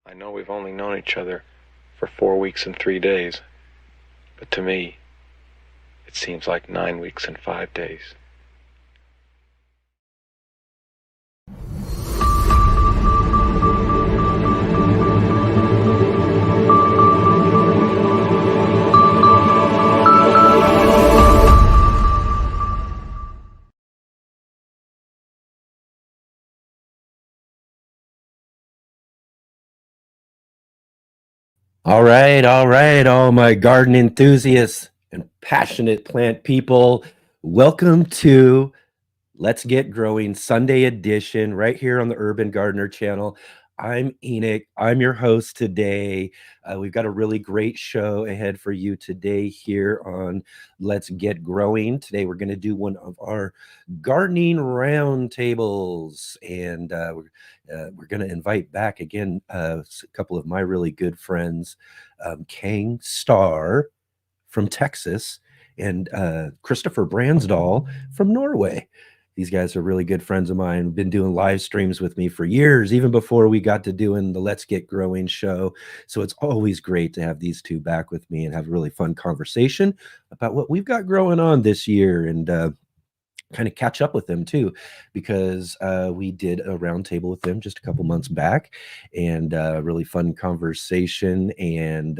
I know we've only known each other for 4 weeks and 3 days, but to me, it seems like 9 weeks and 5 days. All my garden enthusiasts and passionate plant people. Welcome to Let's Get Growing Sunday Edition right here on the Urban Gardener channel. I'm Enoch. I'm your host today. We've got a really great show ahead for you today here on Let's Get Growing. Today, we're going to do one of our gardening roundtables, and we're going to invite back again a couple of my really good friends, Khang Starr from Texas and Christopher Brandsdal from Norway. These guys are really good friends of mine, been doing live streams with me for years, even before we got to doing the Let's Get Growing show. So it's always great to have these two back with me and have a really fun conversation about what we've got growing on this year, and kind of catch up with them too, because we did a roundtable with them just a couple months back, and really fun conversation, and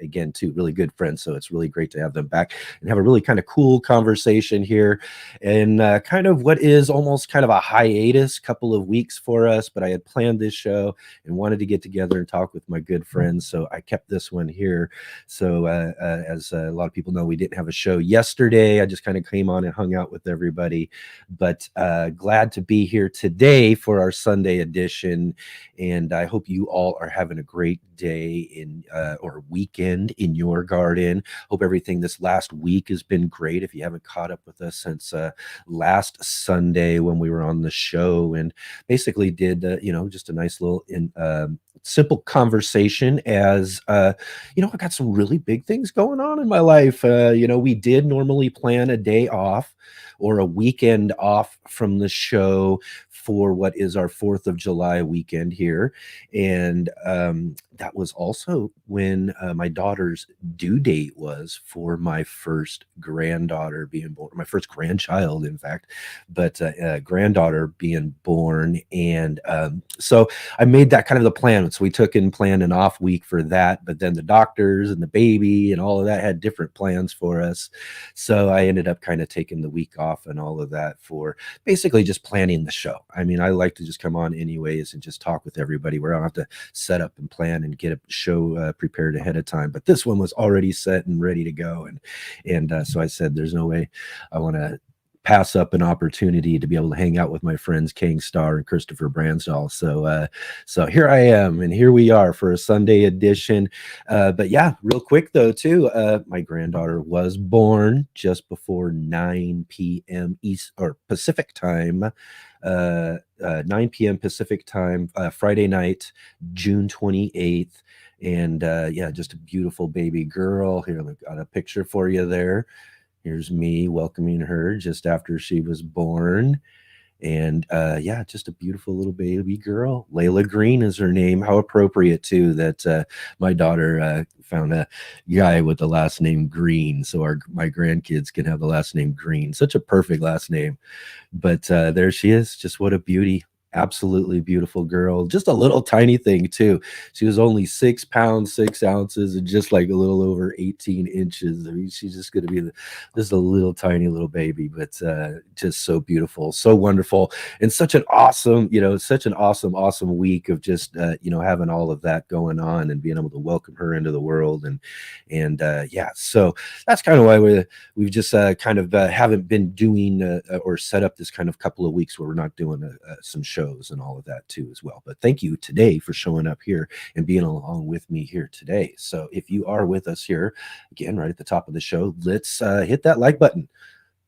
again, too, really good friends. So it's really great to have them back and have a really kind of cool conversation here, and kind of what is almost kind of a hiatus couple of weeks for us. But I had planned this show and wanted to get together and talk with my good friends, so I kept this one here. So as a lot of people know, we didn't have a show yesterday. I just kind of came on and hung out with everybody, but glad to be here today for our Sunday edition, and I hope you all are having a great day in or weekend in your garden. Hope everything this last week has been great. If you haven't caught up with us since last Sunday when we were on the show, and basically did just a nice little simple conversation, as I got some really big things going on in my life. We did normally plan a day off or a weekend off from the show for what is our 4th of July weekend here. And that was also when my daughter's due date was for my first granddaughter being born, my first grandchild, in fact, but granddaughter being born. And so I made that kind of the plan. So we took and planned an off week for that, but then the doctors and the baby and all of that had different plans for us. So I ended up kind of taking the week off and all of that for basically just planning the show. I mean, I like to just come on anyways and just talk with everybody where I don't have to set up and plan and get a show prepared ahead of time. But this one was already set and ready to go. And so I said, there's no way I want to pass up an opportunity to be able to hang out with my friends Khang Starr and Christopher Brandsdal. So here I am, and here we are for a Sunday edition. But yeah, real quick though too, my granddaughter was born just before 9 p.m. East or Pacific time. 9 p.m. Pacific time, Friday night, June 28th. And yeah, just a beautiful baby girl. Here, I've got a picture for you there. Here's me welcoming her just after she was born. And yeah, just a beautiful little baby girl. Layla Green is her name. How appropriate, too, that my daughter found a guy with the last name Green. So my grandkids can have the last name Green. Such a perfect last name. But there she is. Just what a beauty. Absolutely beautiful girl. Just a little tiny thing, too. She was only 6 pounds, 6 ounces, and just like a little over 18 inches. I mean, she's just going to be just a little tiny little baby, but just so beautiful, so wonderful, and such an awesome, awesome week of just, having all of that going on and being able to welcome her into the world. And yeah, so that's kind of why we've just kind of haven't been doing or set up this kind of couple of weeks where we're not doing some shows and all of that too as well. But thank you today for showing up here and being along with me here today. So if you are with us here again right at the top of the show, let's hit that like button.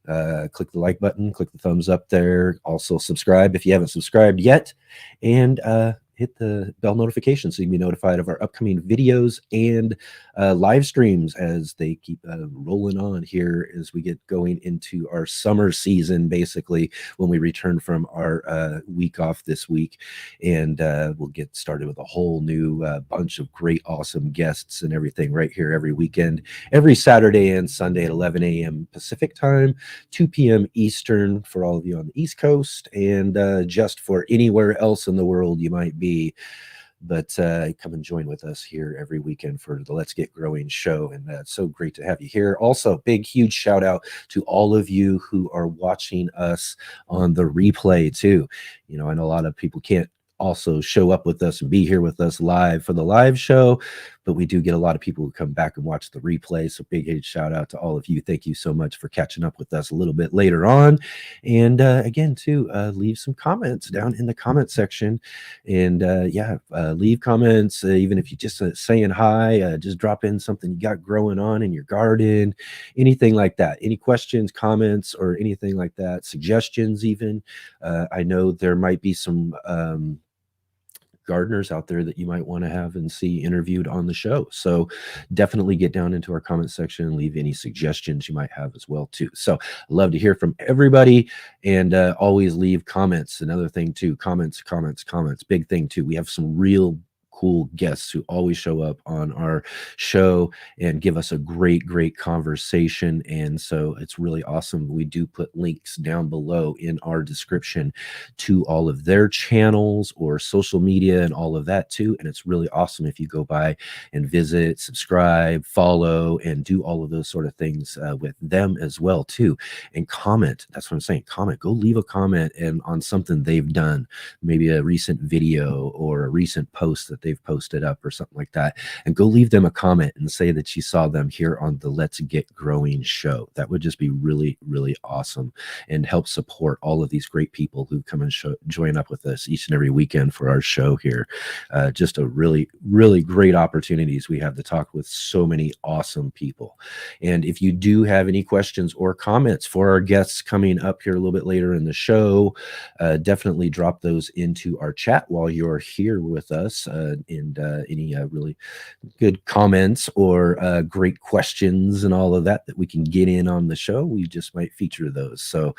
Click the like button, click the thumbs up there. Also subscribe if you haven't subscribed yet, and hit the bell notification so you can be notified of our upcoming videos and live streams as they keep rolling on here as we get going into our summer season, basically, when we return from our week off this week. And we'll get started with a whole new bunch of great, awesome guests and everything right here every weekend, every Saturday and Sunday at 11 a.m. Pacific time, 2 p.m. Eastern for all of you on the East Coast, and just for anywhere else in the world you might be. But come and join with us here every weekend for the Let's Get Growing show. And it's so great to have you here. Also, big, huge shout out to all of you who are watching us on the replay too. You know, I know a lot of people can't also show up with us and be here with us live for the live show, but we do get a lot of people who come back and watch the replay. So big, huge shout out to all of you. Thank you so much for catching up with us a little bit later on. And again, too, leave some comments down in the comment section. And leave comments, even if you just saying hi, just drop in something you got growing on in your garden, anything like that. Any questions, comments, or anything like that, suggestions even. I know there might be some gardeners out there that you might want to have and see interviewed on the show. So definitely get down into our comment section and leave any suggestions you might have as well too. So I love to hear from everybody, and always leave comments. Another thing too, comments, big thing too. We have some real cool guests who always show up on our show and give us a great conversation. And so it's really awesome. We do put links down below in our description to all of their channels or social media and all of that too. And it's really awesome if you go by and visit, subscribe, follow, and do all of those sort of things with them as well too. And comment. That's what I'm saying. Comment. Go leave a comment and on something they've done, maybe a recent video or a recent post that they've posted up or something like that, and go leave them a comment and say that you saw them here on the Let's Get Growing show. That would just be really awesome and help support all of these great people who come and join up with us each and every weekend for our show here. Just a really great opportunities we have to talk with so many awesome people. And if you do have any questions or comments for our guests coming up here a little bit later in the show, definitely drop those into our chat while you're here with us. And any really good comments or great questions and all of that we can get in on the show, we just might feature those. So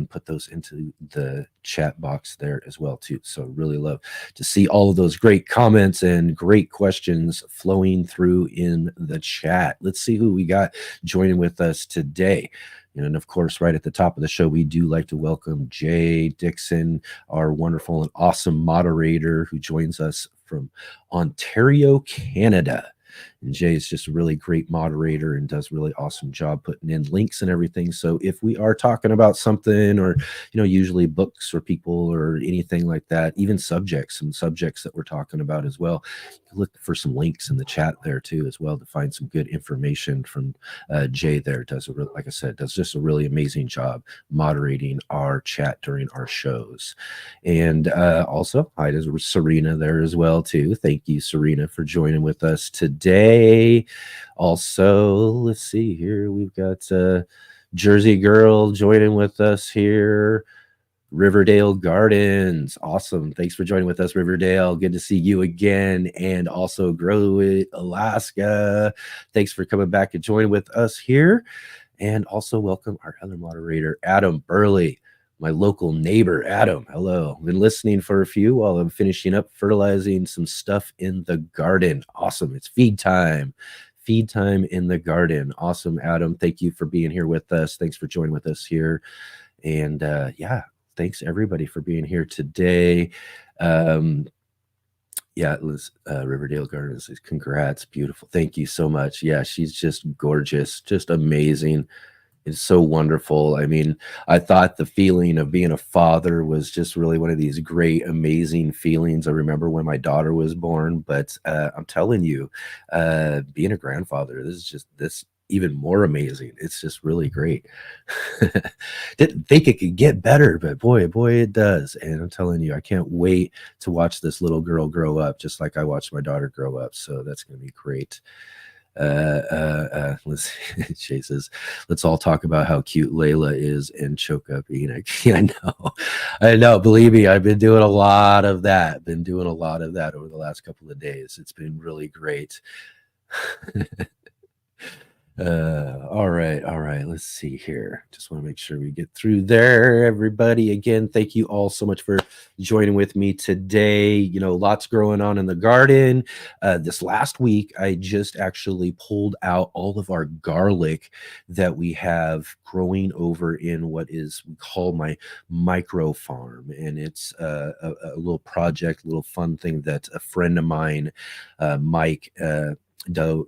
put those into the chat box there as well too. So really love to see all of those great comments and great questions flowing through in the chat. Let's see who we got joining with us today. And of course, right at the top of the show, we do like to welcome Jay Dixon, our wonderful and awesome moderator who joins us from Ontario, Canada. And Jay is just a really great moderator and does a really awesome job putting in links and everything. So if we are talking about something, or, usually books or people or anything like that, even some subjects that we're talking about as well, look for some links in the chat there too as well to find some good information from Jay there. Like I said, does just a really amazing job moderating our chat during our shows. And also, hi to Serena there as well too. Thank you, Serena, for joining with us today. Also, let's see here. We've got Jersey Girl joining with us here. Riverdale Gardens. Awesome. Thanks for joining with us, Riverdale. Good to see you again. And also Grow It, Alaska. Thanks for coming back and joining with us here. And also welcome our other moderator, Adam Burley, my local neighbor. Adam, hello. Been listening for a few while I'm finishing up fertilizing some stuff in the garden. Awesome. It's feed time. Feed time in the garden. Awesome, Adam. Thank you for being here with us. Thanks for joining with us here. And thanks everybody for being here today. It was Riverdale Gardens. Congrats. Beautiful. Thank you so much. Yeah, she's just gorgeous, just amazing. It's so wonderful. I mean, I thought the feeling of being a father was just really one of these great, amazing feelings. I remember when my daughter was born, but I'm telling you, being a grandfather, this even more amazing. It's just really great. Didn't think it could get better, but boy, it does. And I'm telling you, I can't wait to watch this little girl grow up, just like I watched my daughter grow up. So that's going to be great. Let's Shay says, let's all talk about how cute Layla is and choke up Enoch. Yeah, I know. Believe me, I've been doing a lot of that. Been doing a lot of that over the last couple of days. It's been really great. All right. Let's see here. Just want to make sure we get through there. Everybody, again, thank you all so much for joining with me today. You know, lots growing on in the garden. This last week, I just actually pulled out all of our garlic that we have growing over in what is we call my micro farm, and it's a little project, a little fun thing that a friend of mine, Mike.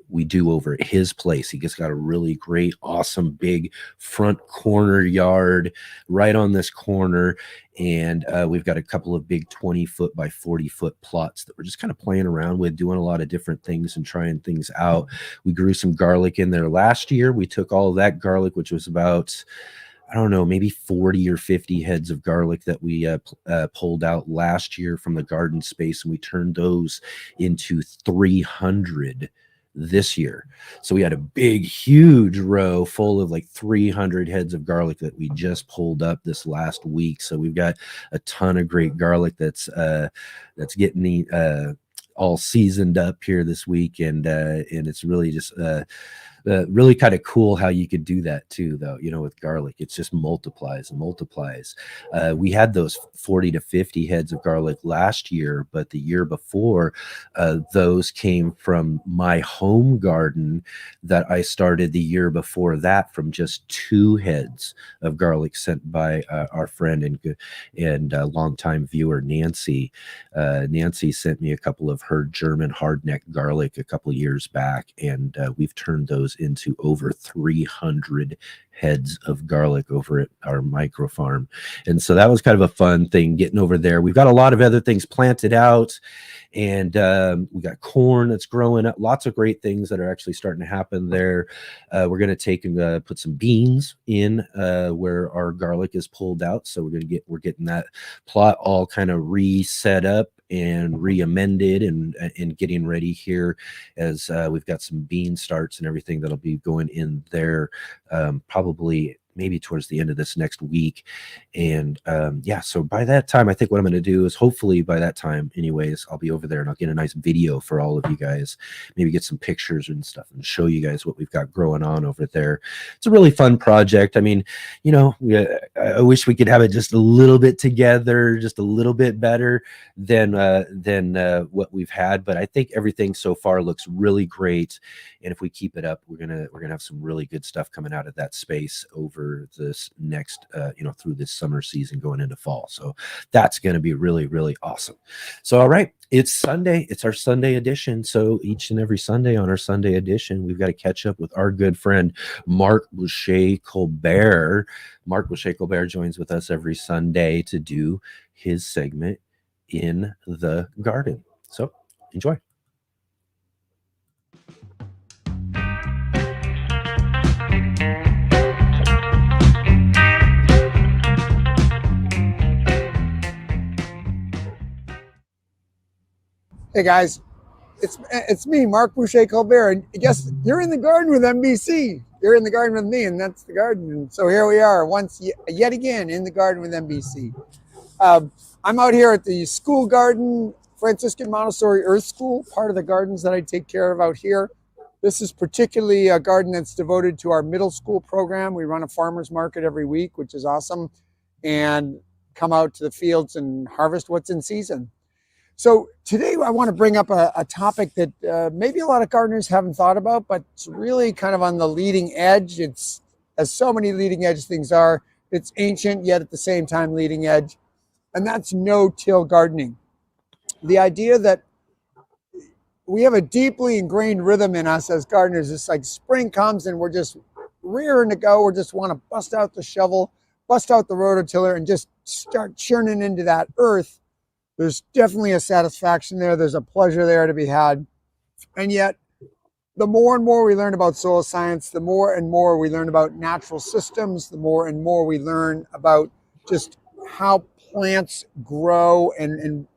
We do over at his place. He just got a really great, awesome, big front corner yard right on this corner. And we've got a couple of big 20-foot by 40-foot plots that we're just kind of playing around with, doing a lot of different things and trying things out. We grew some garlic in there last year. We took all of that garlic, which was about, I don't know, maybe 40 or 50 heads of garlic that we pulled out last year from the garden space, and we turned those into 300 this year. So we had a big, huge row full of like 300 heads of garlic that we just pulled up this last week. So we've got a ton of great garlic that's getting all seasoned up here this week, and it's really just really kind of cool how you could do that too, though. You know, with garlic, it just multiplies and multiplies. We had those 40 to 50 heads of garlic last year, but the year before, those came from my home garden that I started the year before that from just 2 heads of garlic sent by our friend and longtime viewer Nancy. Nancy sent me a couple of her German hardneck garlic a couple years back, and we've turned those into over 300 heads of garlic over at our micro farm. And so that was kind of a fun thing getting over there. We've got a lot of other things planted out, and we got corn that's growing up, lots of great things that are actually starting to happen there. We're going to take and put some beans in where our garlic is pulled out. So we're getting that plot all kind of reset up and re-amended and getting ready here as we've got some bean starts and everything that'll be going in there probably maybe towards the end of this next week. And yeah, so by that time, I think what I'm going to do is hopefully by that time anyways, I'll be over there and I'll get a nice video for all of you guys, maybe get some pictures and stuff and show you guys what we've got growing on over there. It's a really fun project. I mean, you know, I wish we could have it just a little bit together, just a little bit better than what we've had, but I think everything so far looks really great. And if we keep it up, we're gonna have some really good stuff coming out of that space over this next through this summer season going into fall. So that's going to be really, really awesome. So all right, it's Sunday, it's our Sunday edition. So each and every Sunday on our Sunday edition, we've got to catch up with our good friend Mark Boucher Colbert. Mark Boucher Colbert joins with us every Sunday to do his segment In the Garden. So enjoy. Hey guys, it's me, Mark Boucher Colbert, and I guess you're in the garden with NBC. You're in the garden with me, and that's the garden. And so here we are, yet again in the garden with NBC. I'm out here at the school garden, Franciscan Montessori Earth School, part of the gardens that I take care of out here. This is particularly a garden that's devoted to our middle school program. We run a farmer's market every week, which is awesome, and come out to the fields and harvest what's in season. So today I want to bring up a topic that maybe a lot of gardeners haven't thought about, but it's really kind of on the leading edge. It's, as so many leading edge things are, it's ancient yet at the same time leading edge, and that's no-till gardening. The idea that we have a deeply ingrained rhythm in us as gardeners. It's like spring comes and we're just rearing to go. We just want to bust out the shovel, bust out the rototiller, and just start churning into that earth. There's definitely a satisfaction there. There's a pleasure there to be had. And yet, the more and more we learn about soil science, the more and more we learn about natural systems, the more and more we learn about just how plants grow and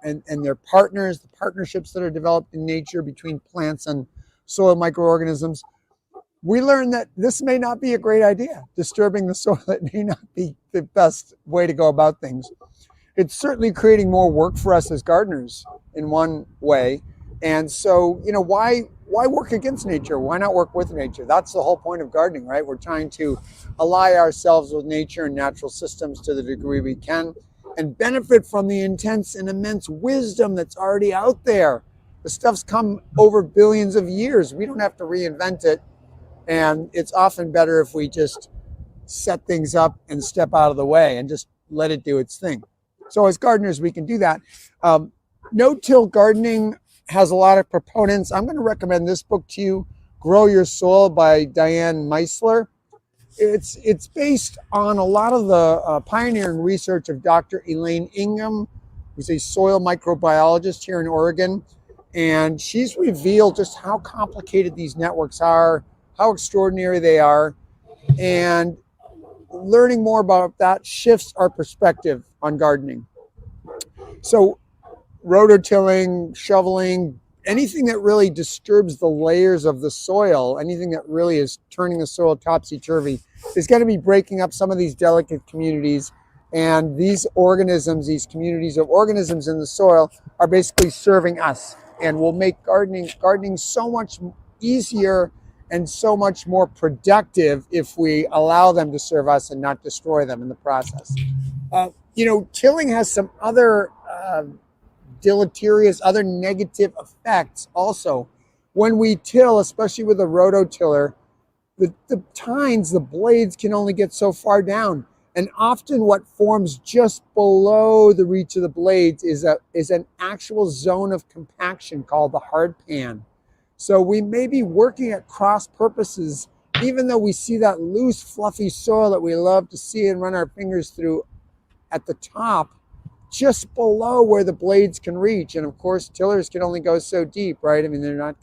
their partners, the partnerships that are developed in nature between plants and soil microorganisms, we learned that this may not be a great idea. Disturbing the soil, it may not be the best way to go about things. It's certainly creating more work for us as gardeners in one way. And so, why work against nature? Why not work with nature? That's the whole point of gardening, right? We're trying to ally ourselves with nature and natural systems to the degree we can and benefit from the intense and immense wisdom that's already out there. The stuff's come over billions of years. We don't have to reinvent it. And it's often better if we just set things up and step out of the way and just let it do its thing. So as gardeners, we can do that. No-till gardening has a lot of proponents. I'm going to recommend this book to you, Grow Your Soil by Diane Meisler. It's based on a lot of the pioneering research of Dr. Elaine Ingham, who's a soil microbiologist here in Oregon. And she's revealed just how complicated these networks are, how extraordinary they are. And learning more about that shifts our perspective on gardening. So rototilling, shoveling, anything that really disturbs the layers of the soil, anything that really is turning the soil topsy-turvy, is going to be breaking up some of these delicate communities. And these organisms, these communities of organisms in the soil, are basically serving us and will make gardening so much easier and so much more productive if we allow them to serve us and not destroy them in the process. Tilling has some other deleterious, other negative effects also. When we till, especially with a rototiller, the tines, the blades can only get so far down. And often what forms just below the reach of the blades is an actual zone of compaction called the hard pan. So we may be working at cross purposes, even though we see that loose, fluffy soil that we love to see and run our fingers through at the top, just below where the blades can reach. And of course, tillers can only go so deep, right? I mean, you're not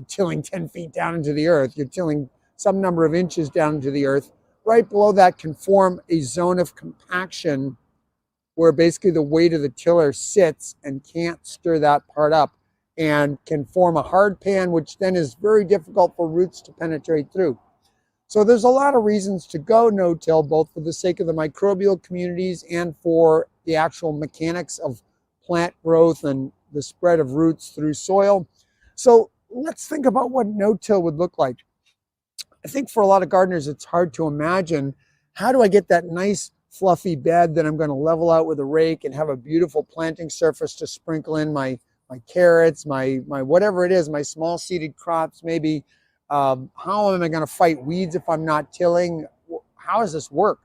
tilling 10 feet down into the earth. You're tilling some number of inches down into the earth. Right below that can form a zone of compaction where basically the weight of the tiller sits and can't stir that part up, and can form a hard pan, which then is very difficult for roots to penetrate through. So there's a lot of reasons to go no-till, both for the sake of the microbial communities and for the actual mechanics of plant growth and the spread of roots through soil. So let's think about what no-till would look like. I think for a lot of gardeners, it's hard to imagine, how do I get that nice fluffy bed that I'm going to level out with a rake and have a beautiful planting surface to sprinkle in my carrots, my whatever it is, my small seeded crops maybe. How am I going to fight weeds if I'm not tilling? How does this work?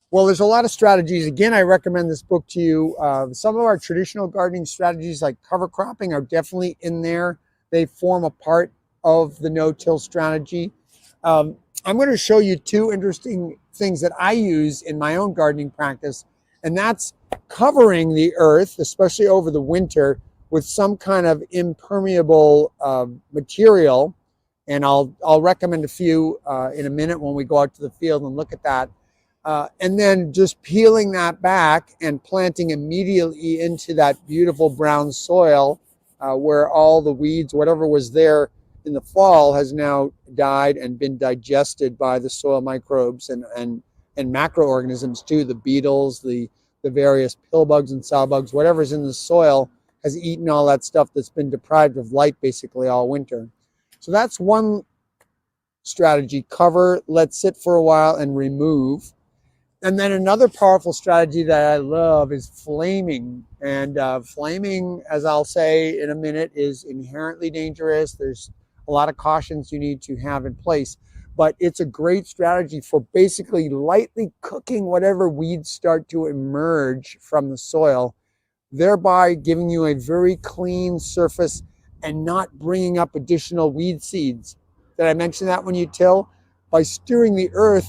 Well, there's a lot of strategies. Again, I recommend this book to you. Some of our traditional gardening strategies like cover cropping are definitely in there. They form a part of the no-till strategy. I'm going to show you two interesting things that I use in my own gardening practice, and that's covering the earth, especially over the winter, with some kind of impermeable material. And I'll recommend a few in a minute when we go out to the field and look at that. And then just peeling that back and planting immediately into that beautiful brown soil where all the weeds, whatever was there in the fall, has now died and been digested by the soil microbes and macroorganisms too, the beetles, the various pill bugs and sow bugs, whatever's in the soil has eaten all that stuff that's been deprived of light basically all winter. So that's one strategy: cover, let sit for a while, and remove. And then another powerful strategy that I love is flaming. And flaming, as I'll say in a minute, is inherently dangerous. There's a lot of cautions you need to have in place, but it's a great strategy for basically lightly cooking whatever weeds start to emerge from the soil, thereby giving you a very clean surface and not bringing up additional weed seeds. Did I mention that when you till? By stirring the earth,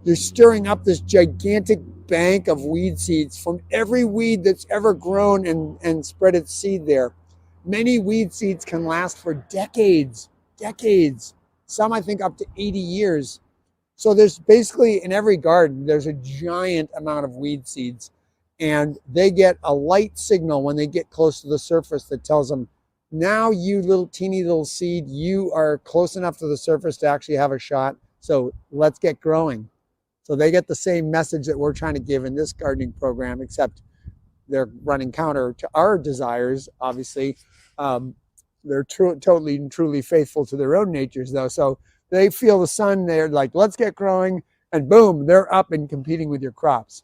you're stirring up this gigantic bank of weed seeds from every weed that's ever grown and spread its seed there. Many weed seeds can last for decades. Some I think up to 80 years. So there's basically, in every garden, there's a giant amount of weed seeds. And they get a light signal when they get close to the surface that tells them Now you little teeny little seed, you are close enough to the surface to actually have a shot. So let's get growing. So they get the same message that we're trying to give in this gardening program, except they're running counter to our desires, obviously. They're totally and truly faithful to their own natures, though. So they feel the sun. They're like, let's get growing. And boom, they're up and competing with your crops.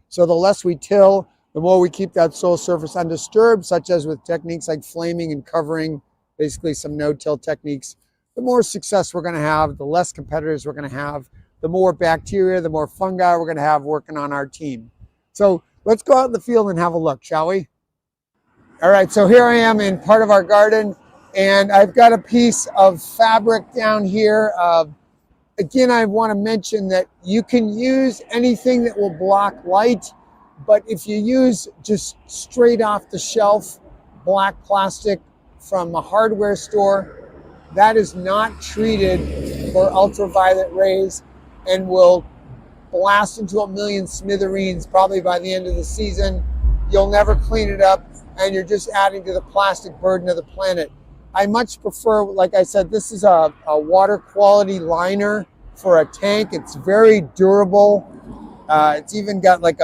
So the less we till, the more we keep that soil surface undisturbed, such as with techniques like flaming and covering, basically some no-till techniques, the more success we're going to have, the less competitors we're going to have, the more bacteria, the more fungi we're going to have working on our team. So let's go out in the field and have a look, shall we? All right, so here I am in part of our garden, and I've got a piece of fabric down here. Again, I want to mention that you can use anything that will block light, but if you use just straight off the shelf black plastic from a hardware store, that is not treated for ultraviolet rays and will blast into a million smithereens probably by the end of the season. You'll never clean it up, and you're just adding to the plastic burden of the planet. I much prefer, like I said, this is a water quality liner for a tank. It's very durable. It's even got like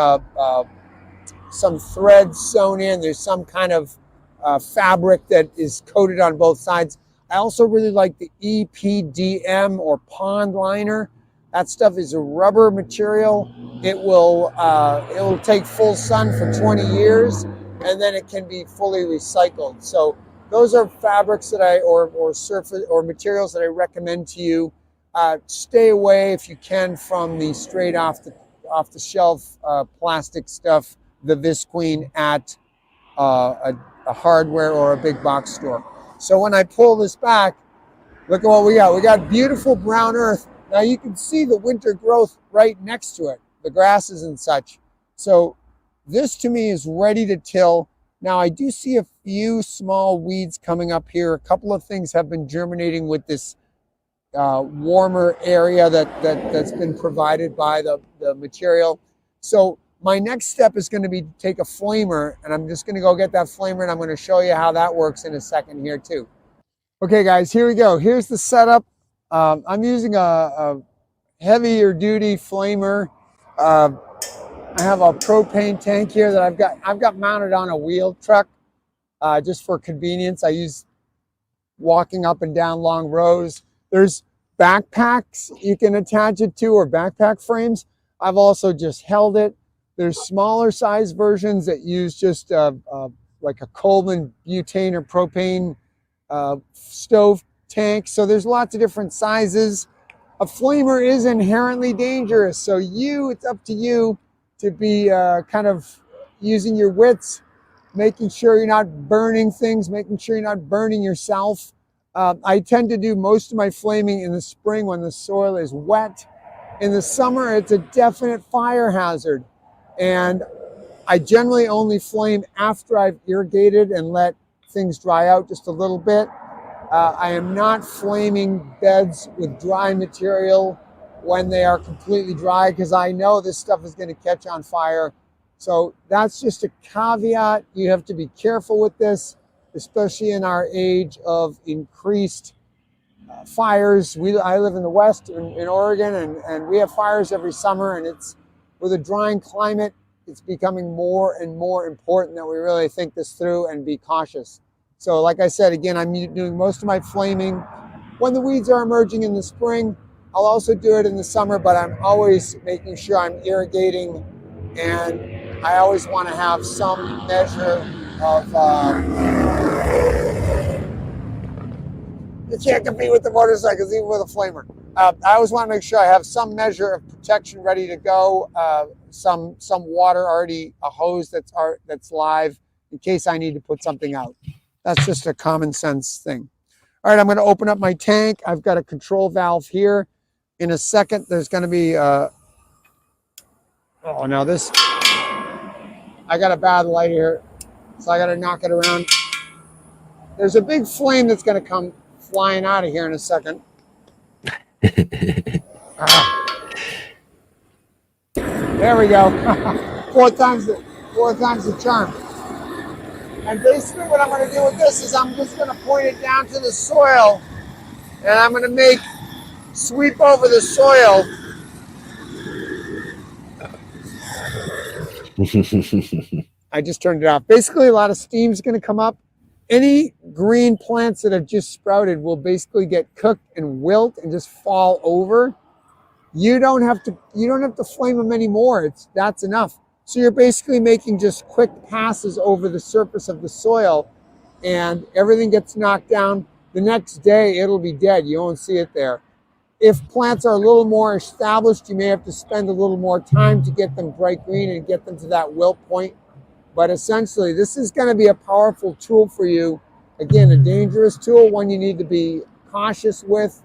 some thread sewn in. There's some kind of fabric that is coated on both sides. I also really like the EPDM or pond liner. That stuff is a rubber material. It will take full sun for 20 years, and then it can be fully recycled. So those are fabrics that or surface or materials that I recommend to you. Stay away if you can from the straight off the shelf plastic stuff, the Visqueen at a hardware or a big box store. So when I pull this back, look at what we got. We got beautiful brown earth. Now you can see the winter growth right next to it, the grasses and such. So this to me is ready to till. Now I do see a few small weeds coming up here. A couple of things have been germinating with this warmer area that's been provided by the material. So my next step is going to be to take a flamer, and I'm just going to go get that flamer, and I'm going to show you how that works in a second here too. Okay guys, here we go. Here's the setup. I'm using a heavier duty flamer. I have a propane tank here that I've got mounted on a wheel truck just for convenience. I use walking up and down long rows. There's backpacks you can attach it to, or backpack frames. I've also just held it. There's smaller size versions that use just like a Coleman butane or propane stove tank. So there's lots of different sizes. A flamer is inherently dangerous, so it's up to you to be kind of using your wits, making sure you're not burning things, making sure you're not burning yourself. I tend to do most of my flaming in the spring when the soil is wet. In the summer, it's a definite fire hazard. And I generally only flame after I've irrigated and let things dry out just a little bit. I am not flaming beds with dry material when they are completely dry, because I know this stuff is going to catch on fire. So that's just a caveat. You have to be careful with this, especially in our age of increased fires. I live in the West in Oregon, and we have fires every summer, and it's with a drying climate, it's becoming more and more important that we really think this through and be cautious. So like I said, again, I'm doing most of my flaming when the weeds are emerging in the spring. I'll also do it in the summer, but I'm always making sure I'm irrigating, and I always want to have some measure of you can't compete with the motorcycles, even with a flamer. I always want to make sure I have some measure of protection ready to go, some water already, a hose that's live in case I need to put something out. That's just a common sense thing. All right, I'm going to open up my tank. I've got a control valve here. In a second, there's going to be, oh, now this, I got a bad light here, so I got to knock it around. There's a big flame that's going to come flying out of here in a second. There we go. four times the charm. And basically what I'm going to do with this is I'm just going to point it down to the soil, and I'm going to sweep over the soil. I just turned it off. Basically, a lot of steam is going to come up. Any green plants that have just sprouted will basically get cooked and wilt and just fall over. You don't have to flame them anymore. That's enough. So you're basically making just quick passes over the surface of the soil, and everything gets knocked down. The next day, it'll be dead. You won't see it there. If plants are a little more established, you may have to spend a little more time to get them bright green and get them to that wilt point. But essentially, this is going to be a powerful tool for you. Again, a dangerous tool, one you need to be cautious with,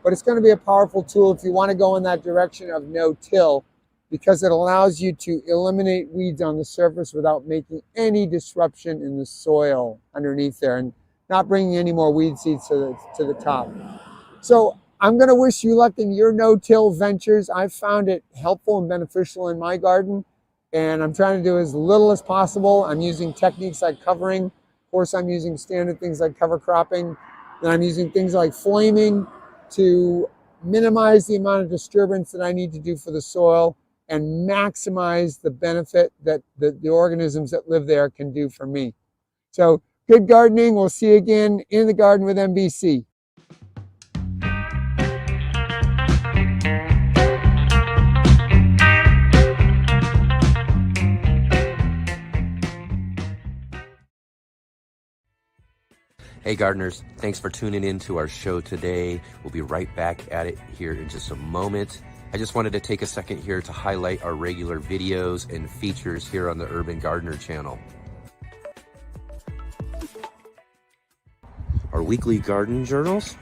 but it's going to be a powerful tool if you want to go in that direction of no-till, because it allows you to eliminate weeds on the surface without making any disruption in the soil underneath there and not bringing any more weed seeds to the top. So I'm going to wish you luck in your no-till ventures. I've found it helpful and beneficial in my garden, and I'm trying to do as little as possible. I'm using techniques like covering. Of course, I'm using standard things like cover cropping. Then I'm using things like flaming to minimize the amount of disturbance that I need to do for the soil and maximize the benefit that the organisms that live there can do for me. So good gardening. We'll see you again in the garden with NBC. Hey gardeners, thanks for tuning in to our show today. We'll be right back at it here in just a moment. I just wanted to take a second here to highlight our regular videos and features here on the Urban Gardener channel. Our weekly garden journals,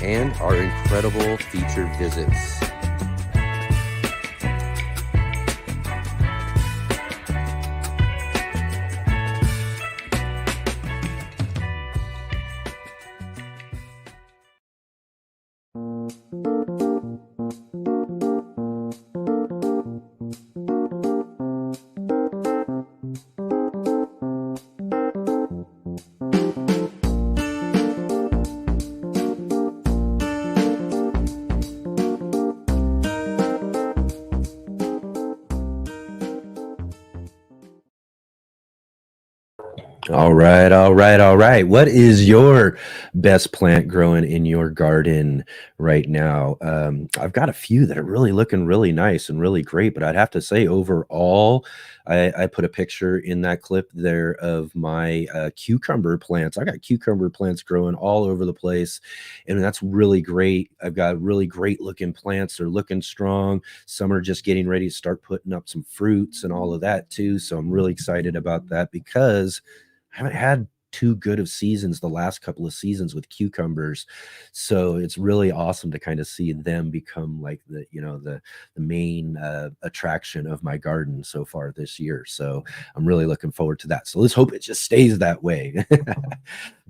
and our incredible featured visits. All right. What is your best plant growing in your garden right now? I've got a few that are really looking really nice and really great, but I'd have to say overall, I put a picture in that clip there of my cucumber plants. I got cucumber plants growing all over the place, and that's really great. I've got really great looking plants. They're looking strong. Some are just getting ready to start putting up some fruits and all of that too. So I'm really excited about that because I haven't had too good of seasons the last couple of seasons with cucumbers. So it's really awesome to kind of see them become like the main attraction of my garden so far this year. So I'm really looking forward to that. So let's hope it just stays that way.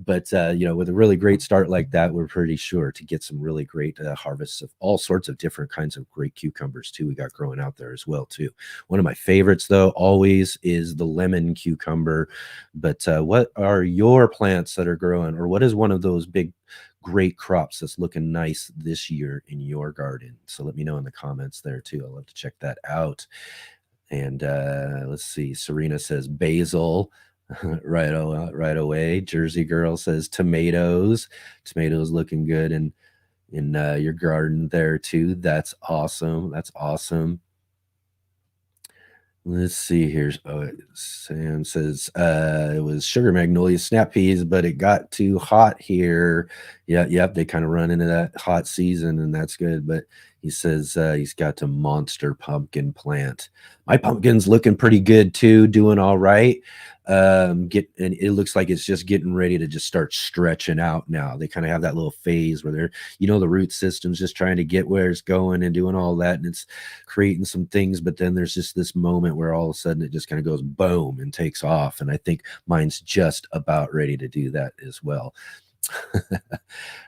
But with a really great start like that, we're pretty sure to get some really great harvests of all sorts of different kinds of great cucumbers too. We got growing out there as well too. One of my favorites though always is the lemon cucumber. But what are your plants that are growing, or what is one of those big great crops that's looking nice this year in your garden? So let me know in the comments there too. I'd love to check that out. And let's see, Serena says basil. right away. Jersey Girl says tomatoes looking good in your garden there too. That's awesome. Let's see here. Sam says it was sugar magnolia snap peas, but it got too hot here. Yep, they kind of run into that hot season, and that's good. But He says he's got a monster pumpkin plant. My pumpkin's looking pretty good too, doing all right. And it looks like it's just getting ready to just start stretching out now. They kind of have that little phase where they're, the root system's just trying to get where it's going and doing all that, and it's creating some things, but then there's just this moment where all of a sudden it just kind of goes boom and takes off. And I think mine's just about ready to do that as well.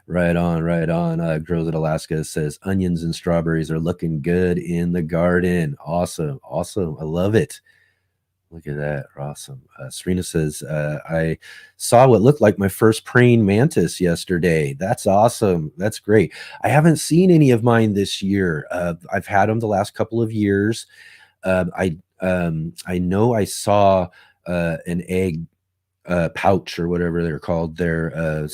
Right on, right on. Grows in Alaska says onions and strawberries are looking good in the garden. Awesome, awesome. I love it. Look at that. Awesome. Serena says, I saw what looked like my first praying mantis yesterday. That's awesome. That's great. I haven't seen any of mine this year. I've had them the last couple of years. I know I saw an egg pouch or whatever they're called there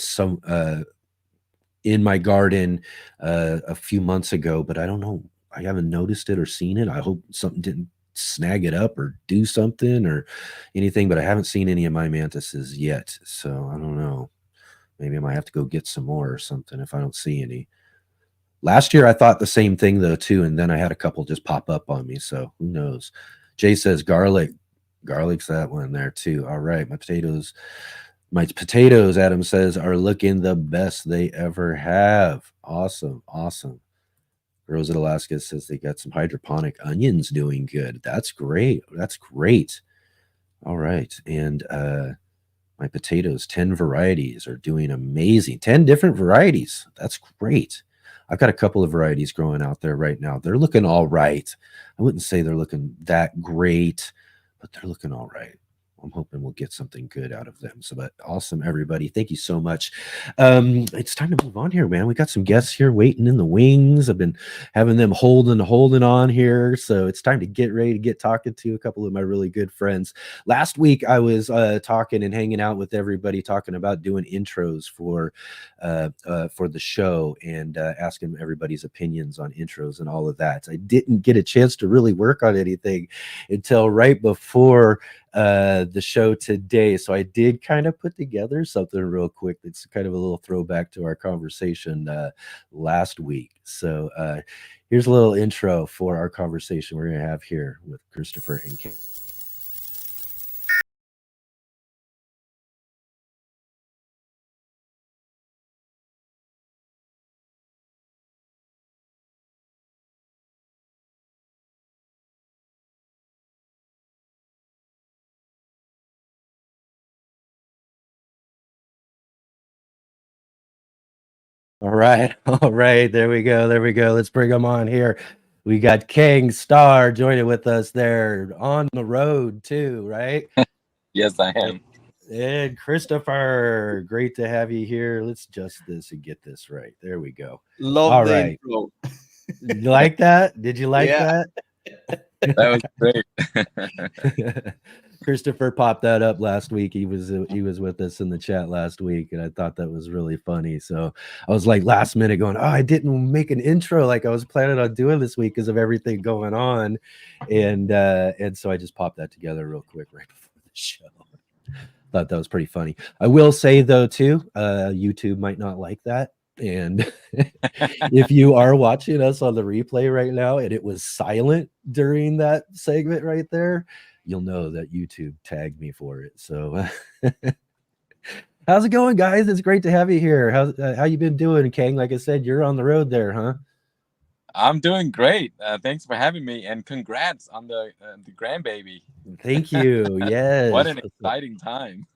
in my garden a few months ago, but I don't know. I haven't noticed it or seen it. I hope something didn't snag it up or do something or anything, but I haven't seen any of my mantises yet. So I don't know. Maybe I might have to go get some more or something if I don't see any. Last year I thought the same thing though too, and then I had a couple just pop up on me. So who knows? Jay says garlic. Garlic's that one there too. All right, my potatoes, Adam says, are looking the best they ever have. Awesome, awesome. Rose at Alaska says they got some hydroponic onions doing good. That's great. That's great. All right. And my potatoes, 10 varieties, are doing amazing. 10 different varieties. That's great. I've got a couple of varieties growing out there right now. They're looking all right. I wouldn't say they're looking that great, but they're looking all right. I'm hoping we'll get something good out of them. So, but awesome, everybody. Thank you so much. It's time to move on here, man. We got some guests here waiting in the wings. I've been having them holding on here. So it's time to get ready to get talking to a couple of my really good friends. Last week, I was talking and hanging out with everybody, talking about doing intros for the show and asking everybody's opinions on intros and all of that. I didn't get a chance to really work on anything until right before the show today. So I did kind of put together something real quick that's kind of a little throwback to our conversation last week. So here's a little intro for our conversation we're going to have here with Christopher and Khang. All right. All right. There we go. There we go. Let's bring them on here. We got Khang Starr joining with us there on the road too, right? Yes, I am. And Christopher, great to have you here. Let's adjust this and get this right. There we go. Love All the right. intro. You like that? Did you like that? That was great. Christopher popped that up last week. He was with us in the chat last week, and I thought that was really funny. So I was like last minute going, "Oh, I didn't make an intro like I was planning on doing this week because of everything going on," and so I just popped that together real quick right before the show. Thought that was pretty funny. I will say though too, YouTube might not like that. And if you are watching us on the replay right now and it was silent during that segment right there, you'll know that YouTube tagged me for it. So how's it going, guys? It's great to have you here. How you been doing, Khang? Like I said, you're on the road there, huh? I'm doing great. Thanks for having me, and congrats on the grandbaby. Thank you. Yes. What an exciting time.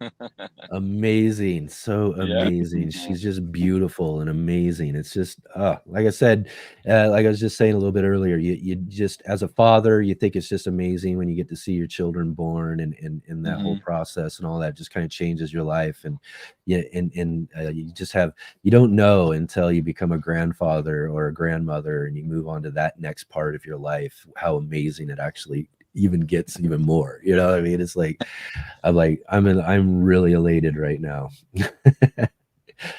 Amazing. So amazing. Yeah. She's just beautiful and amazing. It's just like I said, like I was just saying a little bit earlier, you just, as a father, you think it's just amazing when you get to see your children born and that whole process and all that just kind of changes your life. And yeah, and you just you don't know until you become a grandfather or a grandmother and you move on to that next part of your life, how amazing it actually even gets even more. You know what I mean? It's like I'm really elated right now.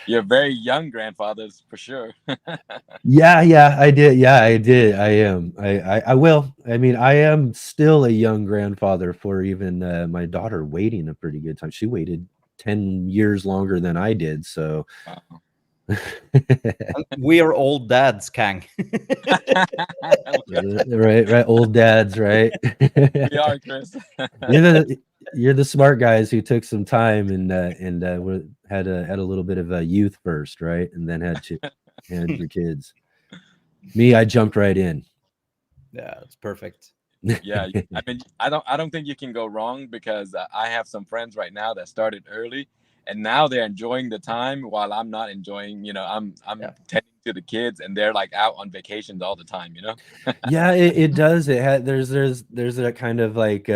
You're very young grandfathers for sure. Yeah, I did. Yeah, I did. I am. I will. I mean, I am still a young grandfather for even my daughter waiting a pretty good time. She waited 10 years longer than I did. So Wow. We are old dads, Khang. Right, old dads, right? We are, Chris. You're the smart guys who took some time and had a little bit of a youth first, right? And then had your kids. Me, I jumped right in. Yeah, it's perfect. Yeah, I mean, I don't think you can go wrong, because I have some friends right now that started early, and now they're enjoying the time while I'm not enjoying. I'm tending to the kids, and they're like out on vacations all the time. Yeah, it does. There's that kind of like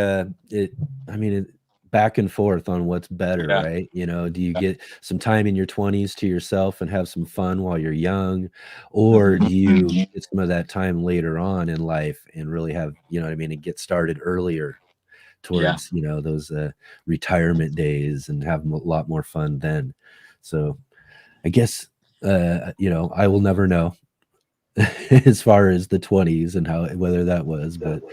back and forth on what's better, Yeah. right? Do you get some time in your 20s to yourself and have some fun while you're young, or do you get some of that time later on in life and really have, and get started earlier towards, those retirement days and have a lot more fun then. So I guess, I will never know as far as the 20s and whether that was, but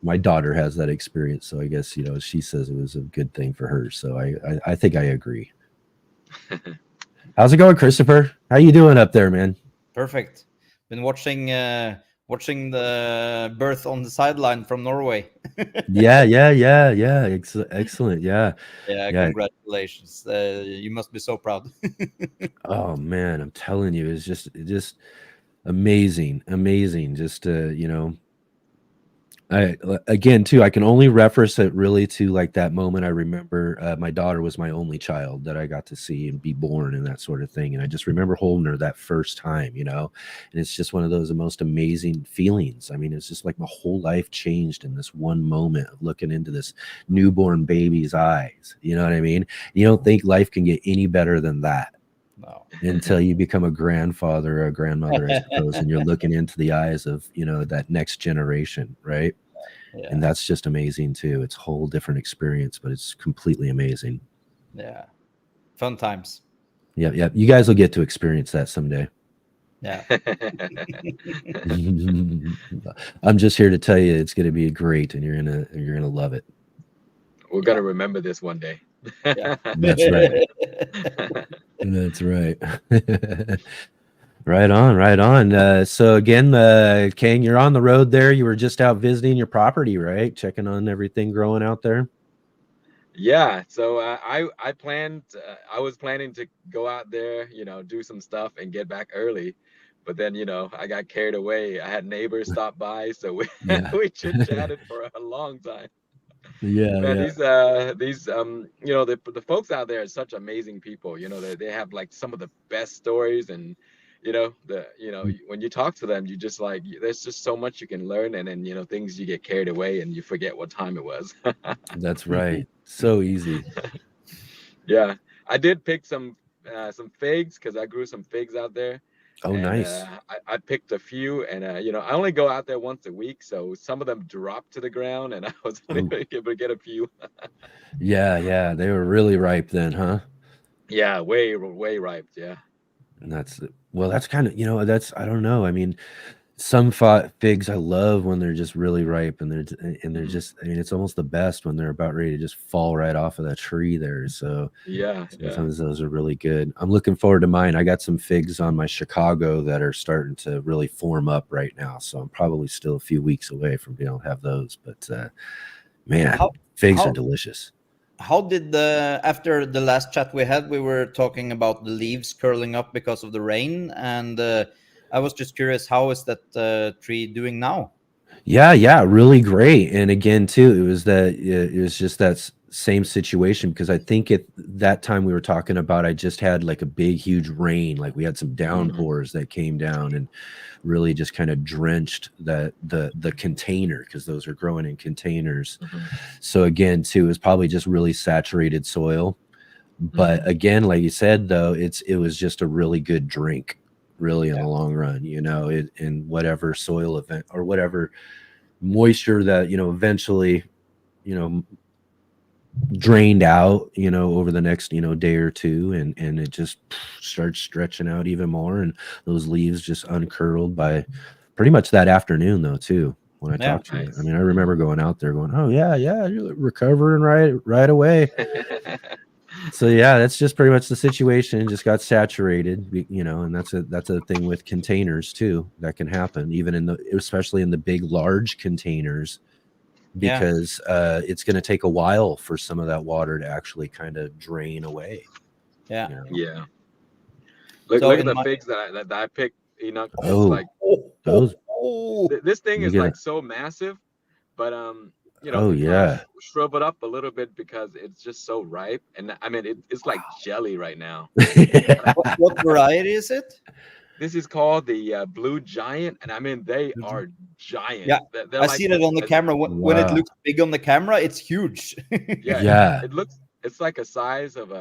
my daughter has that experience, so I guess she says it was a good thing for her, so I think I agree. How's it going, Christopher? How you doing up there, man? Perfect. Been watching the birth on the sideline from Norway. yeah excellent. Yeah, congratulations. You must be so proud. Oh man, I'm telling you, it's just amazing. Just I can only reference it really to like that moment. I remember my daughter was my only child that I got to see and be born and that sort of thing, and I just remember holding her that first time, and it's just one of those most amazing feelings. I mean, it's just like my whole life changed in this one moment of looking into this newborn baby's eyes. You know what I mean? You don't think life can get any better than that. No. Until you become a grandfather or a grandmother, I suppose, and you're looking into the eyes of, that next generation, right? Yeah. And that's just amazing too. It's a whole different experience, but it's completely amazing. Yeah. Fun times. Yep. You guys will get to experience that someday. Yeah. I'm just here to tell you it's going to be great, and you're gonna love it. We're gonna remember this one day. Yeah. That's right. That's right. Right on. So again, Khang, you're on the road there. You were just out visiting your property, right? Checking on everything growing out there. Yeah. So I was planning to go out there, do some stuff and get back early. But then, I got carried away. I had neighbors stop by, so we chit-chatted for a long time. Yeah. Man, these the folks out there are such amazing people. They have like some of the best stories, and when you talk to them, you just like, there's just so much you can learn, and then things you get carried away and you forget what time it was. That's right. So easy. Yeah, I did pick some figs, because I grew some figs out there. Oh, and, nice. I picked a few, and I only go out there once a week, so some of them dropped to the ground, and I was able to get a few. Yeah, they were really ripe then, huh? Yeah, way ripe. Yeah. And that's kind of, I don't know. I mean, some figs I love when they're just really ripe, and they're just, I mean, it's almost the best when they're about ready to just fall right off of that tree there. So yeah, sometimes those are really good. I'm looking forward to mine. I got some figs on my Chicago that are starting to really form up right now, so I'm probably still a few weeks away from being able to have those. But man, figs are delicious. How did after the last chat we had, we were talking about the leaves curling up because of the rain, and I was just curious, how is that tree doing now? Yeah, really great. And again, too, it was just that same situation, because I think at that time we were talking about, I just had like a big, huge rain. Like we had some downpours that came down and really just kind of drenched the container, because those are growing in containers. So again, too, it was probably just really saturated soil. But again, like you said, though, it was just a really good drink. Really, in the long run, in whatever soil event or whatever moisture that eventually drained out over the next day or two, and it just starts stretching out even more, and those leaves just uncurled by pretty much that afternoon, though, too, when I talked to you. I mean, I remember going out there going, oh yeah, you're recovering right away. So yeah, that's just pretty much the situation. It just got saturated, and that's a thing with containers too. That can happen, even especially in the big, large containers, because it's going to take a while for some of that water to actually kind of drain away. Yeah. Yeah. So Look at in the my figs that I picked, Enoch. It's Oh, like those. this thing Look is at like that. so massive, but Oh it kind of yeah. shriveled up a little bit because it's just so ripe, and I mean it's like jelly right now. what variety is it? This is called the Blue Giant, and I mean they are giant. Yeah, They're I like, see that on the camera. When it Wow. looks big on the camera, it's huge. yeah, Yeah. it's like a size of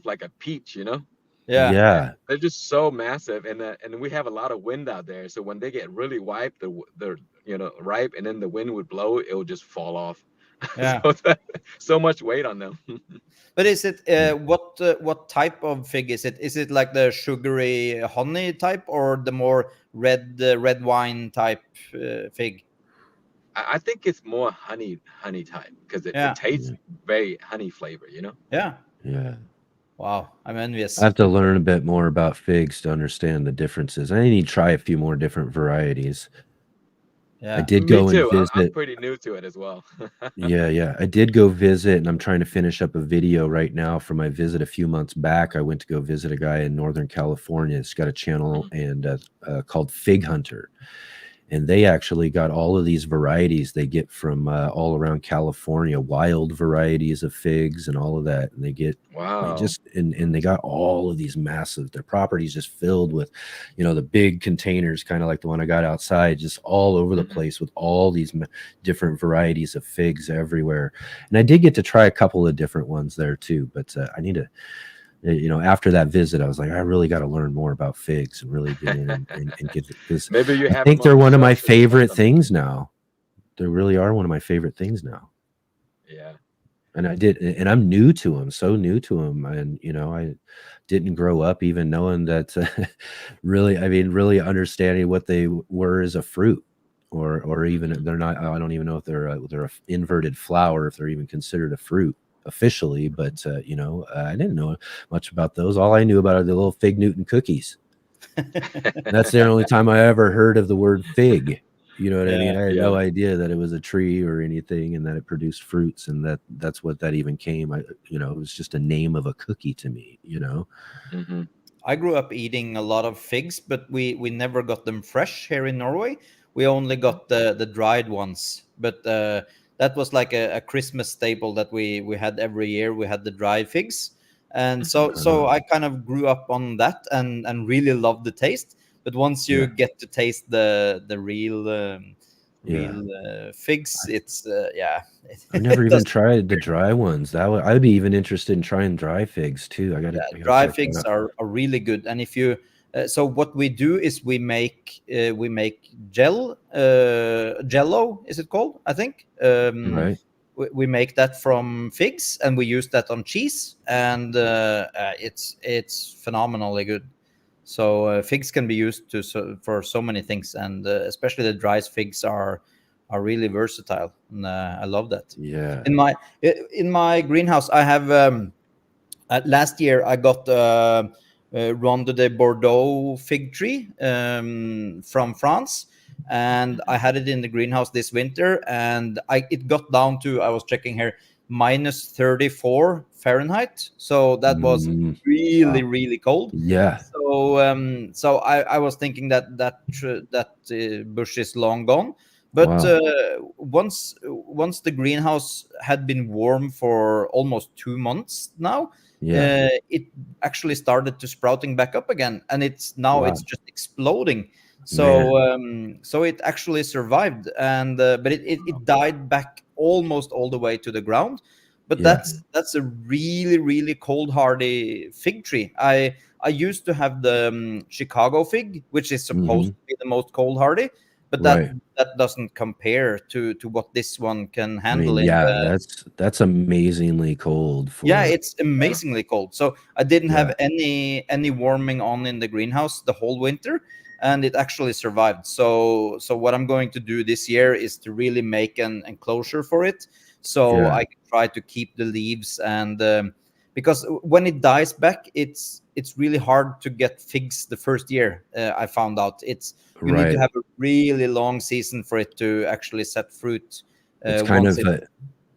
like a peach, Yeah. Yeah. They're just so massive, and we have a lot of wind out there. So when they get really ripe, they're ripe, and then the wind would blow, it will just fall off. Yeah. So much weight on them. But is it what type of fig is it? Is it like the sugary honey type or the more red wine type fig? I think it's more honey type because Yeah. it tastes very honey flavor. Yeah. Yeah. Wow, I'm envious. I have to learn a bit more about figs to understand the differences. I need to try a few more different varieties. Yeah. I did Me go and too. I'm visit. pretty new to it as well. Yeah. I did go visit, and I'm trying to finish up a video right now from my visit a few months back. I went to go visit a guy in Northern California. It's got a channel and called Fig Hunter. And they actually got all of these varieties they get from all around California, wild varieties of figs and all of that. And they get Wow. and they got all of these massive, their properties just filled with, the big containers, kind of like the one I got outside, just all over the place with all these different varieties of figs everywhere. And I did get to try a couple of different ones there too, but I need to, after that visit, I was like, I really got to learn more about figs and really get in and get, because Maybe you I have think them on they're the one of my shelf so you can test favorite them. things now. They really are one of my favorite things now. Yeah. And I'm new to them, so new to them. And, I didn't grow up even knowing that really understanding what they were as a fruit or even they're not, I don't even know if they're a inverted flower, if they're even considered a fruit officially, but I didn't know much about those. All I knew about are the little Fig Newton cookies. That's the only time I ever heard of the word fig. You know what I mean? I had no idea that it was a tree or anything, and that it produced fruits, and that's what that even came. It was just a name of a cookie to me. I grew up eating a lot of figs, but we never got them fresh here in Norway. We only got the dried ones, but that was like a Christmas staple that we had every year. We had the dried figs, and so I kind of grew up on that and really loved the taste. But once you get to taste the real figs, it's I've never even tried the dry ones. I'd be even interested in trying dry figs too. I gotta dry check that figs out. are really good. And if you so what we do is we make jello, is it called? I think Right. we make that from figs, and we use that on cheese, and it's phenomenally good. So figs can be used for so many things, and especially the dried figs are really versatile, and I love that. Yeah. In my greenhouse, I have last year I got Ronde de Bordeaux fig tree from France, and I had it in the greenhouse this winter, and it got down to, I was checking here, minus 34 Fahrenheit. So that was really cold. Yeah. So I was thinking that bush is long gone. But once the greenhouse had been warm for almost 2 months now, it actually started to sprouting back up again, and it's just exploding. So it actually survived, and but it died back almost all the way to the ground. But that's a really cold hardy fig tree. I used to have the Chicago fig, which is supposed to be the most cold hardy, but that doesn't compare to what this one can handle. That's amazingly cold. It's amazingly cold. So I didn't have any warming on in the greenhouse the whole winter, and it actually survived. So what I'm going to do this year is to really make an enclosure for it, so I can try to keep the leaves, and because when it dies back, it's really hard to get figs the first year. I found out you need to Right. have a really long season for it to actually set fruit. It's kind once of it,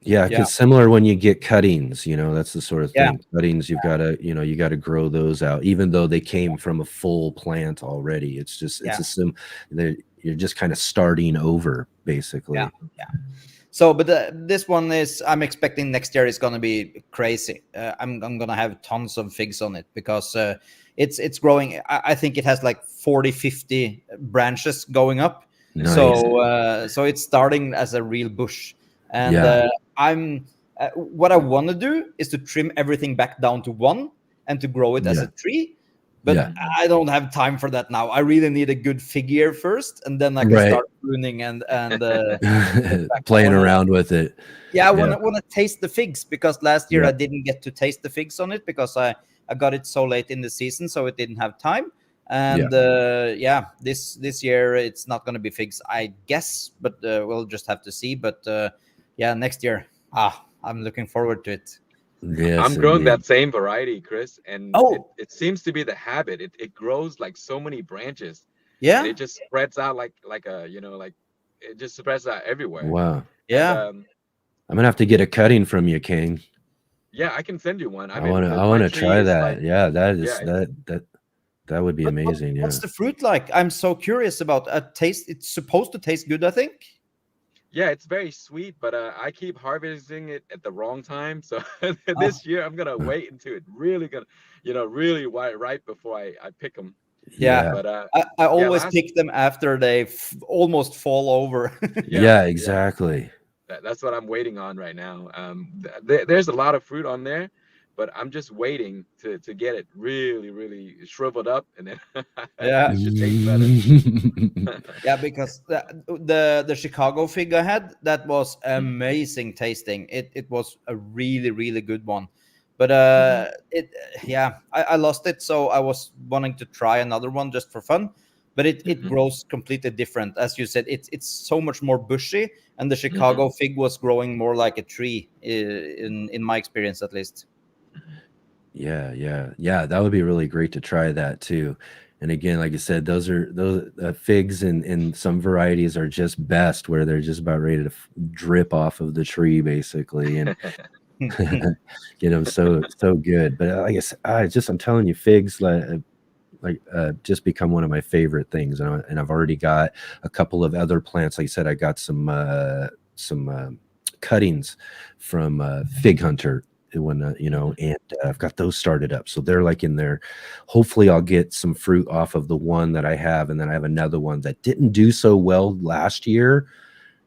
yeah, yeah, because similar when you get cuttings, that's the sort of yeah, thing. Cuttings, you've got to, you got to grow those out, even though they came from a full plant already. It's just, yeah, you're just kind of starting over, basically. yeah, yeah. So, but this one I'm expecting next year is going to be crazy. I'm going to have tons of figs on it because it's growing. I think it has like 40-50 branches going up. Nice. So it's starting as a real bush. And Yeah. what I want to do is to trim everything back down to one and to grow it as Yeah. a tree. But Yeah. I don't have time for that now. I really need a good fig year first, and then I can Right. start pruning and playing around with it. Yeah, I want to taste the figs, because last year Yeah. I didn't get to taste the figs on it because I got it so late in the season, so it didn't have time. And this year it's not going to be figs, I guess, but we'll just have to see. But next year, I'm looking forward to it. Yes, I'm growing indeed. that same variety, Chris, and it seems to be the habit. It grows like so many branches. Yeah, and it just spreads out like a like it just spreads out everywhere. Wow. Yeah. And, I'm gonna have to get a cutting from you, King. yeah, I can send you one. I want to try that. That would be amazing. What's the fruit like? I'm so curious about a taste. It's supposed to taste good, I think. Yeah, it's very sweet, but I keep harvesting it at the wrong time. So this year I'm gonna wait until it really really ripe before I pick them. Yeah. But I always pick them after they almost fall over. Yeah, exactly. That's what I'm waiting on right now. There's a lot of fruit on there, but I'm just waiting to get it really shriveled up, and then it should taste better. Yeah, because the Chicago fig I had, that was amazing tasting. It was a really good one. But I lost it, so I was wanting to try another one just for fun. But it grows completely different. As you said, it's so much more bushy, and the Chicago fig was growing more like a tree, in my experience at least. Yeah, that would be really great to try that too. And again, like I said, those figs and some varieties are just best where they're just about ready to drip off of the tree, basically, and so good. But I guess I'm telling you, figs just become one of my favorite things, and I've already got a couple of other plants. Like I said, I got some cuttings from Fig Hunter and I've got those started up, so they're like in there. Hopefully I'll get some fruit off of the one that I have, and then I have another one that didn't do so well last year,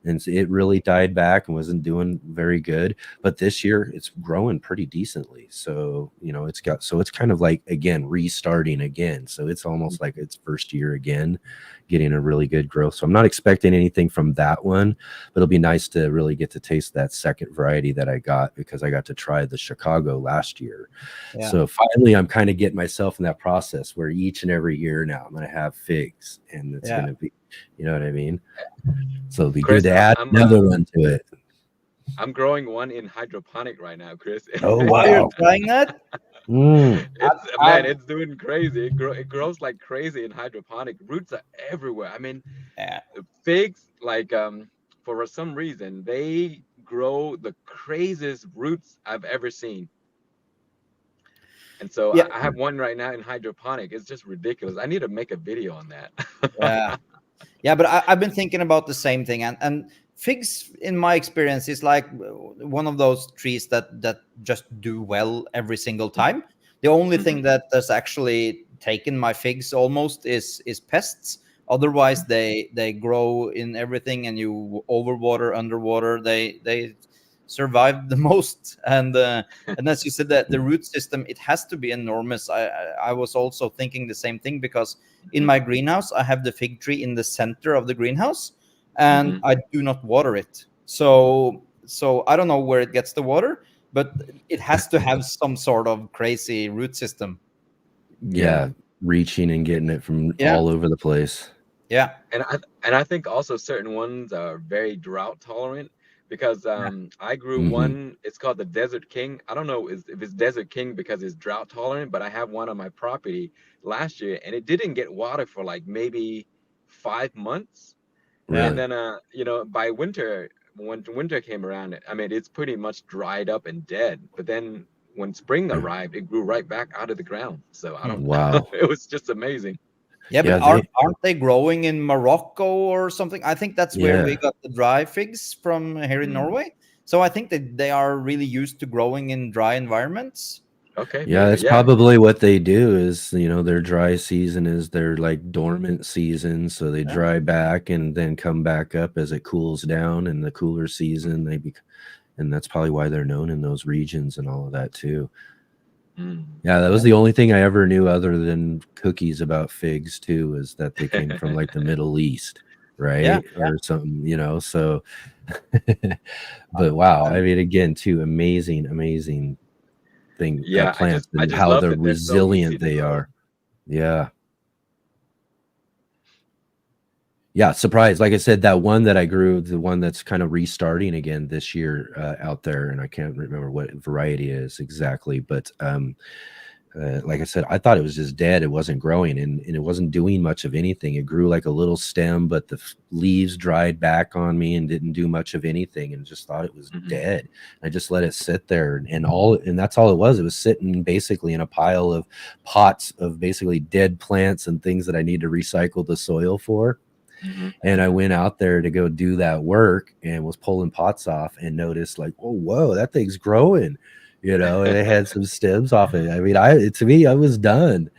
and it really died back and wasn't doing very good. But this year it's growing pretty decently. So, it's kind of like, again, restarting again. So it's almost like its first year again, getting a really good growth. So I'm not expecting anything from that one, but it'll be nice to really get to taste that second variety that I got, because I got to try the Chicago last year. Yeah. So finally I'm kind of getting myself in that process where each and every year now I'm going to have figs, and it's going to be, you know what I mean? So it'll be Chris, good to add another one to it. I'm growing one in hydroponic right now, Chris. Oh, wow. You're trying that? It's doing crazy. It grows like crazy in hydroponic. Roots are everywhere. I mean, figs, like, for some reason, they grow the craziest roots I've ever seen. And so I have one right now in hydroponic. It's just ridiculous. I need to make a video on that. Yeah, but I've been thinking about the same thing, and figs, in my experience, is like one of those trees that just do well every single time. The only thing that has actually taken my figs almost is pests. Otherwise, they grow in everything, and you overwater, underwater, they survive the most. And as you said, that the root system, it has to be enormous. I was also thinking the same thing, because in my greenhouse I have the fig tree in the center of the greenhouse, and I do not water it. So I don't know where it gets the water, but it has to have some sort of crazy root system. Yeah, reaching and getting it from all over the place. Yeah. And I think also certain ones are very drought tolerant. because I grew Hmm. one. It's called the Desert King. I don't know if it's Desert King because it's drought tolerant, but I have one on my property last year, and it didn't get water for like maybe 5 months. And Really? then by winter, when winter came around, I mean, it's pretty much dried up and dead. But then when spring Yeah. arrived, it grew right back out of the ground. So I don't Wow. it was just amazing. Yeah, but Yeah, they aren't they growing in Morocco or something? I think that's where we yeah. got the dry figs from here in Mm. Norway. So I think that they are really used to growing in dry environments. Okay, Yeah, maybe. that's Yeah. probably what they do is, their dry season is their like dormant season. So they Yeah. dry back and then come back up as it cools down. In the cooler season, and that's probably why they're known in those regions and all of that too. Mm. Yeah, that was Yeah. the only thing I ever knew other than cookies about figs too, is that they came from like the Middle East, Yeah. right? Or something, so but wow, I Um, mean, again, too, amazing Yeah, plants I and just how love they're that they're so easy resilient to they grow. are. Yeah. Yeah, surprised. Like I said, that one that I grew, the one that's kind of restarting again this year out there, and I can't remember what variety it is exactly, but like I said, I thought it was just dead. It wasn't growing, and it wasn't doing much of anything. It grew like a little stem, but the leaves dried back on me and didn't do much of anything, and just thought it was Hmm. dead. I just let it sit there, and that's all it was. It was sitting basically in a pile of pots of basically dead plants and things that I need to recycle the soil for. Hmm. And I went out there to go do that work and was pulling pots off and noticed like, oh, whoa, that thing's growing, and it had some stems off it. I mean, to me, I was done.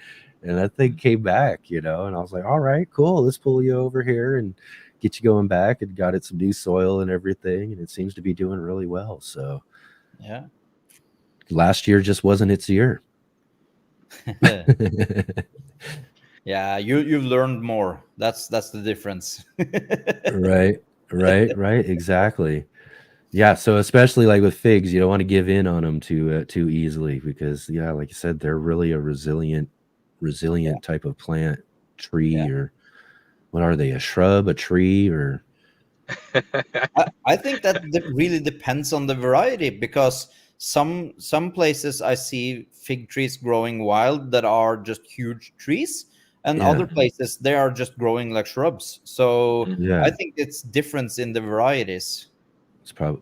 And that thing came back, and I was like, all right, cool. Let's pull you over here and get you going back, and got it some new soil and everything. And it seems to be doing really well. So yeah. last year just wasn't its year. Yeah, you've learned more. That's the difference. Right, right, exactly. Yeah, so especially like with figs, you don't want to give in on them too easily because yeah, like you said, they're really a resilient type of plant, Yeah. tree, or what are they? A shrub, a tree, or I think that really depends on the variety, because some places I see fig trees growing wild that are just huge trees, and yeah, other places they are just growing like shrubs. So Hmm. I yeah. think it's difference in the varieties.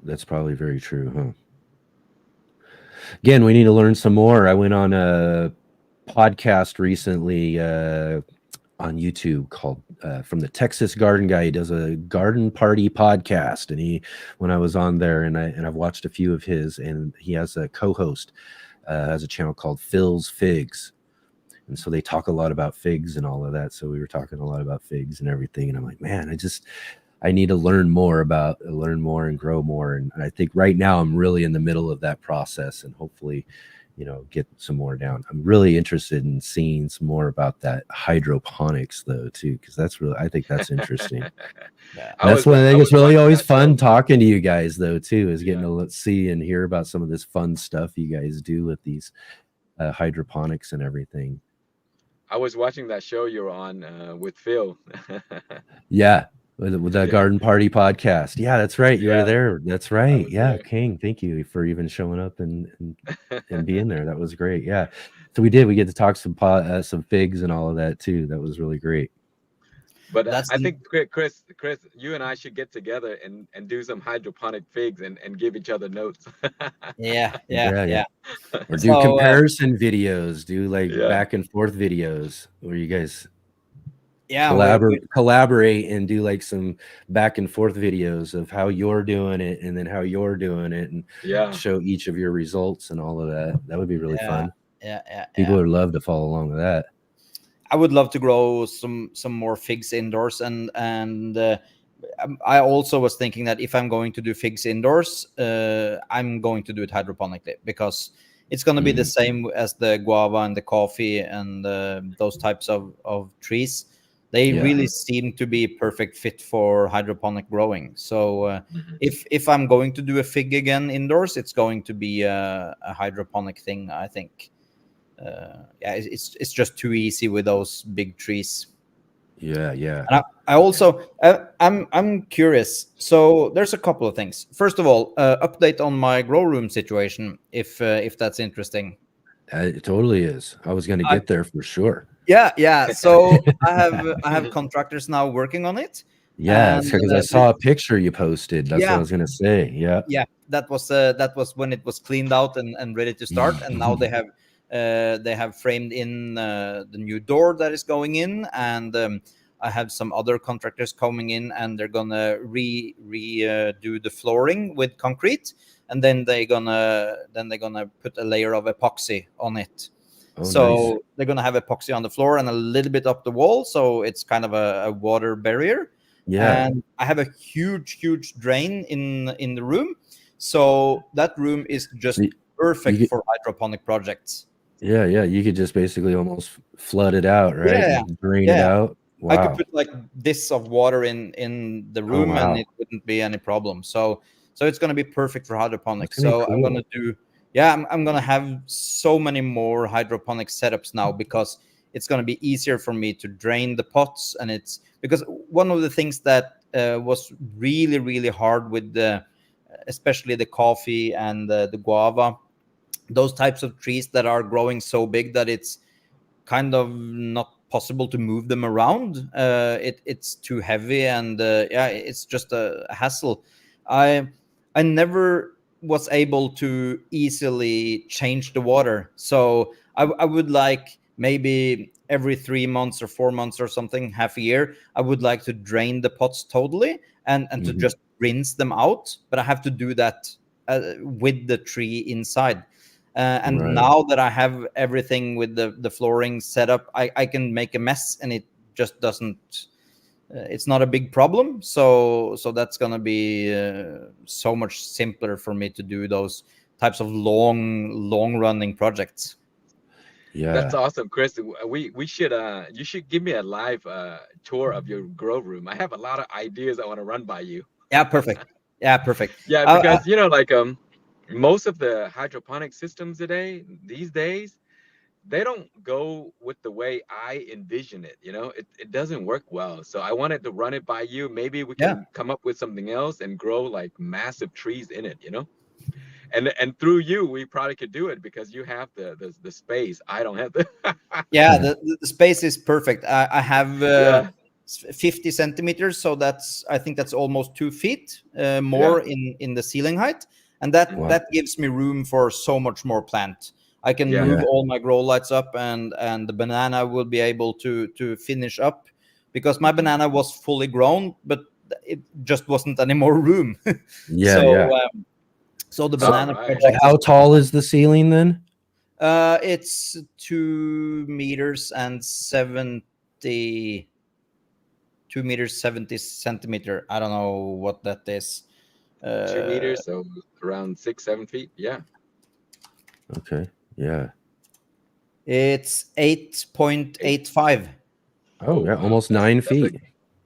That's probably very true, huh? Again, we need to learn some more. I went on a podcast recently on YouTube called from the Texas Garden Guy. He does a garden party podcast, and when I was on there, and I've watched a few of his, and he has a co-host, has a channel called Phil's Figs, and so they talk a lot about figs and all of that. So we were talking a lot about figs and everything, and I'm like, man, I need to learn more and grow more, and I think right now I'm really in the middle of that process, and hopefully get some more down. I'm really interested in seeing some more about that hydroponics though too, because I think that's interesting. Yeah. That's one I I think it's was really watching always that show. fun talking to you guys though too, is getting Yeah. to see and hear about some of this fun stuff you guys do with these hydroponics and everything. I was watching that show you're on with Phil. Yeah, with the Yeah. garden party podcast. Yeah, that's right. You were Yeah, there. That's I right. was Yeah, there. King. Thank you for even showing up and being there. That was great. Yeah. So we get to talk some figs and all of that too. That was really great. But That's I think Chris, you and I should get together and do some hydroponic figs and give each other notes. yeah, yeah, Yeah, yeah. yeah. Or do So comparison videos, do like Yeah. back and forth videos where you guys yeah, collaborate and do like some back and forth videos of how you're doing it and then how you're doing it, and Yeah. show each of your results and all of that. That would be really yeah, fun. yeah, yeah, People yeah. would love to follow along with that. I would love to grow some more figs indoors, and I also was thinking that if I'm going to do figs indoors, I'm going to do it hydroponically, because it's going to be the same as the guava and the coffee and those types of trees. They Yeah. really seem to be perfect fit for hydroponic growing. So Mhm. if I'm going to do a fig again indoors, it's going to be a hydroponic thing, I think. Yeah, it's just too easy with those big trees. Yeah. And I also I'm curious. So there's a couple of things. First of all, update on my grow room situation, if that's interesting. It totally is. I was going to I, get there for sure. yeah. So I have contractors now working on it, Yeah, and because I saw a picture you posted. That's what I yeah, was going to say. Yeah. yeah, that was when it was cleaned out and ready to start, and now they have framed in the new door that is going in, and I have some other contractors coming in, and they're gonna do the flooring with concrete, and then they're gonna put a layer of epoxy on it. Oh, nice. So they're gonna have epoxy on the floor and a little bit up the wall, so it's kind of a water barrier. Yeah. And I have a huge drain in the room, so that room is just You perfect could, for hydroponic projects. yeah. You could just basically almost flood it out, right? Yeah, And drain it yeah. out. I could Wow. put like this of water in the Oh, room, and wow. it wouldn't be any problem. So it's gonna be perfect for That's hydroponics. going to be So I'm cool. gonna do, yeah, I'm gonna have so many more hydroponic setups now, because it's gonna be easier for me to drain the pots, and it's because one of the things that was really hard with especially the coffee and the guava, those types of trees that are growing so big that it's kind of not possible to move them around. It's too heavy, and yeah, it's just a hassle. I never was able to easily change the water, so I would like maybe every 3 months or 4 months or something, half a year, I would like to drain the pots totally, and to Mhm. just rinse them out. But I have to do that with the tree inside. And Right. now that I have everything with the flooring set up, I can make a mess, and it just doesn't. It's not a big problem. So that's gonna be so much simpler for me to do those types of long running projects. That's Yeah. awesome, Chris. We should you should give me a live tour of your grow room. I have a lot of ideas I want to run by you. Yeah, perfect. Yeah, perfect. Yeah, because like most of the hydroponic systems these days, they don't go with the way I envision it. It doesn't work well. So I wanted to run it by you. Maybe we Yeah. can come up with something else and grow like massive trees in it. And through you, we probably could do it because you have the space. I don't have the. Yeah, the space is perfect. I have Yeah, 50 centimeters, so I think that's almost 2 feet yeah. more in the ceiling height, and that Wow. that gives me room for so much more plant. I can Yeah. move Yeah. all my grow lights up, and the banana will be able to finish up, because my banana was fully grown, but it just wasn't any more room. Yeah. so Yeah. so the So, All banana right. like, project is how tall is the ceiling then? it's 2 meters and 70 2 meters 70 centimeter. I don't know what that is. 2 meters, so around 6, 7 feet. Yeah. Okay. Yeah. It's 8.85. Oh, Oh yeah. wow, Almost 9 feet.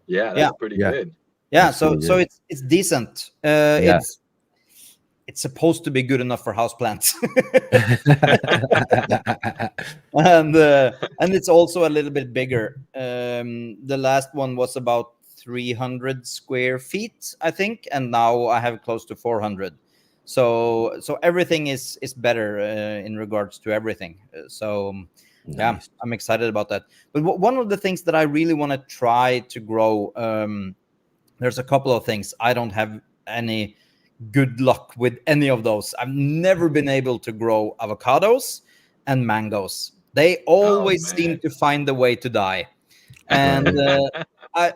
yeah, Yeah, that's pretty Yeah. good. yeah. That's So pretty so good. it's decent. Yeah. It's supposed to be good enough for houseplants. And it's also a little bit bigger. The last one was about 300 square feet, I think, and now I have close to 400. So everything is better in regards to everything. Yeah, Nice. I'm excited about that. But one of the things that I really want to try to grow, there's a couple of things. I don't have any good luck with any of those. I've never been able to grow avocados and mangoes. They Oh always seem man. to find a way to die. And Right.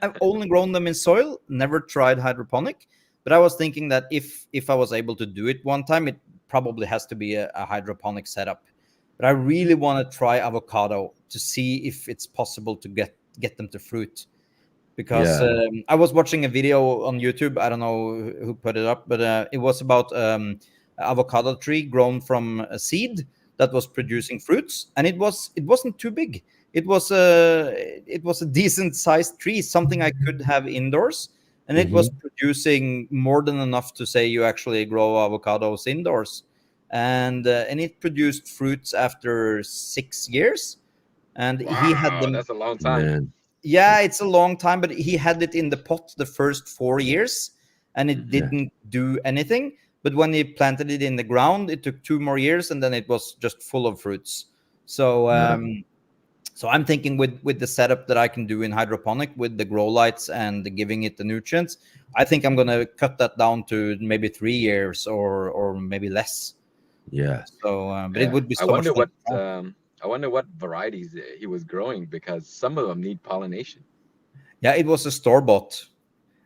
I've only grown them in soil, never tried hydroponic. But I was thinking that if I was able to do it one time, it probably has to be a hydroponic setup. But I really want to try avocado to see if it's possible to get them to fruit, because Yeah. I was watching a video on YouTube. I don't know who put it up, but it was about avocado tree grown from a seed that was producing fruits, and it wasn't too big. It was a decent sized tree, something I could have indoors, and it was Hmm. producing more than enough to say you actually grow avocados indoors, and it produced fruits after 6 years, and he had Wow, them. that's a long time. Man. Yeah, it's a long time, but he had it in the pot the first 4 years, and it didn't do anything. But when he planted it in the ground, it took 2 more years, and then it was just full of fruits. So, so I'm thinking with the setup that I can do in hydroponic with the grow lights and giving it the nutrients, I think I'm gonna cut that down to maybe 3 years or maybe less. Yeah. So, but it would be so much fun. I wonder what varieties he was growing, because some of them need pollination. Yeah, it was a store bought.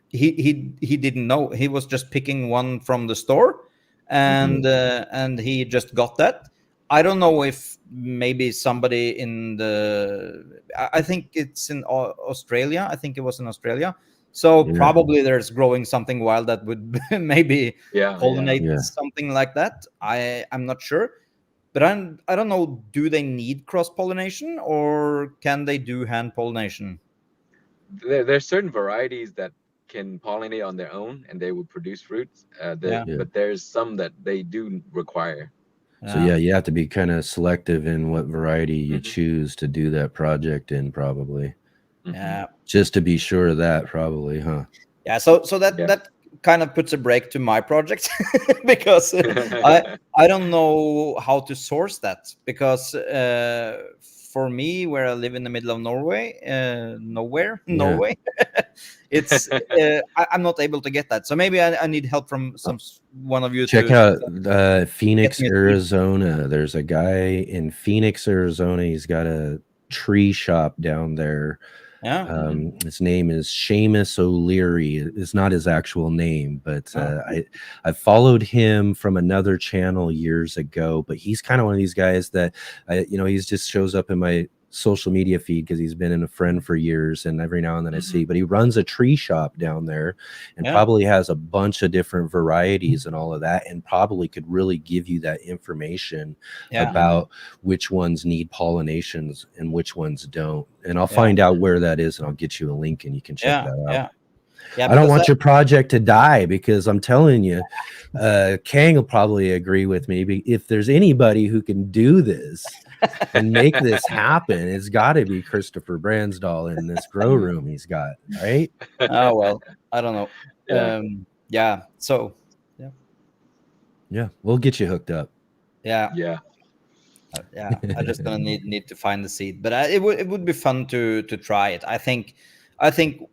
He didn't know. He was just picking one from the store, and he just got that. I don't know if maybe somebody in I think it's in Australia. I think it was in Australia. So probably there's growing something wild that would maybe pollinate something like that. I'm not sure. But I don't know, do they need cross-pollination or can they do hand pollination? There's certain varieties that can pollinate on their own and they will produce fruits. But there's some that they do require. So you have to be kind of selective in what variety you choose to do that project in, probably. Yeah. Just to be sure of that, probably, huh? Yeah. So that kind of puts a break to my project because I don't know how to source that, because for me, where I live in the middle of Norway, Norway, it's I'm not able to get that. So maybe I need help from one of you. Check out Phoenix, Arizona. There's a guy in Phoenix, Arizona. He's got a tree shop down there. Yeah. His name is Seamus O'Leary. It's not his actual name, but I followed him from another channel years ago. But he's kind of one of these guys that he just shows up in my social media feed because he's been a friend for years, and every now and then I see. But he runs a tree shop down there, and probably has a bunch of different varieties and all of that, and probably could really give you that information about which ones need pollinations and which ones don't. And I'll find out where that is, and I'll get you a link, and you can check that out. I don't want your project to die, because I'm telling you, Khang will probably agree with me. If there's anybody who can do this and make this happen, it's got to be Christopher Brandsdal in this grow room he's got, right? Oh, well, I don't know. So we'll get you hooked up. I just gonna need to find the seed, but it would be fun to try it. I think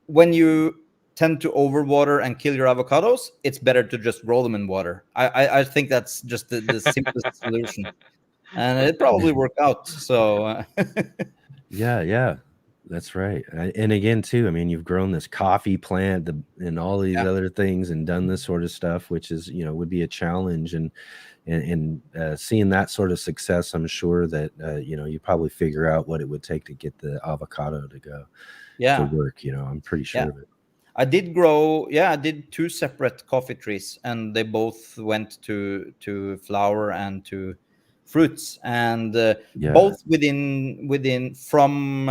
when you tend to overwater and kill your avocados, it's better to just roll them in water. I think that's just the simplest solution, and it probably worked out. So yeah, that's right. And again, too, I mean, you've grown this coffee plant and all these other things, and done this sort of stuff, which is would be a challenge, and seeing that sort of success, I'm sure that you probably figure out what it would take to get the avocado to go to work. I'm pretty sure of it. I did grow, I did 2 separate coffee trees, and they both went to flower and to fruits, and both within from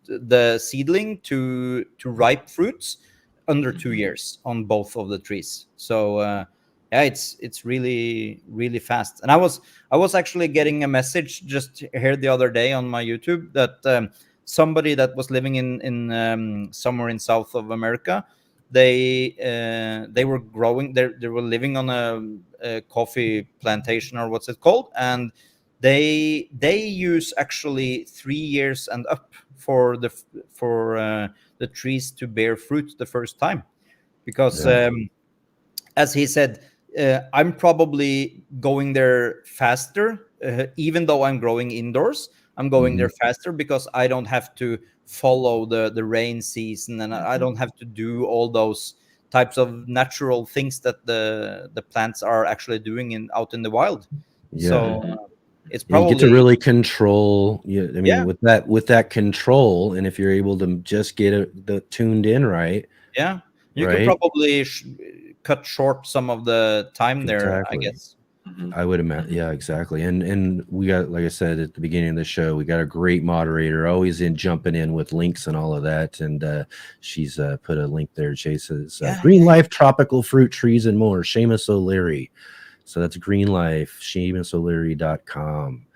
the seedling to ripe fruits under 2 years on both of the trees. So it's really, really fast. And I was actually getting a message just here the other day on my YouTube that somebody that was living in somewhere in South of America, they were growing, they were living on a coffee plantation, or what's it called, and they use actually 3 years and up for the trees to bear fruit the first time, because as he said, I'm probably going there faster, even though I'm growing indoors. I'm going there faster because I don't have to follow the rain season, and I don't have to do all those types of natural things that the plants are actually doing out in the wild. So it's probably, you get to really control. With that control, and if you're able to just get it tuned in right, you could probably cut short some of the time there, I guess. I would imagine. Yeah, exactly. And we got, like I said at the beginning of the show, we got a great moderator, always jumping in with links and all of that. And she's put a link there. Jay says, Green Life, tropical fruit trees and more. Seamus O'Leary. So that's Green Life, SeamusO'Leary.com.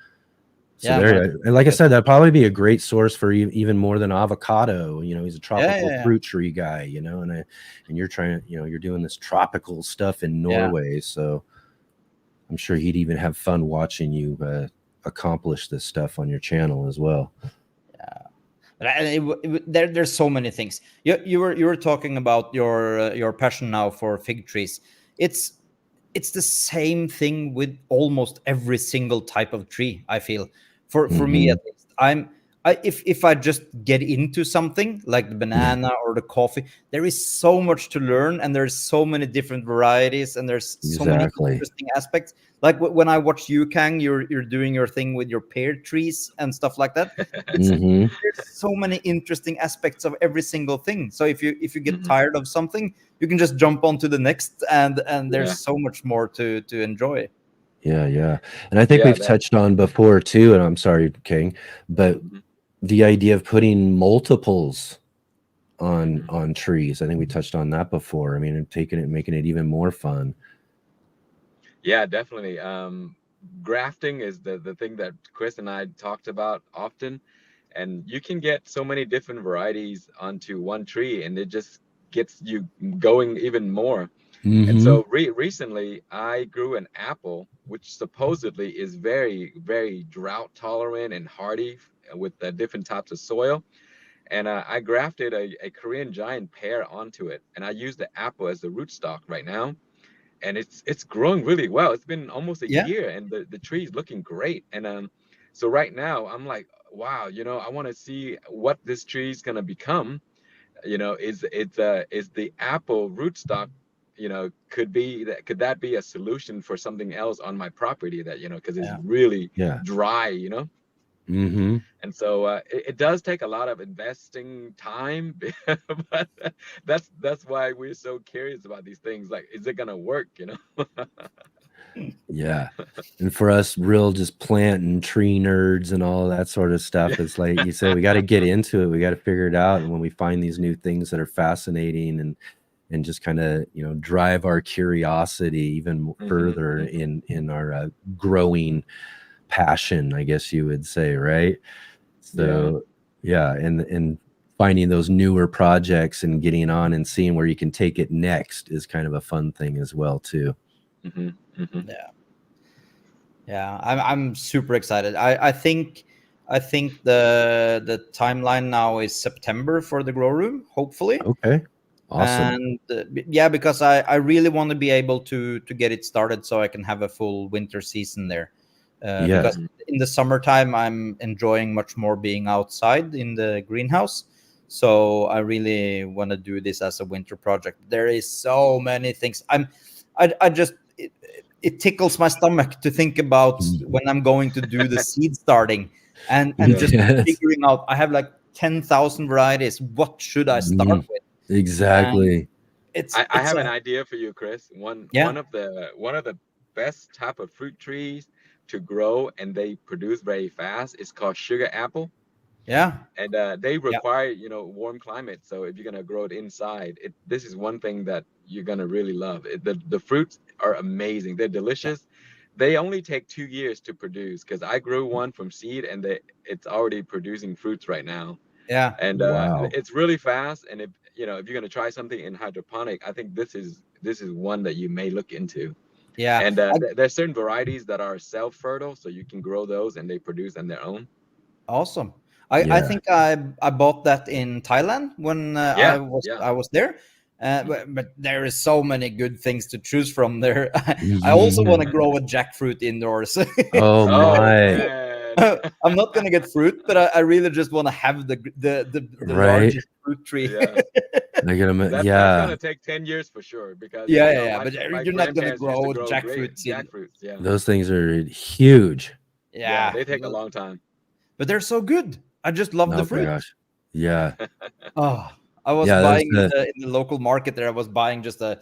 So there, and like I said, that'd probably be a great source for even more than avocado. You know, he's a tropical fruit tree guy. You know, and you're trying, you know, you're doing this tropical stuff in Norway, so I'm sure he'd even have fun watching you accomplish this stuff on your channel as well. There's so many things. You were talking about your passion now for fig trees. It's the same thing with almost every single type of tree, I feel. For me at least, if I just get into something like the banana or the coffee, there is so much to learn, and there's so many different varieties, and there's so many interesting aspects. Like when I watch you, Khang, you're doing your thing with your pear trees and stuff like that. There's so many interesting aspects of every single thing. So if you get tired of something, you can just jump on to the next, and there's so much more to enjoy. Yeah. And I think we've touched on before too, and I'm sorry, Khang, but the idea of putting multiples on trees. I think we touched on that before. I mean, and making it even more fun. Yeah, definitely. Grafting is the thing that Chris and I talked about often, and you can get so many different varieties onto one tree, and it just gets you going even more. And so recently I grew an apple, which supposedly is very, very drought tolerant and hardy with different types of soil. And I grafted a Korean giant pear onto it, and I use the apple as the rootstock right now. And it's growing really well. It's been almost a year, and the tree is looking great. And so right now I'm like, wow, you know, I want to see what this tree is gonna become. You know, is the apple rootstock, you know, could that be a solution for something else on my property that, you know, because it's really dry, you know. And so it does take a lot of investing time, but that's why we're so curious about these things. Like, is it gonna work, you know? Yeah. And for us real just plant and tree nerds and all that sort of stuff, it's like you said, we got to get into it. We got to figure it out. And when we find these new things that are fascinating and just kind of, you know, drive our curiosity even further in our growing passion, I guess you would say, right? So and finding those newer projects and getting on and seeing where you can take it next is kind of a fun thing as well too. I'm super excited. I think the timeline now is September for the grow room, hopefully. Okay, awesome. And because I really want to be able to get it started so I can have a full winter season there. Because in the summertime I'm enjoying much more being outside in the greenhouse. So I really want to do this as a winter project. There is so many things. It tickles my stomach to think about when I'm going to do the seed starting and just figuring out. I have like 10,000 varieties. What should I start with? Exactly. I have an idea for you, Chris. One of the best type of fruit trees to grow, and they produce very fast, is called sugar apple. And they require, you know, warm climate. So if you're gonna grow it inside, this is one thing that you're gonna really love. The fruits are amazing. They're delicious. They only take 2 years to produce, because I grew one from seed, and it's already producing fruits right now. And it's really fast. And if you're gonna try something in hydroponic, I think this is one that you may look into. And there's certain varieties that are self-fertile, so you can grow those and they produce on their own. Awesome. I think I bought that in Thailand when I was there. But there is so many good things to choose from there. I also want to grow a jackfruit indoors. Oh my! I'm not gonna get fruit, but I really just want to have the largest fruit tree. That's gonna take 10 years for sure, because but you're not gonna grow jackfruits. Jackfruits, those things are huge. Yeah, they take a long time, but they're so good. I just love the fruit. Gosh. Yeah. I was buying in the local market there. I was buying just a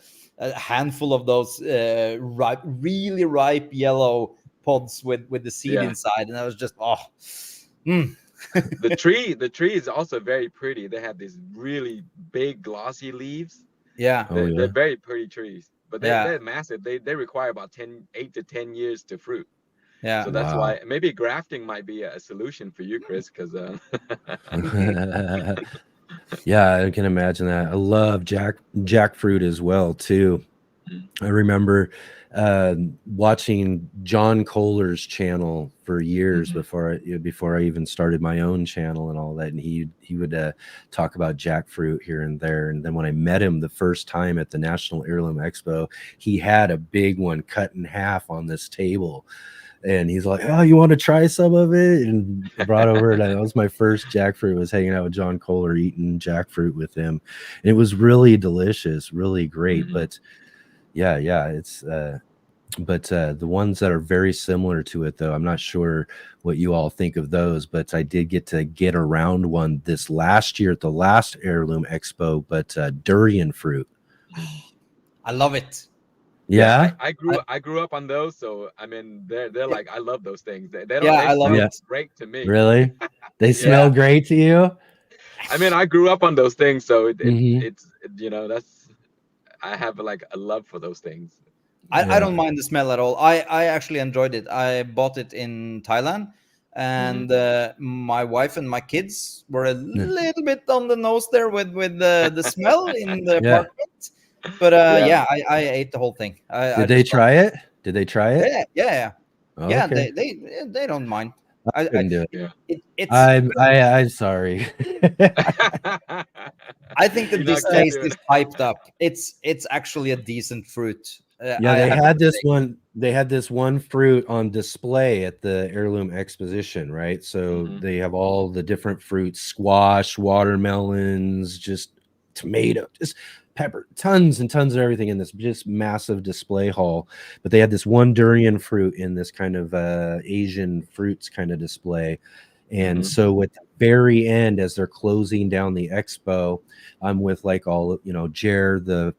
handful of those really ripe yellow pods with the seed inside, and I was just The tree is also very pretty. They have these really big glossy leaves. They're very pretty trees, but they're massive. They require about 8 to 10 years to fruit. Yeah. So that's Wow. why maybe grafting might be a solution for you, Chris, because Yeah, I can imagine that. I love jackfruit as well too. I remember watching John Kohler's channel for years before I even started my own channel and all that, and he would talk about jackfruit here and there. And then when I met him the first time at the National Heirloom Expo, he had a big one cut in half on this table. And he's like, "Oh, you want to try some of it?" And brought over, and that was my first jackfruit. Was hanging out with John Kohler, eating jackfruit with him. And it was really delicious, really great. But yeah, it's but the ones that are very similar to it, though, I'm not sure what you all think of those. But I did get around one this last year at the last Heirloom Expo. But durian fruit. I love it. Yeah, I grew up on those, so I mean they're like, I love those things. They don't Yeah, they I love smell it. great to me. really. They smell Yeah. great to you. I mean, I grew up on those things, so Mhm. it's that's, I have like a love for those things. I don't mind the smell at all. I actually enjoyed it. I bought it in Thailand, and my wife and my kids were a little bit on the nose there with the smell in the Yeah. apartment. But Yeah. I ate the whole thing. I Did they just loved try it? Did they try it. it? Yeah. Okay. They don't mind. Couldn't do it. Yeah. It's. I'm sorry. I think that You this not can't taste do it. is hyped up. It's actually a decent fruit. Yeah, I they have had to this say. one. They had this one fruit on display at the Heirloom Exposition, right? So they have all the different fruits: squash, watermelons, just tomato, just pepper, tons and tons of everything in this just massive display hall. But they had this one durian fruit in this kind of Asian fruits kind of display. And so at the very end, as they're closing down the expo, I'm with like all, Jer, the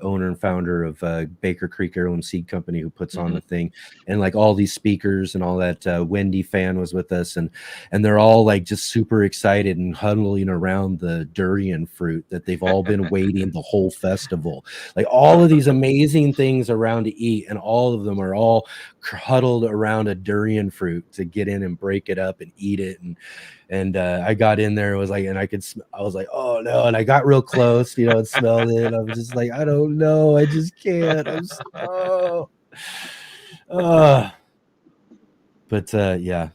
owner and founder of Baker Creek Heirloom Seed Company, who puts on the thing, and like all these speakers and all that. Wendy Fan was with us, and they're all like just super excited and huddling around the durian fruit that they've all been waiting the whole festival. Like all of these amazing things around to eat, and all of them are all huddled around a durian fruit to get in and break it up and eat it. And I got in there, it was like, and I was like, oh no, and I got real close, and smelled it. I was just like, I don't know, I just can't. But yeah,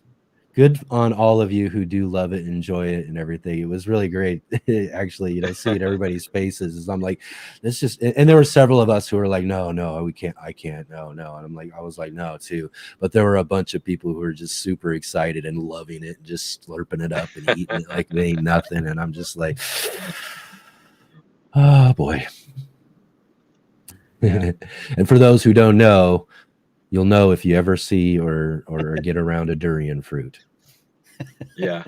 good on all of you who do love it, enjoy it, and everything. It was really great, actually. Seeing everybody's faces. Is I'm like, this just, and there were several of us who were like, no, we can't, I can't, no. And I was like, no, too. But there were a bunch of people who were just super excited and loving it, and just slurping it up and eating it like they ain't nothing. And I'm just like, oh boy. Yeah. And for those who don't know, you'll know if you ever see or get around a durian fruit. Yeah.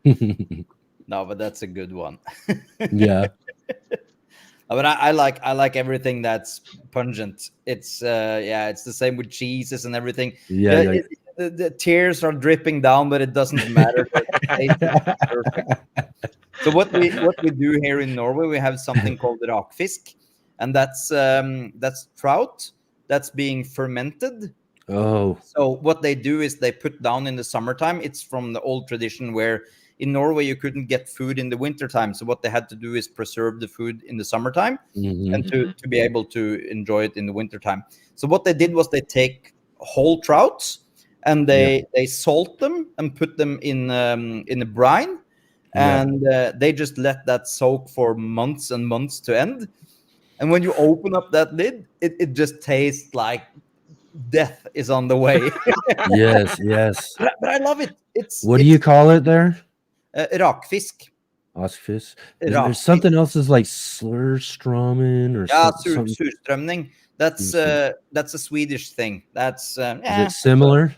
No, but that's a good one. Yeah. But I like everything that's pungent. It's it's the same with cheeses and everything. Yeah. The tears are dripping down, but it doesn't matter. The taste is perfect. So what we do here in Norway, we have something called rakfisk, and that's trout that's being fermented. Oh. So what they do is they put down in the summertime. It's from the old tradition where in Norway you couldn't get food in the wintertime. So what they had to do is preserve the food in the summertime and to be able to enjoy it in the wintertime. So what they did was they take whole trouts and they salt them and put them in a brine, and they just let that soak for months and months to end. And when you open up that lid, it just tastes like death is on the way. Yes. But I love it. What do you call it there? Rakfisk. Osfis. There's something else is like slurströmmen or something. Surströmming. That's a Swedish thing. That's Is it similar?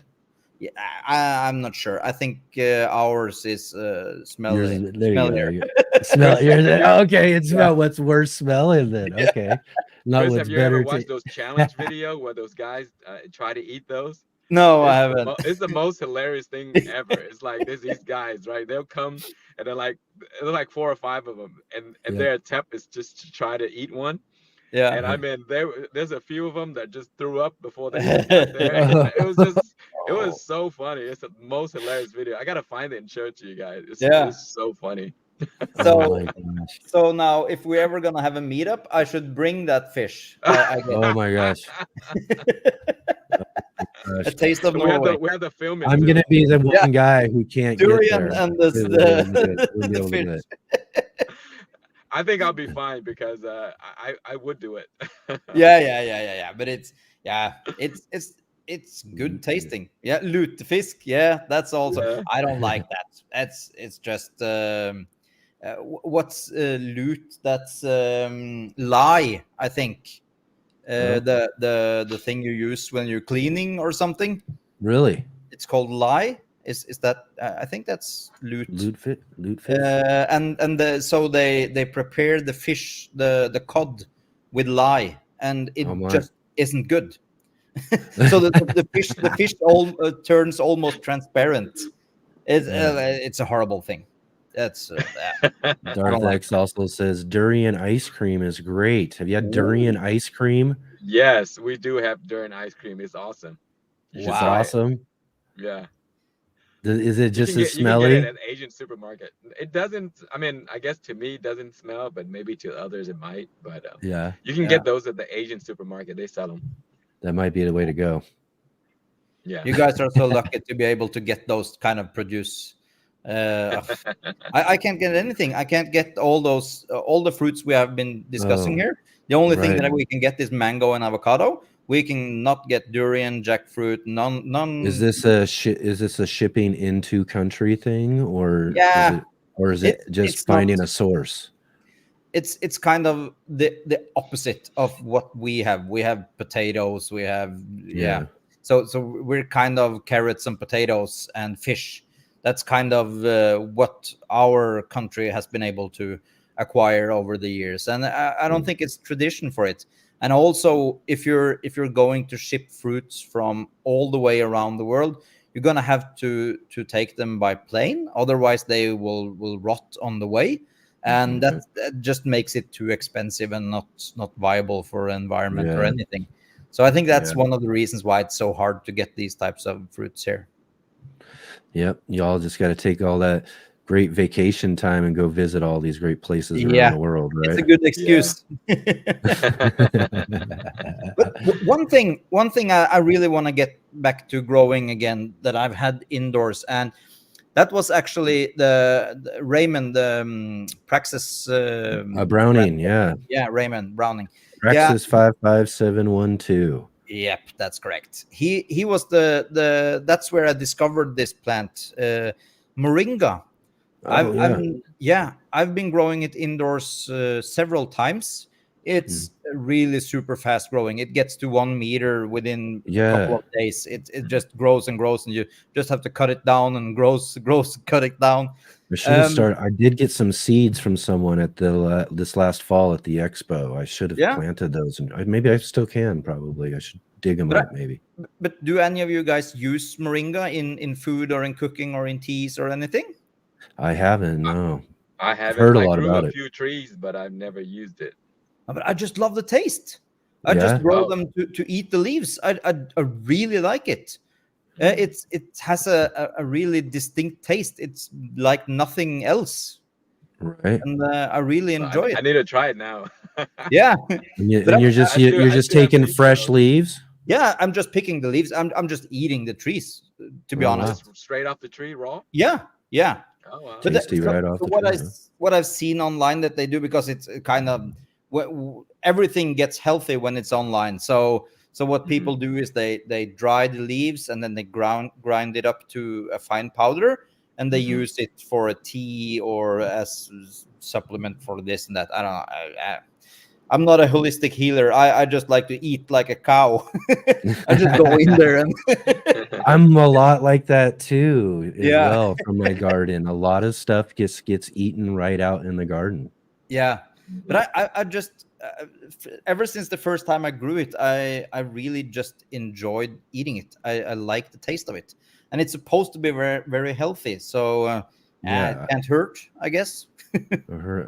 Yeah, I'm not sure. I think ours is smellier. Okay, it's about what's worse smelling then. Okay. Not Chris, what's have you better ever watched those challenge video where those guys try to eat those? No, I haven't. It's the most hilarious thing ever. It's like there's these guys, right? They'll come and they're like 4 or 5 of them, and their attempt is just to try to eat one, Yeah. And I mean, there's a few of them that just threw up before they even got there. And it was so funny. It's the most hilarious video. I gotta find it and show it to you guys. Yeah. It's so funny. Oh So my gosh. so now, if we're ever gonna have a meetup, I should bring that fish. I guess. Oh my gosh. A taste of we Norway. have to film it. I'm too. gonna be the one Yeah. guy who can't get Durian there. and the The fish. I think I'll be fine because I would do it. Yeah. But it's good tasting. Yeah, lutefisk. Yeah, that's also. Yeah. I don't like that. It's just what's lute? That's lye. I think the thing you use when you're cleaning or something. Really? It's called lye. Is that? I think that's lute. Loot fish? So they prepare the fish, the cod, with lye, and it just isn't good. So the fish turns almost transparent. It's a horrible thing. That's Darthex also says durian ice cream is great. Have you had durian ice cream? Yes, we do have durian ice cream. It's awesome. It's awesome. Yeah. Is it just as smelly? You can get it smelly? at an Asian supermarket. It doesn't. I mean, I guess to me it doesn't smell, but maybe to others it might. But Yeah, you can get those at the Asian supermarket. They sell them. that might be the way to go. Yeah. You guys are so lucky to be able to get those kind of produce. I can't get anything. I can't get all the fruits we have been discussing here. The only thing that we can get is mango and avocado. We can not get durian, jackfruit, none. Is this a shipping into country thing, or is it just finding a source? It's kind of the opposite of what we have. We have potatoes. We have So we're kind of carrots and potatoes and fish. That's kind of what our country has been able to acquire over the years, and I don't think it's tradition for it. And also, if you're going to ship fruits from all the way around the world, you're gonna have to take them by plane. Otherwise, they will rot on the way, and that just makes it too expensive and not viable for environment or anything. So I think that's one of the reasons why it's so hard to get these types of fruits here. Yep, y'all just got to take all that great vacation time and go visit all these great places around the world, right? It's a good excuse. But one thing I really want to get back to growing again that I've had indoors, and that was actually the Raymond Praxis Browning, Raymond Browning. Praxis 55712. Yep, that's correct. He was that's where I discovered this plant, moringa. I've been growing it indoors several times. It's really super fast growing. It gets to 1 meter within a couple of days. It just grows and grows, and you just have to cut it down and grows, cut it down. I should have started. I did get some seeds from someone at this last fall at the expo. I should have planted those, and maybe I still can. Probably I should dig them up. Maybe. But do any of you guys use moringa in food or in cooking or in teas or anything? I haven't. No, I haven't. I've heard a lot about it. I grew a few trees, but I've never used it. But I just love the taste. I just grow them to eat the leaves. I really like it. It has a really distinct taste. It's like nothing else. Right. And I really enjoy it. I need to try it now. Yeah. And you're just taking fresh leaves. Yeah, I'm just picking the leaves. I'm just eating the trees, to be honest. Straight off the tree, raw? Yeah. Oh, wow. Tasty right off the tree. What I've seen online that they do, because it's kind of everything gets healthy when it's online. So what people do is they dry the leaves and then they grind it up to a fine powder, and they use it for a tea or as supplement for this and that. I don't know. I'm not a holistic healer. I just like to eat like a cow. I just go in there and I'm a lot like that too. Well, from my garden, a lot of stuff gets eaten right out in the garden. Yeah, but I just ever since the first time I grew it, I really just enjoyed eating it. I like the taste of it, and it's supposed to be very, very healthy. So Yeah, it can't hurt, I guess.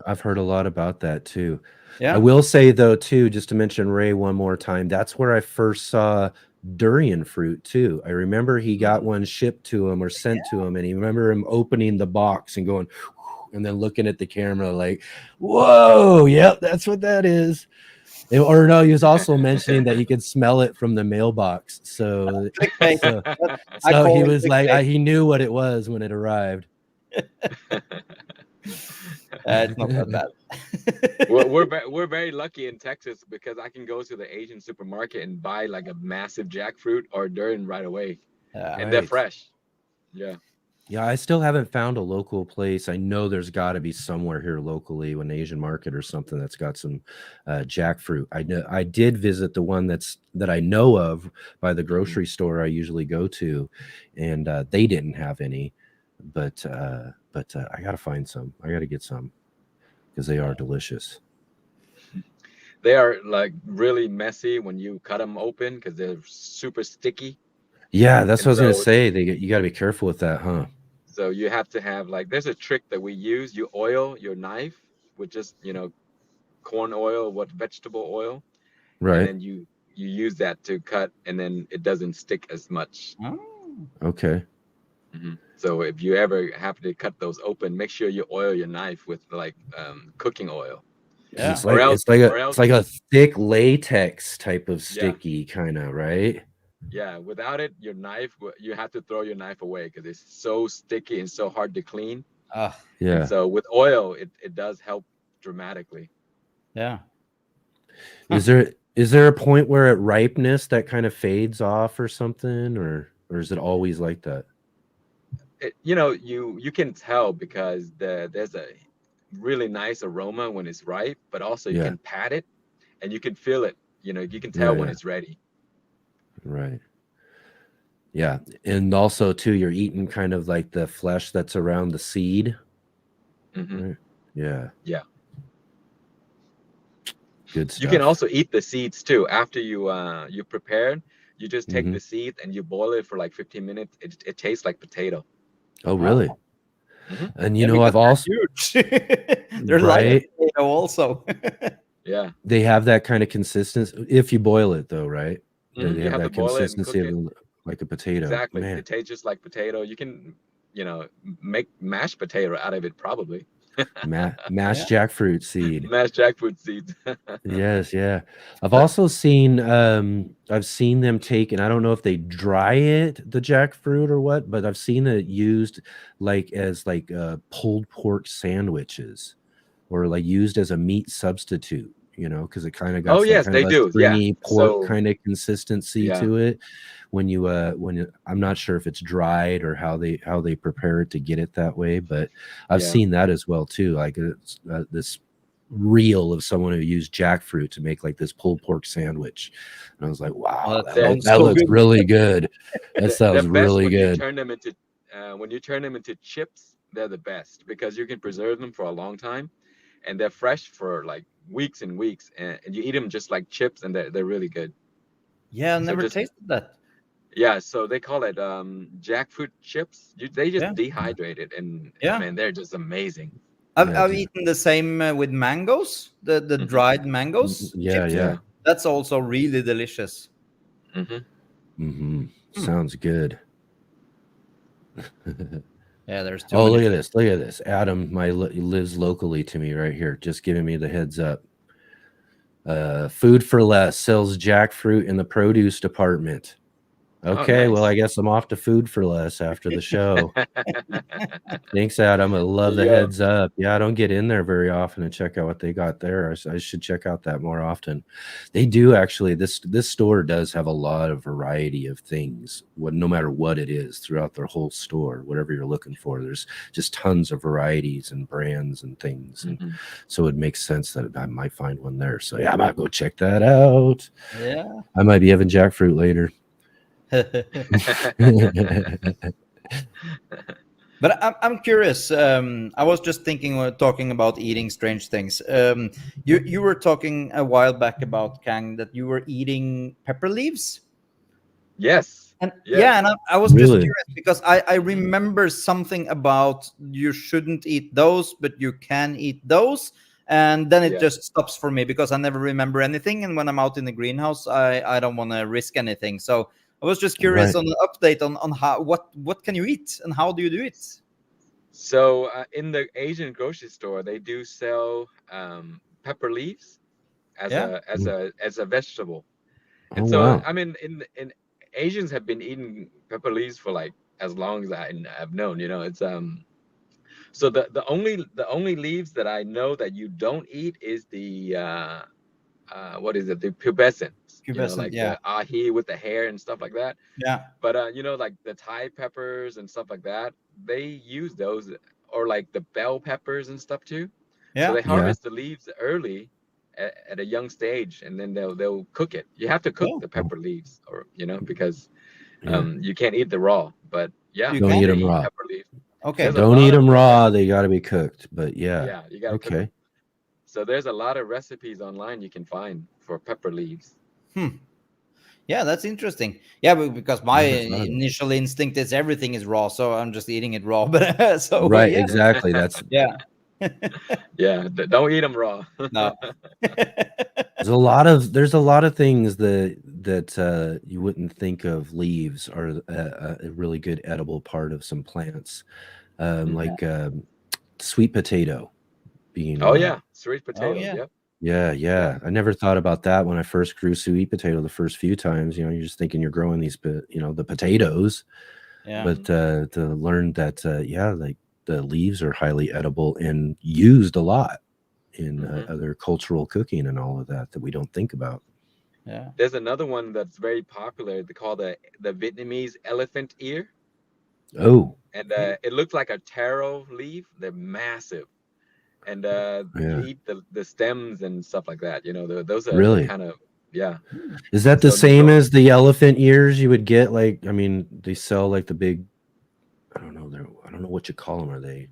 I've heard a lot about that too. Yeah. I will say though too, just to mention Ray one more time, that's where I first saw durian fruit too. I remember he got one shipped to him or sent to him, and he remember him opening the box and going, and then looking at the camera like, "Whoa, yep, that's what that is." Or no, he was also mentioning that you could smell it from the mailbox. So he was like, he knew what it was when it arrived. It's not that bad. Well, we're very lucky in Texas because I can go to the Asian supermarket and buy like a massive jackfruit or durian right away, and they're fresh. Yeah. Yeah, I still haven't found a local place. I know there's got to be somewhere here locally, an Asian market or something that's got some jackfruit. I did visit the one that I know of by the grocery store I usually go to, and they didn't have any. But I got to find some. I got to get some because they are delicious. They are like really messy when you cut them open because they're super sticky. Yeah, that's what I was gonna say. You got to be careful with that, huh? So you have to have like, there's a trick that we use. You oil your knife with just, corn oil, vegetable oil, right? And then you use that to cut, and then it doesn't stick as much. Okay. So if you ever have to cut those open, make sure you oil your knife with like cooking oil. Yeah, it's like a thick latex type of sticky kind of, right? Yeah, without it, your knife, you have to throw your knife away because it's so sticky and so hard to clean. Yeah. And so with oil, it does help dramatically. Yeah. Is there a point where at ripeness that kind of fades off or something, or is it always like that? You can tell because there's a really nice aroma when it's ripe, but also you can pat it and you can feel it. You can tell when it's ready. Right. Yeah. And also too, you're eating kind of like the flesh that's around the seed. Right? Yeah. Yeah. Good stuff. You can also eat the seeds too. After you prepared, you just take the seeds and you boil it for like 15 minutes. It tastes like potato. Oh, really? And I've also huge. They're like potato also. Yeah. They have that kind of consistency if you boil it though, right? They have that to boil consistency it and of like a potato. Exactly. Man. It tastes just like potato. You can, make mashed potato out of it probably. Mashed jackfruit seed. Mashed jackfruit seeds. Yes, yeah. I've also seen them take, and I don't know if they dry it, the jackfruit or what, but I've seen it used as pulled pork sandwiches, or like used as a meat substitute, because it kind of got stringy pork kind of consistency to it. When I'm not sure if it's dried or how they prepare it to get it that way, but I've seen that as well too. Like this reel of someone who used jackfruit to make like this pulled pork sandwich, and I was like, wow, that looks really good. That sounds really good. When you turn them into chips, they're the best because you can preserve them for a long time, and they're fresh for like weeks and weeks, and you eat them just like chips, and they're really good. Yeah, I never tasted that. Yeah, so they call it jackfruit chips. They just dehydrate it, and man, they're just amazing. I've eaten the same with mangoes, the dried mangoes. Yeah. That's also really delicious. Sounds good. Yeah, there's too look at this. Adam lives locally to me right here, just giving me the heads up. Food for Less sells jackfruit in the produce department. Okay, well, I guess I'm off to Food for Less after the show. Thanks, Adam. I love the heads up. Yeah, I don't get in there very often and check out what they got there. I should check out that more often. They do actually. This store does have a lot of variety of things, no matter what it is, throughout their whole store. Whatever you're looking for, there's just tons of varieties and brands and things, and so it makes sense that I might find one there. So yeah, I might go check that out. Yeah, I might be having jackfruit later. But I'm curious. I was just talking about eating strange things. You were talking a while back about, Khang, that you were eating pepper leaves. Yes. And Yeah. and I was just Really? curious because I remember something about you shouldn't eat those, but you can eat those. And then it Yeah. just stops for me because I never remember anything. And when I'm out in the greenhouse, I don't want to risk anything. So I was just curious Right. on the update on how what can you eat and how do you do it? So in the Asian grocery store, they do sell pepper leaves as Yeah. a vegetable. Oh, And so, wow. I mean, in Asians have been eating pepper leaves for like as long as I've known. It's so the only leaves that I know that you don't eat is the what is it? The pubescent. Pubescent. Like Yeah. the ahi with the hair and stuff like that. Yeah. But like the Thai peppers and stuff like that, they use those, or like the bell peppers and stuff too. So Yeah. they Yeah. harvest the leaves early at a young stage, and then they'll cook it. You have to cook Oh, the pepper leaves, or because Yeah. you can't eat the raw. But yeah, you Don't can. eat they them eat raw. pepper leaves. Okay. There's a Don't eat lot of them raw. They got to be cooked. But yeah. yeah, you got to cook them. Okay. So there's a lot of recipes online you can find for pepper leaves. Yeah, that's interesting. Yeah, because my Never thought of it. initial instinct is everything is raw, so I'm just eating it raw. But Right. yeah, Exactly. That's yeah, Yeah, don't eat them raw. no, there's a lot of things that you wouldn't think of. Leaves are a really good edible part of some plants, like sweet potato being Oh one. yeah, sweet oh potatoes. yeah, Yep. Yeah, Yeah. yeah. I never thought about that when I first grew sweet potato the first few times. You're just thinking you're growing these, the potatoes. yeah, But to learn that, yeah, like the leaves are highly edible and used a lot in other cultural cooking and all of that we don't think about. yeah. There's another one that's very popular. They call the Vietnamese elephant ear, Oh, and it looks like a taro leaf. They're massive, and you yeah, eat the stems and stuff like that. Those are the really? kind of yeah. Is that the So same as the elephant ears you would get? Like, I mean, they sell like the big, I don't know, I don't know what you call them. Are they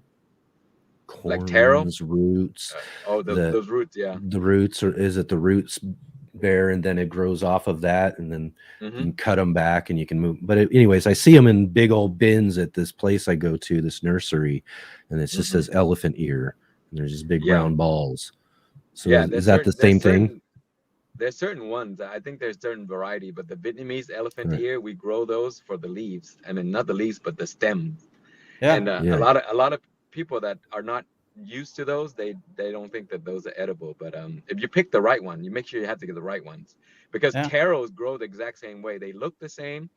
like taro? corns, roots? Oh, The those roots. Yeah. the roots, or is it the roots bare and then it grows off of that, and then you hmm can cut them back and you can move? But anyways, I see them in big old bins at this place I go to, this nursery, and it just says elephant ear, and there's just big Yeah. round balls. So Yeah. is that the same thing? There's certain ones. I think there's certain variety, but the Vietnamese elephant Right. ear, we grow those for the leaves. I mean, not the leaves, but the stems. Yeah. And Yeah. a lot of people that are not used to those, they don't think that those are edible. But if you pick the right one, you make sure you have to get the right ones, because Yeah. taros grow the exact same way. They look the same,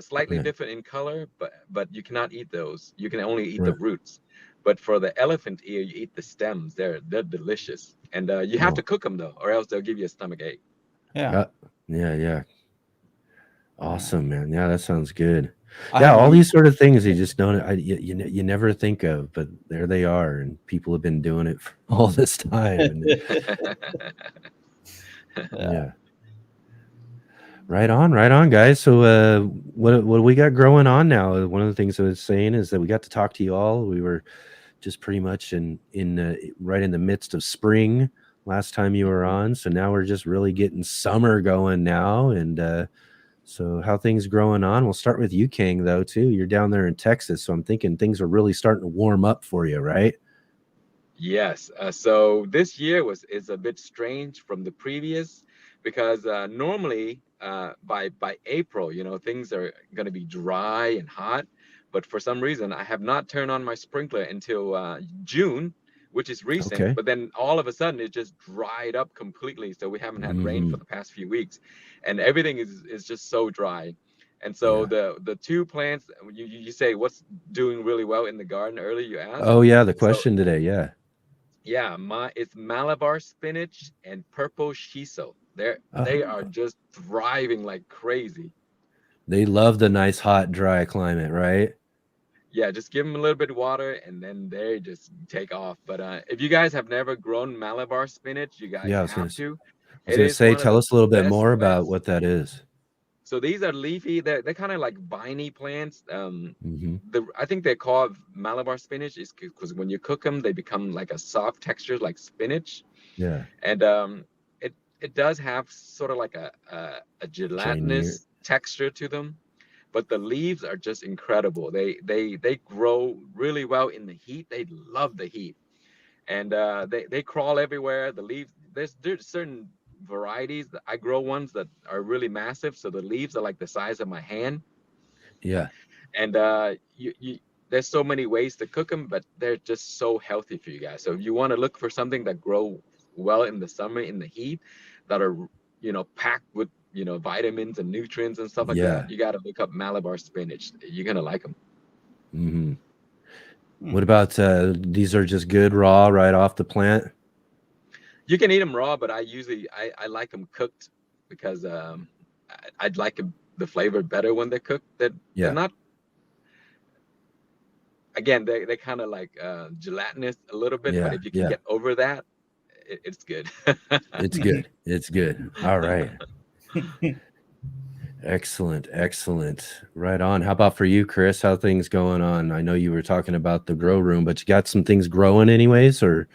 slightly Yeah. different in color, but you cannot eat those. You can only eat the Right. roots. But for the elephant ear, you eat the stems. They're delicious, and you have to cook them though, or else they'll give you a stomach ache. Yeah. Yeah. Awesome, man. Yeah, that sounds good. I Yeah, have all no- these sort of things you just don't, you never think of, but there they are, and people have been doing it for all this time. And yeah, right on, guys. So, what we got growing on now? One of the things I was saying is that we got to talk to you all. We were just pretty much in right in the midst of spring last time you were on, so now we're just really getting summer going now, and so how things growing on? We'll start with you, Khang, though, too. You're down there in Texas, so I'm thinking things are really starting to warm up for you, right? Yes. So this year is a bit strange from the previous, because normally by April, things are going to be dry and hot. But for some reason, I have not turned on my sprinkler until June, which is recent. Okay. But then all of a sudden, it just dried up completely. So we haven't had rain for the past few weeks, and everything is just so dry. And so Yeah. the two plants, you say what's doing really well in the garden earlier, you asked. Oh, yeah, the So question today, yeah. yeah, it's Malabar spinach and purple shiso. They are just thriving like crazy. They love the nice, hot, dry climate, right? Yeah, just give them a little bit of water and then they just take off. But if you guys have never grown Malabar spinach, you guys Yeah, have to. I was It gonna is say, one of tell the us a little bit best more about plants. what that is. So these are leafy. They're kind of like viney plants. Mm-hmm. I think they're called Malabar spinach is because when you cook them, they become like a soft texture like spinach. Yeah. And it does have sort of like a Shiny. gelatinous texture to them, but the leaves are just incredible. They grow really well in the heat. They love the heat, and they crawl everywhere. The leaves, there's certain varieties that I grow, ones that are really massive, so the leaves are like the size of my hand. Yeah. And you there's so many ways to cook them, but they're just so healthy for you guys. So if you want to look for something that grow well in the summer in the heat, that are packed with vitamins and nutrients and stuff like Yeah. that, you got to look up Malabar spinach. You're gonna like them. Mm-hmm. What about these are just good raw right off the plant? You can eat them raw, but I like them cooked, because I'd like the flavor better when they're cooked. They're not, again, they kind of like gelatinous a little bit, but if you can get over that, it's good. It's good. It's good. All right. Excellent. Right on. How about for you, Chris? How things going on? I know you were talking about the grow room, but you got some things growing anyways, or?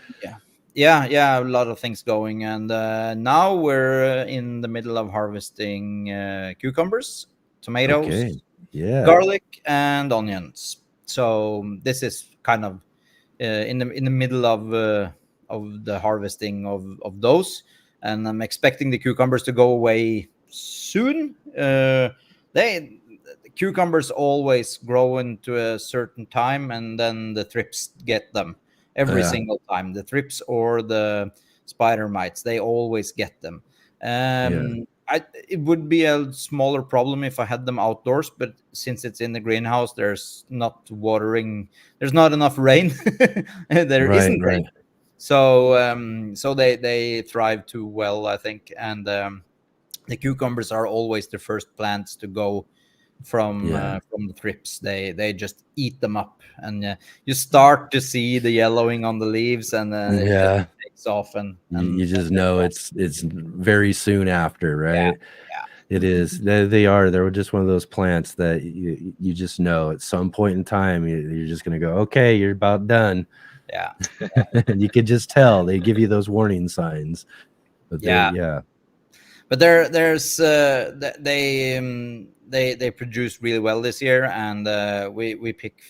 Yeah, a lot of things going, and now we're in the middle of harvesting cucumbers, tomatoes, garlic, and onions. So this is kind of in the middle of the harvesting of those, and I'm expecting the cucumbers to go away soon. Cucumbers always grow into a certain time, and then the thrips get them every single time. The thrips or the spider mites, they always get them. It would be a smaller problem if I had them outdoors, but since it's in the greenhouse, there's not watering, there's not enough rain. There isn't rain. So they thrive too well, I think. And the cucumbers are always the first plants to go from the thrips. They just eat them up, and you start to see the yellowing on the leaves, and then it just takes off, and you just know it's very soon after, right? It is. They're just one of those plants that you just know at some point in time you're just gonna go, okay, you're about done. And you could just tell. They give you those warning signs. But but there's they produce really well this year, and we pick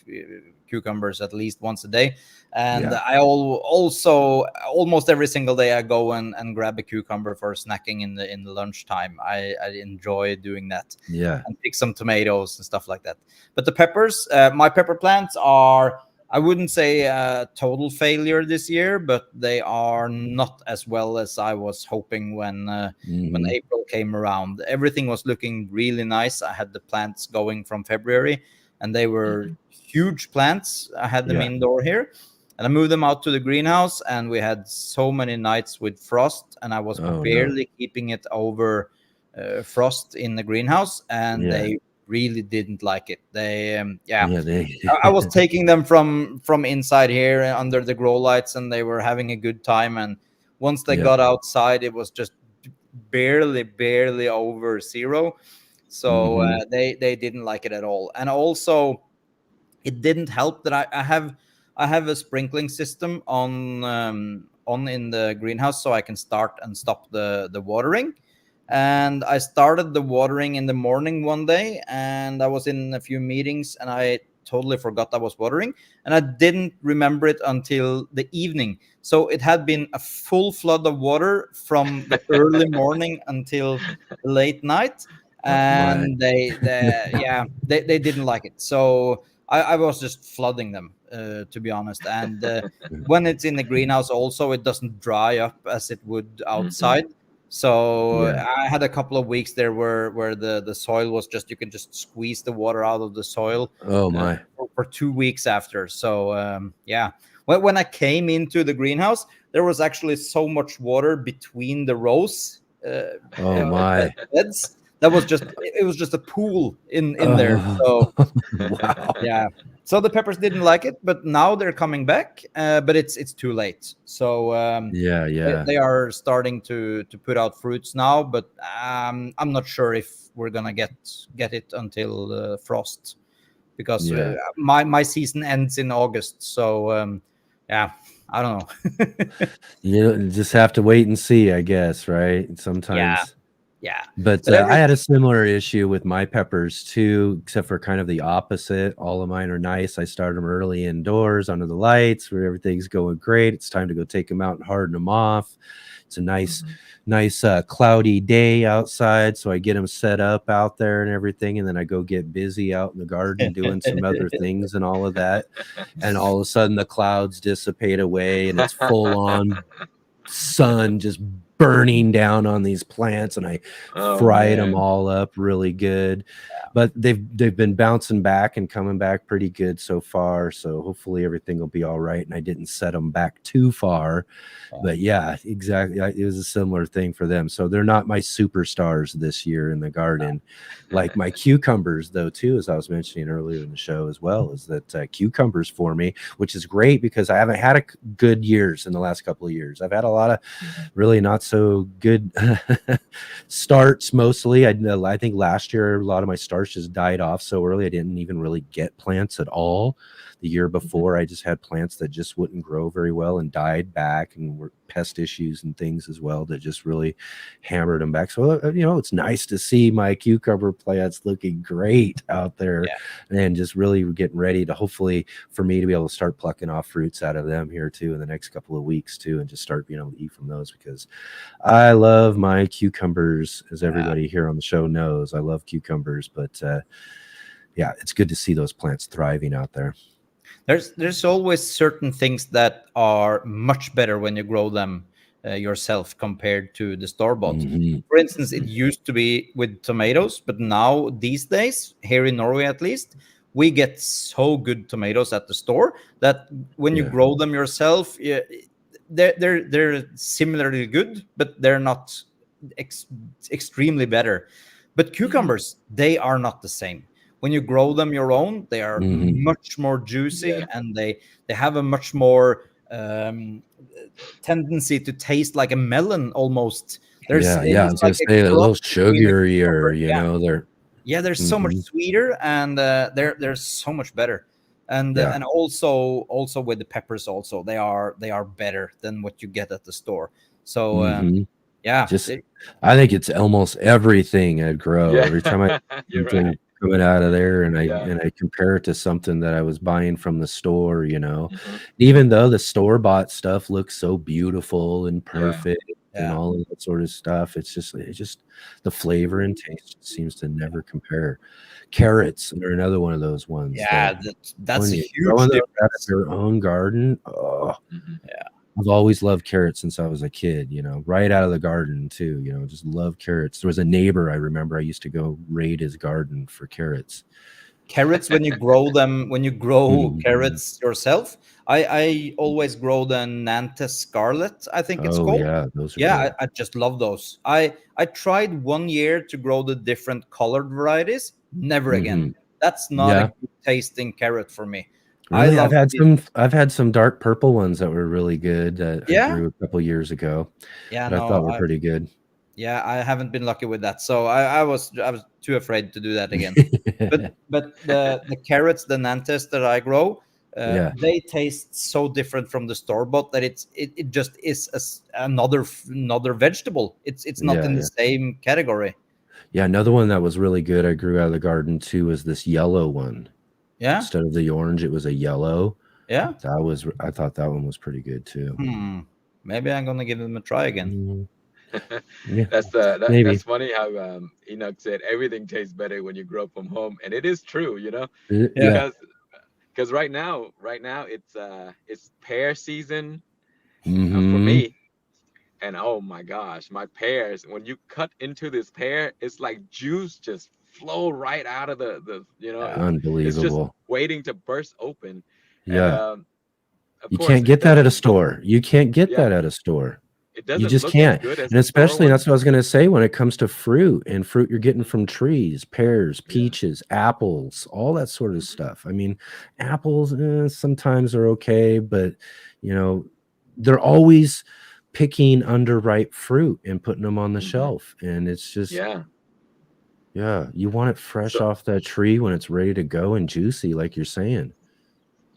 cucumbers at least once a day. And I also almost every single day I go and grab a cucumber for snacking in the lunchtime. I enjoy doing that. And pick some tomatoes and stuff like that. But the peppers, my pepper plants are, I wouldn't say a total failure this year, but they are not as well as I was hoping when April came around. Everything was looking really nice. I had the plants going from February, and they were huge plants. I had them indoor here, and I moved them out to the greenhouse, and we had so many nights with frost, and I was barely keeping it over frost in the greenhouse, and they really didn't like it. I was taking them from inside here under the grow lights, and they were having a good time, and once they got outside, it was just barely over zero. So they didn't like it at all. And also it didn't help that I have a sprinkling system on in the greenhouse, so I can start and stop the watering. And I started the watering in the morning one day, and I was in a few meetings, and I totally forgot I was watering, and I didn't remember it until the evening. So it had been a full flood of water from the early morning until the late night, and they didn't like it. So I was just flooding them, to be honest. And when it's in the greenhouse, also it doesn't dry up as it would outside. So I had a couple of weeks there where the soil was just, you can just squeeze the water out of the soil. For 2 weeks after. So when I came into the greenhouse, there was actually so much water between the rows. Beds. It was just a pool in there. So so the peppers didn't like it, but now they're coming back. But it's too late. So they are starting to put out fruits now, but I'm not sure if we're gonna get it until frost, because my season ends in August. So I don't know. You just have to wait and see, I guess, right? Sometimes Yeah. But But I had a everything. similar issue with my peppers too, except for kind of the opposite. All of mine are nice. I started them early indoors under the lights where everything's going great. It's time to go take them out and harden them off. It's a nice cloudy day outside, so I get them set up out there and everything, and then I go get busy out in the garden doing some other things and all of that. And all of a sudden the clouds dissipate away and it's full on sun just burning down on these plants, and I Oh fried them man. all up really good. But they've been bouncing back and coming back pretty good so far, so hopefully everything will be all right, and I didn't set them back too far. But yeah, exactly, it was a similar thing for them. So they're not my superstars this year in the garden. Like my cucumbers though too, as I was mentioning earlier in the show as well, is that cucumbers for me, which is great because I haven't had a good years in the last couple of years. I've had a lot of really not so good starts mostly. I think last year a lot of my starts just died off so early I didn't even really get plants at all. The year before I just had plants that just wouldn't grow very well and died back, and were pest issues and things as well that just really hammered them back. So it's nice to see my cucumber plants looking great out there, and just really getting ready to, hopefully for me to be able to start plucking off fruits out of them here too in the next couple of weeks too, and just start being able to eat from those, because I love my cucumbers, as everybody here on the show knows. I love cucumbers, but yeah, it's good to see those plants thriving out there. There's always certain things that are much better when you grow them yourself compared to the store bought. For instance, it used to be with tomatoes, but now these days, here in Norway at least, we get so good tomatoes at the store that when you grow them yourself, they're similarly good, but they're not extremely better. But cucumbers, they are not the same. When you grow them your own, they are much more juicy, and they have a much more tendency to taste like a melon almost. There's I was like gonna say a cross little between the sugary, or cucumber. they're They're so much sweeter, and they're so much better. And also with the peppers, also they are better than what you get at the store. So just I think it's almost everything I'd grow. Every time I You're something right. coming out of there, and Yeah. I compare it to something that I was buying from the store, even though the store bought stuff looks so beautiful and perfect and all of that sort of stuff, it's just the flavor and taste just seems to never compare. Carrots are another one of those ones. That's a When you huge growing those out of difference. your own garden, I've always loved carrots since I was a kid, right out of the garden too, just love carrots. There was a neighbor I remember I used to go raid his garden for carrots. Carrots, when you grow carrots yourself, I always grow the Nantes Scarlet, I think it's Oh called. yeah, those are Yeah, good. I just love those. I tried 1 year to grow the different colored varieties. Never again. That's not a Yeah. good tasting carrot for me. I Really? love I've had some dark purple ones that were really good that I Yeah. grew a couple years ago Yeah, that I no, thought were pretty good. I haven't been lucky with that. So I was too afraid to do that again. But the carrots, the Nantes that I grow, they taste so different from the store bought that it just is another vegetable. It's not in the Yeah. same category. Yeah, another one that was really good I grew out of the garden too was this yellow one. Yeah. Instead of the orange, it was a yellow. Yeah. I thought that one was pretty good too. Maybe I'm gonna give them a try again. Yeah, That's maybe. funny how Enoch said everything tastes better when you grow from home, and it is true, Yeah. because right now it's pear season for Mm-hmm. me, and oh my gosh, my pears, when you cut into this pear, it's like juice just flow right out of it's just Unbelievable. waiting to burst open. And Yeah. of You course can't it get that at a doesn't look store. You can't get yeah that at a store. it You doesn't just look as can't. good as And the store especially that's one. what I was going to say when it comes to fruit you're getting from trees, pears, peaches, apples, all that sort of stuff. I mean, apples sometimes are okay, but they're always picking underripe fruit and putting them on the shelf. And it's just, you want it fresh So off that tree when it's ready to go and juicy, like you're saying.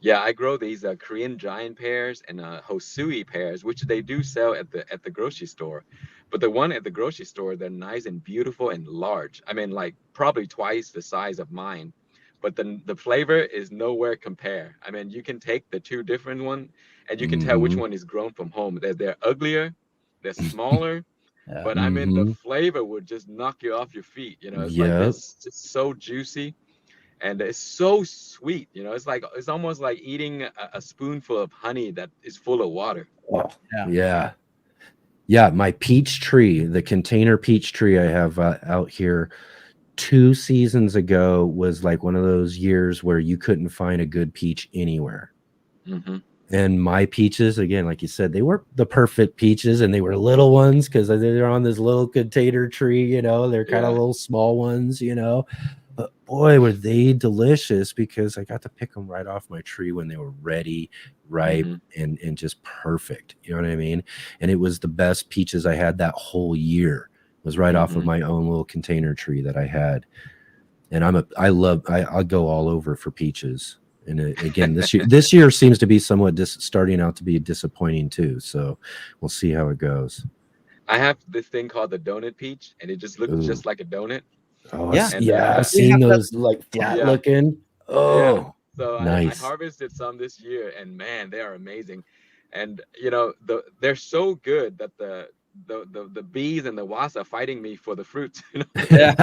Yeah, I grow these Korean giant pears and Hosui pears, which they do sell at the grocery store. But the one at the grocery store, they're nice and beautiful and large. I mean, like probably twice the size of mine. But the flavor is nowhere compare. I mean, you can take the two different one, and you can tell which Mm-hmm. one is grown from home. They're uglier, they're smaller, Yeah. but I mean the Mm-hmm. flavor would just knock you off your feet. You know, it's like Yep. this, just so juicy and it's so sweet. You know, it's almost like eating a spoonful of honey that is full of water. Oh, Yeah. yeah. Yeah. My peach tree, the container peach tree I have out here 2 seasons ago was like one of those years where you couldn't find a good peach anywhere. Hmm. And my peaches, again, like you said, they were the perfect peaches and they were little ones because they're on this little container tree, you know, they're kind of Yeah. little small ones, you know. But boy, were they delicious because I got to pick them right off my tree when they were ready, ripe, Hmm. and just perfect. You know what I mean? And it was the best peaches I had that whole year. It was right off of Hmm. my own little container tree that I had. And I'll go all over for peaches. And again, this year seems to be somewhat starting out to be disappointing too. So we'll see how it goes. I have this thing called the donut peach, and it just looks Ooh. just like a donut. Oh, Yeah. And I've We seen have that. those like flat yeah, looking. yeah. Oh, So I nice. harvested some this year, and man, they are amazing. And you know, they're so good that the bees and the wasps are fighting me for the fruits. You Yeah.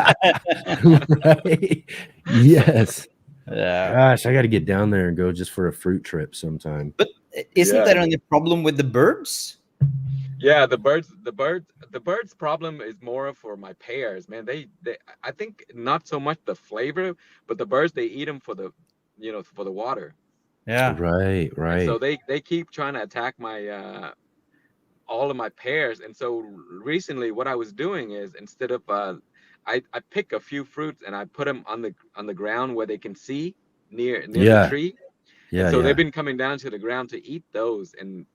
Right. Yes. Yeah. Gosh, I got to get down there and go just for a fruit trip sometime. But isn't Yeah. there any problem with the birds? Yeah, the birds problem is more for my pears, man. They I think not so much the flavor, but the birds they eat them for the, you know, for the water. Yeah. Right, And so right. they keep trying to attack my all of my pears. And so recently what I was doing is instead of I pick a few fruits and I put them on the ground where they can see near the Yeah, tree. And yeah, so they've yeah, been coming down to the ground to eat those, and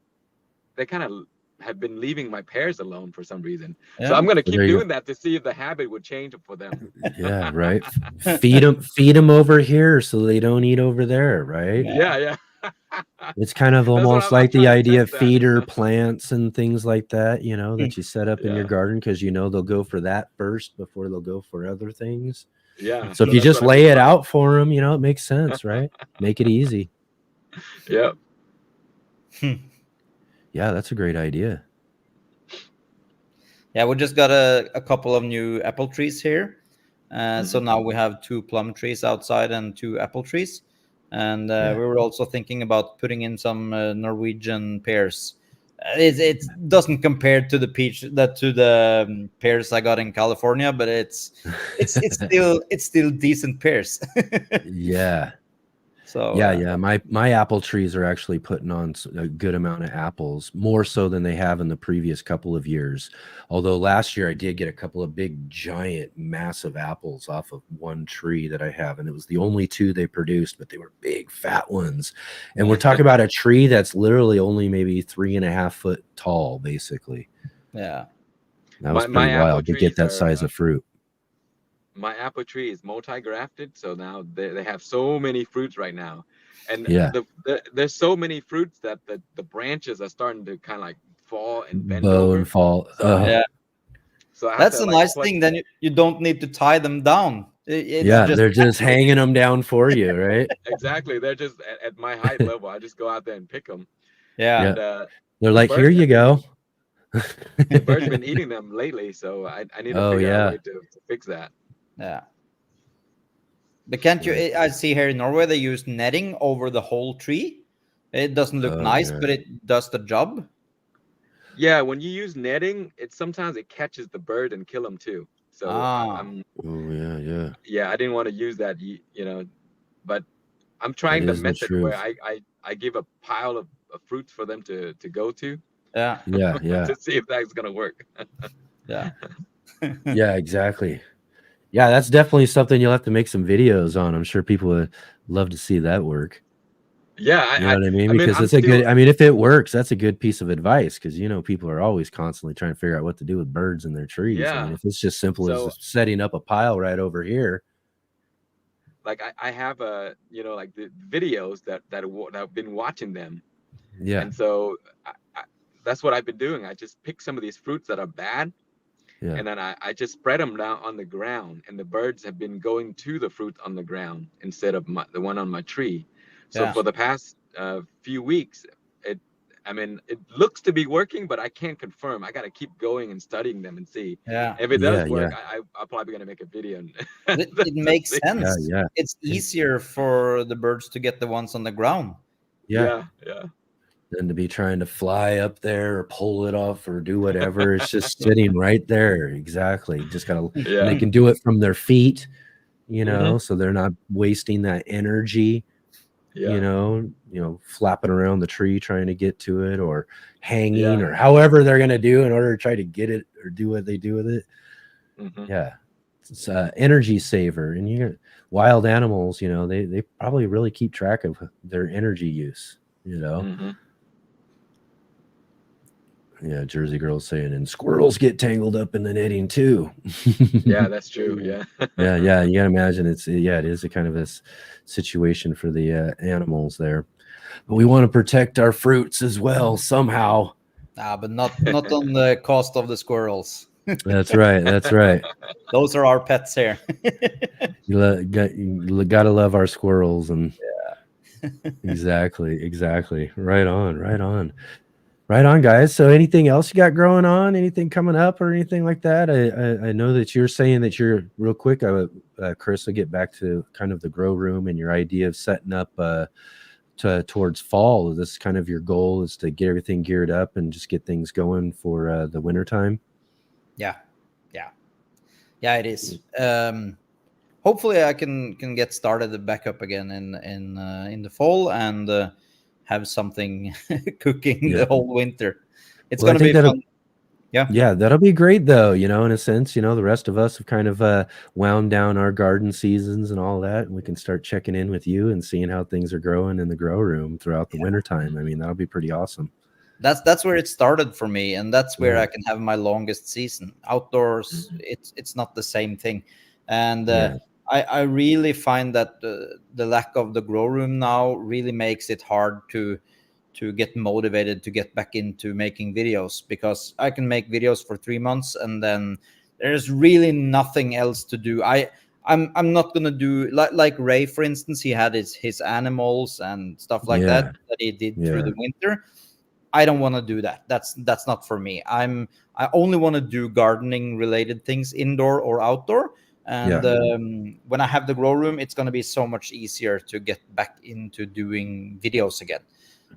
they kind of have been leaving my pears alone for some reason. So I'm Yeah. going to well, there keep you go. doing that to see if the habit would change for them. Yeah, right. Feed them over here so they don't eat over there, right? Yeah. Yeah, yeah. It's kind of That's what almost I'm like the trying to idea test of that. feeder plants and things like that, you know, that you set up in your Yeah, garden because you know they'll go for that first before they'll go for other things. yeah. So if So you that's just what I've lay been it trying. out for them, you know, it makes sense, right? Make it easy. Yeah. Yeah, that's a great idea. Yeah, we just got a couple of new apple trees here. So Mhm. now we have 2 plum trees outside and 2 apple trees. And Yeah. we were also thinking about putting in some Norwegian pears. It doesn't compare to the pears I got in California, but it's still decent pears. Yeah. So Yeah. My apple trees are actually putting on a good amount of apples, more so than they have in the previous couple of years. Although last year I did get a couple of big, giant, massive apples off of one tree that I have, and it was the only 2 they produced, but they were big, fat ones. And we're talking about a tree that's literally only maybe 3.5 foot tall, basically. yeah. That was pretty My apple wild to get trees that are size of fruit. my apple tree is multi-grafted, so now they have so many fruits right now, and Yeah, there's so many fruits that the branches are starting to kind of like fall and bend bow and over. fall. So I Yeah. so I have That's to a like nice pluck. thing. Then you don't need to tie them down. It's Yeah, just they're just hanging them down for you, right? Exactly, they're just at my height level. I just go out there and pick them, yeah. Yeah, and they're the like, here birds you have been go. the birds have been eating them lately. So I need to Oh figure out a yeah, way to fix that. Yeah. But can't you? right. I see here in Norway they use netting over the whole tree. It doesn't look Oh nice, yeah, but it does the job. Yeah, when you use netting, it sometimes it catches the bird and kill them too. So Ah, I'm oh yeah, yeah. yeah, I didn't want to use that, you know, but I'm That trying the is the method where truth. I give a pile of fruits for them to go to yeah, Yeah, yeah, to see if that's gonna work. yeah, yeah. Exactly. Yeah, that's definitely something you'll have to make some videos on. I'm sure people would love to see that work. Yeah, You know what I mean? I mean Because I'm it's a good. still I mean, if it works, that's a good piece of advice. Because you know, people are always constantly trying to figure out what to do with birds in their trees. I mean, yeah. if it's just simple as So just setting up a pile right over here. like I have like the videos that I've been watching them, Yeah. and so that's what I've been doing. I just pick some of these fruits that are bad, Yeah. and then I just spread them down on the ground, and the birds have been going to the fruit on the ground instead of the one on my tree. So Yeah. for the past few weeks, it looks to be working, but I can't confirm. I got to keep going and studying them and see Yeah. if it Yeah, does work. yeah. I'm probably gonna make a video It to makes see. Yeah, sense. yeah. It's easier for the birds to get the ones on the ground. Yeah. Yeah. Than to be trying to fly up there or pull it off or do whatever. It's just sitting right there. Exactly. Just gotta, and they Yeah. can do it from their feet, you know, Mhm. so they're not wasting that energy, Yeah. you know, flapping around the tree trying to get to it, or hanging, Yeah. or however they're gonna do in order to try to get it or do what they do with it. Mhm. Yeah. It's energy saver. And you got wild animals, you know, they probably really keep track of their energy use, you know. Mhm. Yeah, Jersey Girl's saying, and squirrels get tangled up in the knitting too. Yeah, that's true. Yeah. yeah. You gotta imagine it is a kind of this situation for the animals there. But we want to protect our fruits as well somehow. But not on the cost of the squirrels. That's right. That's right. Those are our pets here. You gotta love our squirrels, and exactly. Right on. Right on, guys. So anything else you got growing on? Anything coming up or anything like that? I know that you're saying that you're real quick. Chris, will get back to kind of the grow room and your idea of setting up towards fall. This is kind of your goal, is to get everything geared up and just get things going for the winter time. Yeah, it is. Hopefully I can get started back up again in the fall and have something cooking the whole winter. It's Well, going to be fun. Yeah, that'll be great though, you know, in a sense. You know, the rest of us have kind of wound down our garden seasons and all that, and we can start checking in with you and seeing how things are growing in the grow room throughout the winter time. I mean, that'll be pretty awesome. That's where it started for me, and that's where Yeah. I can have my longest season. Outdoors, it's not the same thing. And I really find that the lack of the grow room now really makes it hard to get motivated to get back into making videos, because I can make videos for 3 months and then there's really nothing else to do. I'm not gonna do like Ray, for instance. He had his animals and stuff like that he did through the winter. I don't want to do that. That's not for me. I only want to do gardening related things, indoor or outdoor. And when I have the grow room, it's going to be so much easier to get back into doing videos again.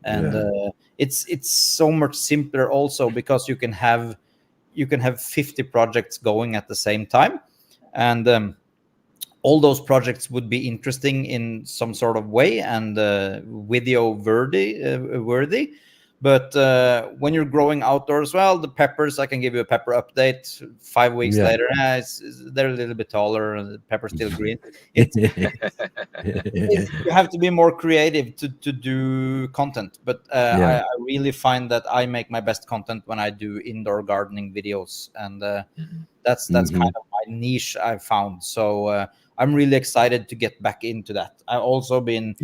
And it's so much simpler also, because you can have 50 projects going at the same time, and all those projects would be interesting in some sort of way and video worthy. But when you're growing outdoors, well, the peppers, I can give you a pepper update 5 weeks later. They're a little bit taller, and the pepper's still green. You have to be more creative to do content. But I really find that I make my best content when I do indoor gardening videos, and that's kind of my niche I've found. So I'm really excited to get back into that. I've also been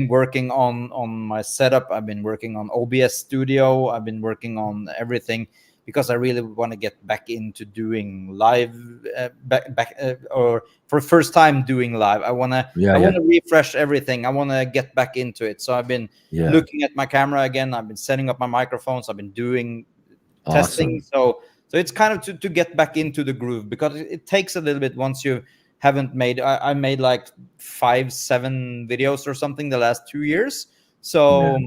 working on my setup. I've been working on OBS Studio. I've been working on everything, because I really want to get back into doing live, or for the first time doing live. I want to refresh everything. I want to get back into it. So I've been looking at my camera again. I've been setting up my microphones. I've been doing testing. So it's kind of to get back into the groove, because it takes a little bit once you haven't made. I made like 5-7 videos or something the last 2 years. So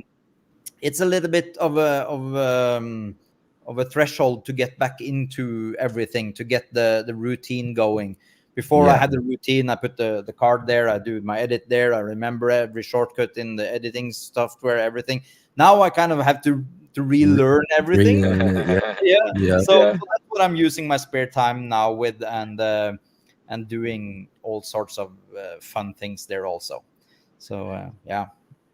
it's a little bit of a threshold to get back into everything, to get the routine going. Before I had the routine, I put the card there, I do my edit there, I remember every shortcut in the editing software, everything. Now I kind of have to relearn everything. So that's what I'm using my spare time now with, and doing all sorts of fun things there also. So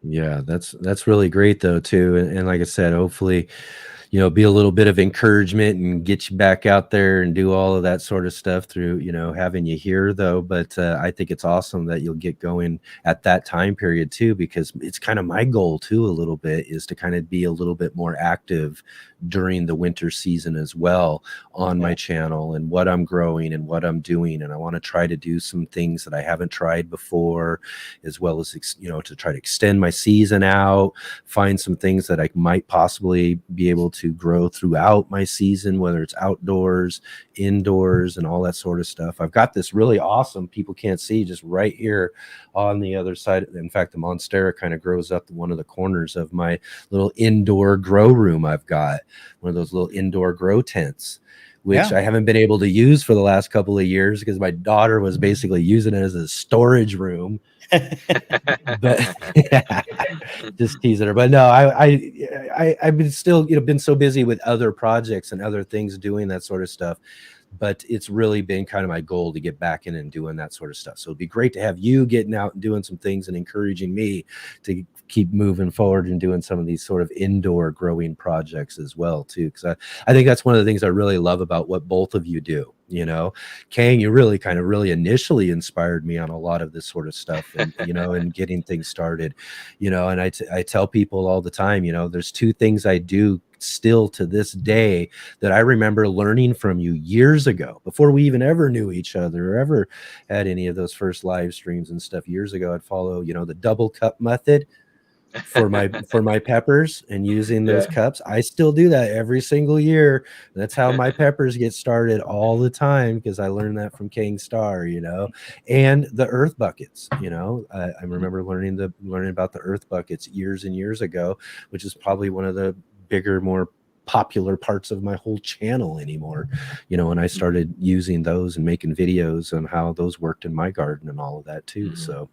that's really great though too. And like I said, hopefully you know, be a little bit of encouragement and get you back out there and do all of that sort of stuff through, you know, having you here though. But I think it's awesome that you'll get going at that time period too, because it's kind of my goal too, a little bit, is to kind of be a little bit more active during the winter season as well on my channel and what I'm growing and what I'm doing. And I want to try to do some things that I haven't tried before, as well as, you know, to try to extend my season out, find some things that I might possibly be able to grow throughout my season, whether it's outdoors, indoors, and all that sort of stuff. I've got this really awesome, people can't see, just right here on the other side. In fact, the Monstera kind of grows up one of the corners of my little indoor grow room. I've got one of those little indoor grow tents, which I haven't been able to use for the last couple of years because my daughter was basically using it as a storage room. But just teasing her. But no, I've been still, you know, been so busy with other projects and other things doing that sort of stuff. But it's really been kind of my goal to get back in and doing that sort of stuff. So it'd be great to have you getting out and doing some things and encouraging me to keep moving forward and doing some of these sort of indoor growing projects as well too. Because I think that's one of the things I really love about what both of you do. You know, Khang, you really kind of initially inspired me on a lot of this sort of stuff, and you know, and getting things started, you know. And I tell people all the time, you know, there's two things I do still to this day that I remember learning from you years ago, before we even ever knew each other or ever had any of those first live streams and stuff. Years ago, I'd follow, you know, the double cup method for my peppers and using those cups. I still do that every single year. That's how my peppers get started all the time, because I learned that from Khang Starr, you know. And the earth buckets, you know, I remember learning about the earth buckets years and years ago, which is probably one of the bigger, more popular parts of my whole channel anymore, you know. And I started using those and making videos on how those worked in my garden and all of that too. So,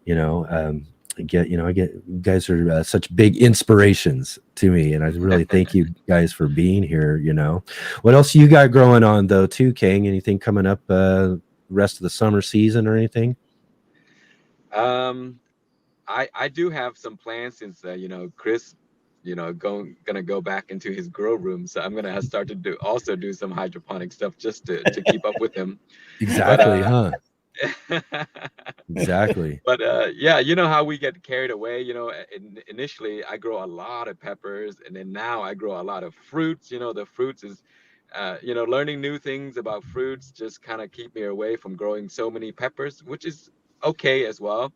you know, you guys are such big inspirations to me, and I really thank you guys for being here. You know, what else you got growing on though too, Khang? Anything coming up rest of the summer season or anything? I do have some plans, since you know, Chris, you know, gonna go back into his grow room, so I'm gonna start to do some hydroponic stuff just to keep up with him. Exactly, But, huh? Exactly. But yeah, you know how we get carried away. You know, initially I grow a lot of peppers, and then now I grow a lot of fruits. You know, the fruits is, you know, learning new things about fruits just kind of keep me away from growing so many peppers, which is okay as well.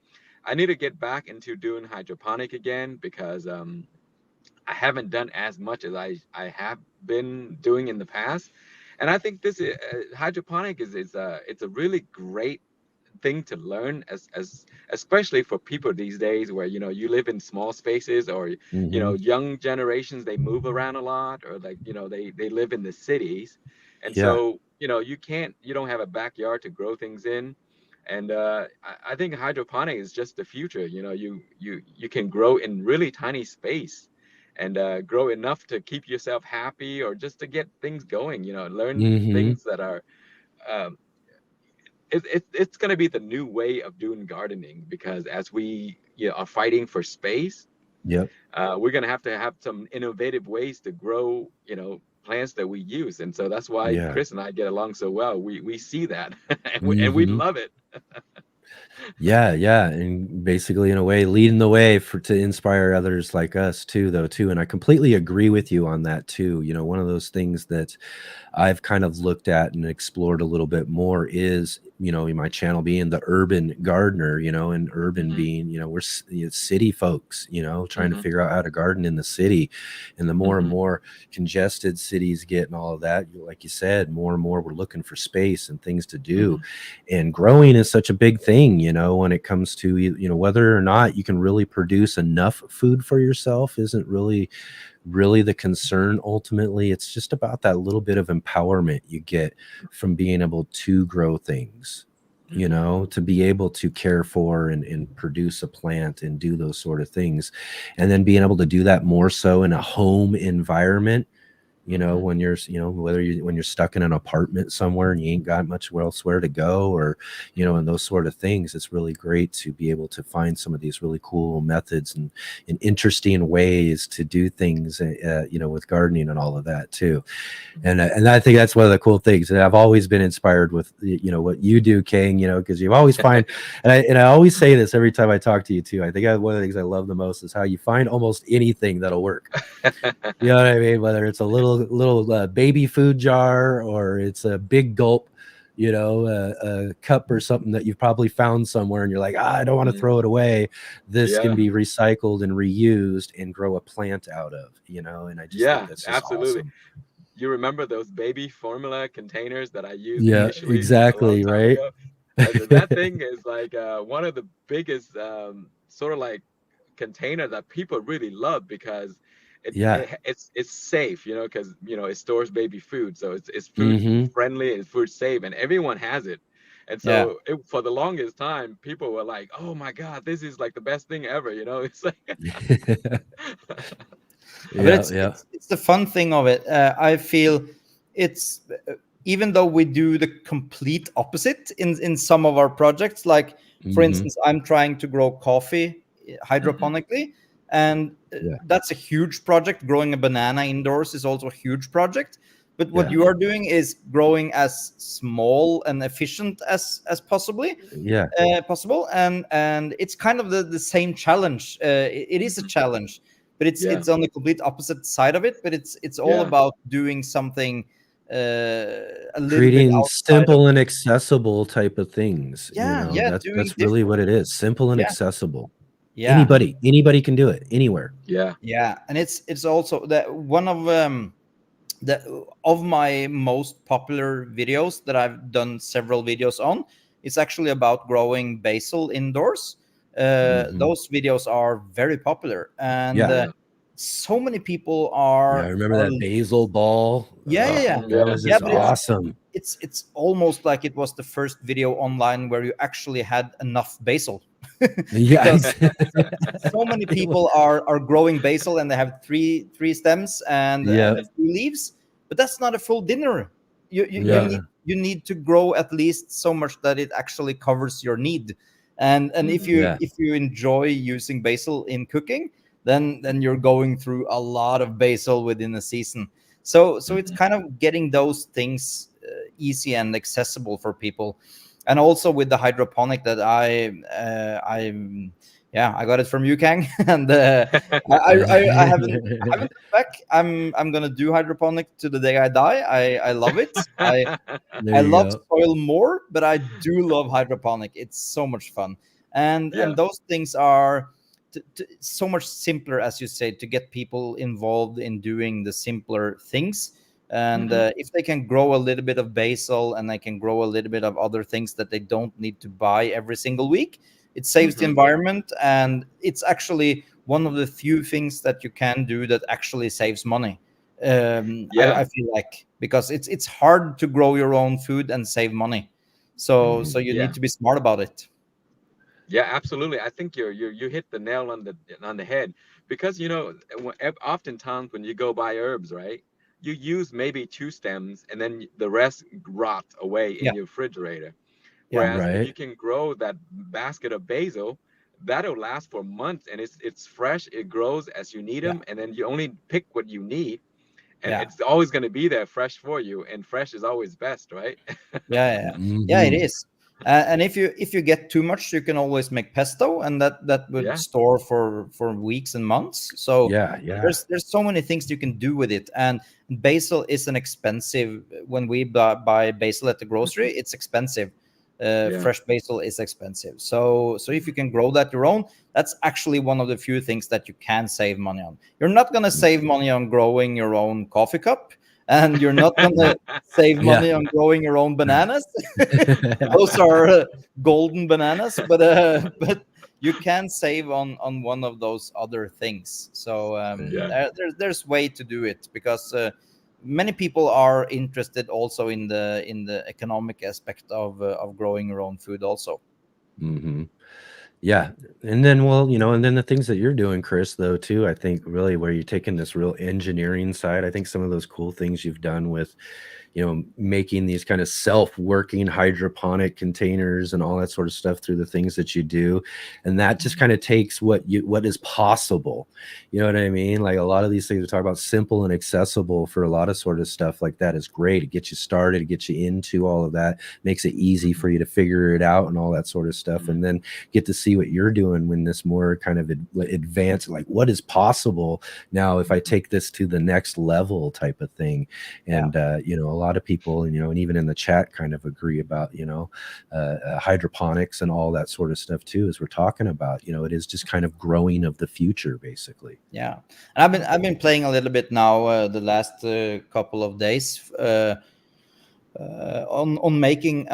I need to get back into doing hydroponic again, because I haven't done as much as I have been doing in the past. And I think this hydroponic is it's a really great thing to learn, as especially for people these days, where you know, you live in small spaces, or you know, young generations, they move around a lot, or like, you know, they live in the cities, and so you know, you don't have a backyard to grow things in. And I think hydroponic is just the future. You know, you can grow in really tiny space, and grow enough to keep yourself happy, or just to get things going, you know, learn things that are um, it's going to be the new way of doing gardening, because as we, you know, are fighting for space, we're going to have some innovative ways to grow, you know, plants that we use. And so that's why Chris and I get along so well. We see that and we love it. Yeah, and basically in a way leading the way to inspire others like us too, though too. And I completely agree with you on that too. You know, one of those things that I've kind of looked at and explored a little bit more is, you know, in my channel being the urban gardener, you know, and urban being, you know, we're city folks, you know, trying to figure out how to garden in the city. And the more and more congested cities get and all of that, like you said, more and more we're looking for space and things to do. And growing is such a big thing, you know, when it comes to, you know, whether or not you can really produce enough food for yourself isn't really the concern. Ultimately, it's just about that little bit of empowerment you get from being able to grow things, you know, to be able to care for and produce a plant and do those sort of things, and then being able to do that more so in a home environment, when you're, when you're stuck in an apartment somewhere and you ain't got much elsewhere to go, or, and those sort of things. It's really great to be able to find some of these really cool methods and interesting ways to do things, with gardening and all of that too. And I think that's one of the cool things. And I've always been inspired with, what you do, King, because you always find, and I always say this every time I talk to you too. I think one of the things I love the most is how you find almost anything that'll work. You know what I mean? Whether it's a little baby food jar, or it's a big gulp, a cup or something that you've probably found somewhere and you're like, I don't want to throw it away. This can be recycled and reused and grow a plant out of, and I just think that's just absolutely. awesome. You remember those baby formula containers that I used Yeah, initially exactly, a long time right? ago? That thing is like one of the biggest sort of like container that people really love, because it's safe, because it stores baby food, so it's food friendly and food safe, and everyone has it. And so for the longest time, people were like, "Oh my God, this is like the best thing ever," It's like, But it's the fun thing of it. I feel it's even though we do the complete opposite in some of our projects, like for instance, I'm trying to grow coffee hydroponically, and that's a huge project. Growing a banana indoors is also a huge project. But what you are doing is growing as small and efficient as possible, and it's kind of the same challenge. It is a challenge, but it's on the complete opposite side of it. But it's all about doing something a little creating bit simple and accessible type of things. Doing That's really what different. it is. Simple and accessible. Yeah, anybody can do it anywhere. And it's also that one of of my most popular videos that I've done several videos on, it's actually about growing basil indoors. Those videos are very popular, and so many people are. I remember that basil ball. Yeah. That was just awesome. It's almost like it was the first video online where you actually had enough basil. Because so many people are growing basil and they have three stems and a few leaves, but that's not a full dinner. You need to grow at least so much that it actually covers your need. And if you enjoy using basil in cooking, then you're going through a lot of basil within a season. So it's kind of getting those things easy and accessible for people. And also with the hydroponic that I got it from you, Kang, and I haven't looked back. I'm gonna do hydroponic to the day I die. I love it. I love soil more, but I do love hydroponic. It's so much fun, and those things are so much simpler, as you say, to get people involved in doing the simpler things. And if they can grow a little bit of basil and they can grow a little bit of other things that they don't need to buy every single week, it saves the environment. And it's actually one of the few things that you can do that actually saves money. I feel like, because it's hard to grow your own food and save money. So you need to be smart about it. Yeah, absolutely. I think you hit the nail on the head, because oftentimes when you go buy herbs, right, you use maybe 2 stems and then the rest rot away in your refrigerator. Whereas if you can grow that basket of basil, that'll last for months, and it's fresh. It grows as you need them, and then you only pick what you need, and it's always going to be there fresh for you. And fresh is always best, right? Yeah, it is. And if you get too much, you can always make pesto, and that would store for weeks and months. So there's so many things you can do with it. And basil is an expensive. When we buy basil at the grocery, it's expensive. Fresh basil is expensive. So if you can grow that your own, that's actually one of the few things that you can save money on. You're not going to save money on growing your own coffee cup, and you're not going to save money on growing your own bananas. Those are golden bananas, but you can save on one of those other things. So there's way to do it, because many people are interested also in the economic aspect of growing your own food also. Yeah. And then, well, and then the things that you're doing, Chris, though, too, I think really where you're taking this real engineering side, I think some of those cool things you've done with, making these kind of self-working hydroponic containers and all that sort of stuff through the things that you do. And that just kind of takes what is possible. You know what I mean? Like a lot of these things we talk about simple and accessible for a lot of sort of stuff like that is great. It gets you started, it gets you into all of that, makes it easy for you to figure it out and all that sort of stuff. And then get to see what you're doing when this more kind of advanced, like what is possible now if I take this to the next level type of thing. And, a lot of people, and even in the chat kind of agree about, hydroponics and all that sort of stuff too, as we're talking about, it is just kind of growing of the future, basically. Yeah. And I've been playing a little bit now the last couple of days on making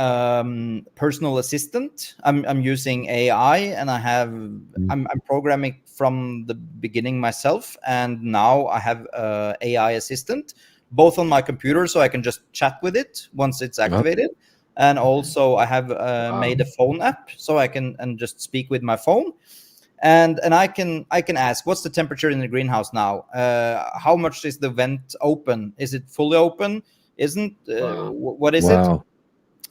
personal assistant. I'm using AI, and I'm programming from the beginning myself, and now I have AI assistant both on my computer, so I can just chat with it once it's activated, and also I have made a phone app, so I can just speak with my phone. And I can ask, what's the temperature in the greenhouse now? How much is the vent open? Is it fully open? Isn't what is it?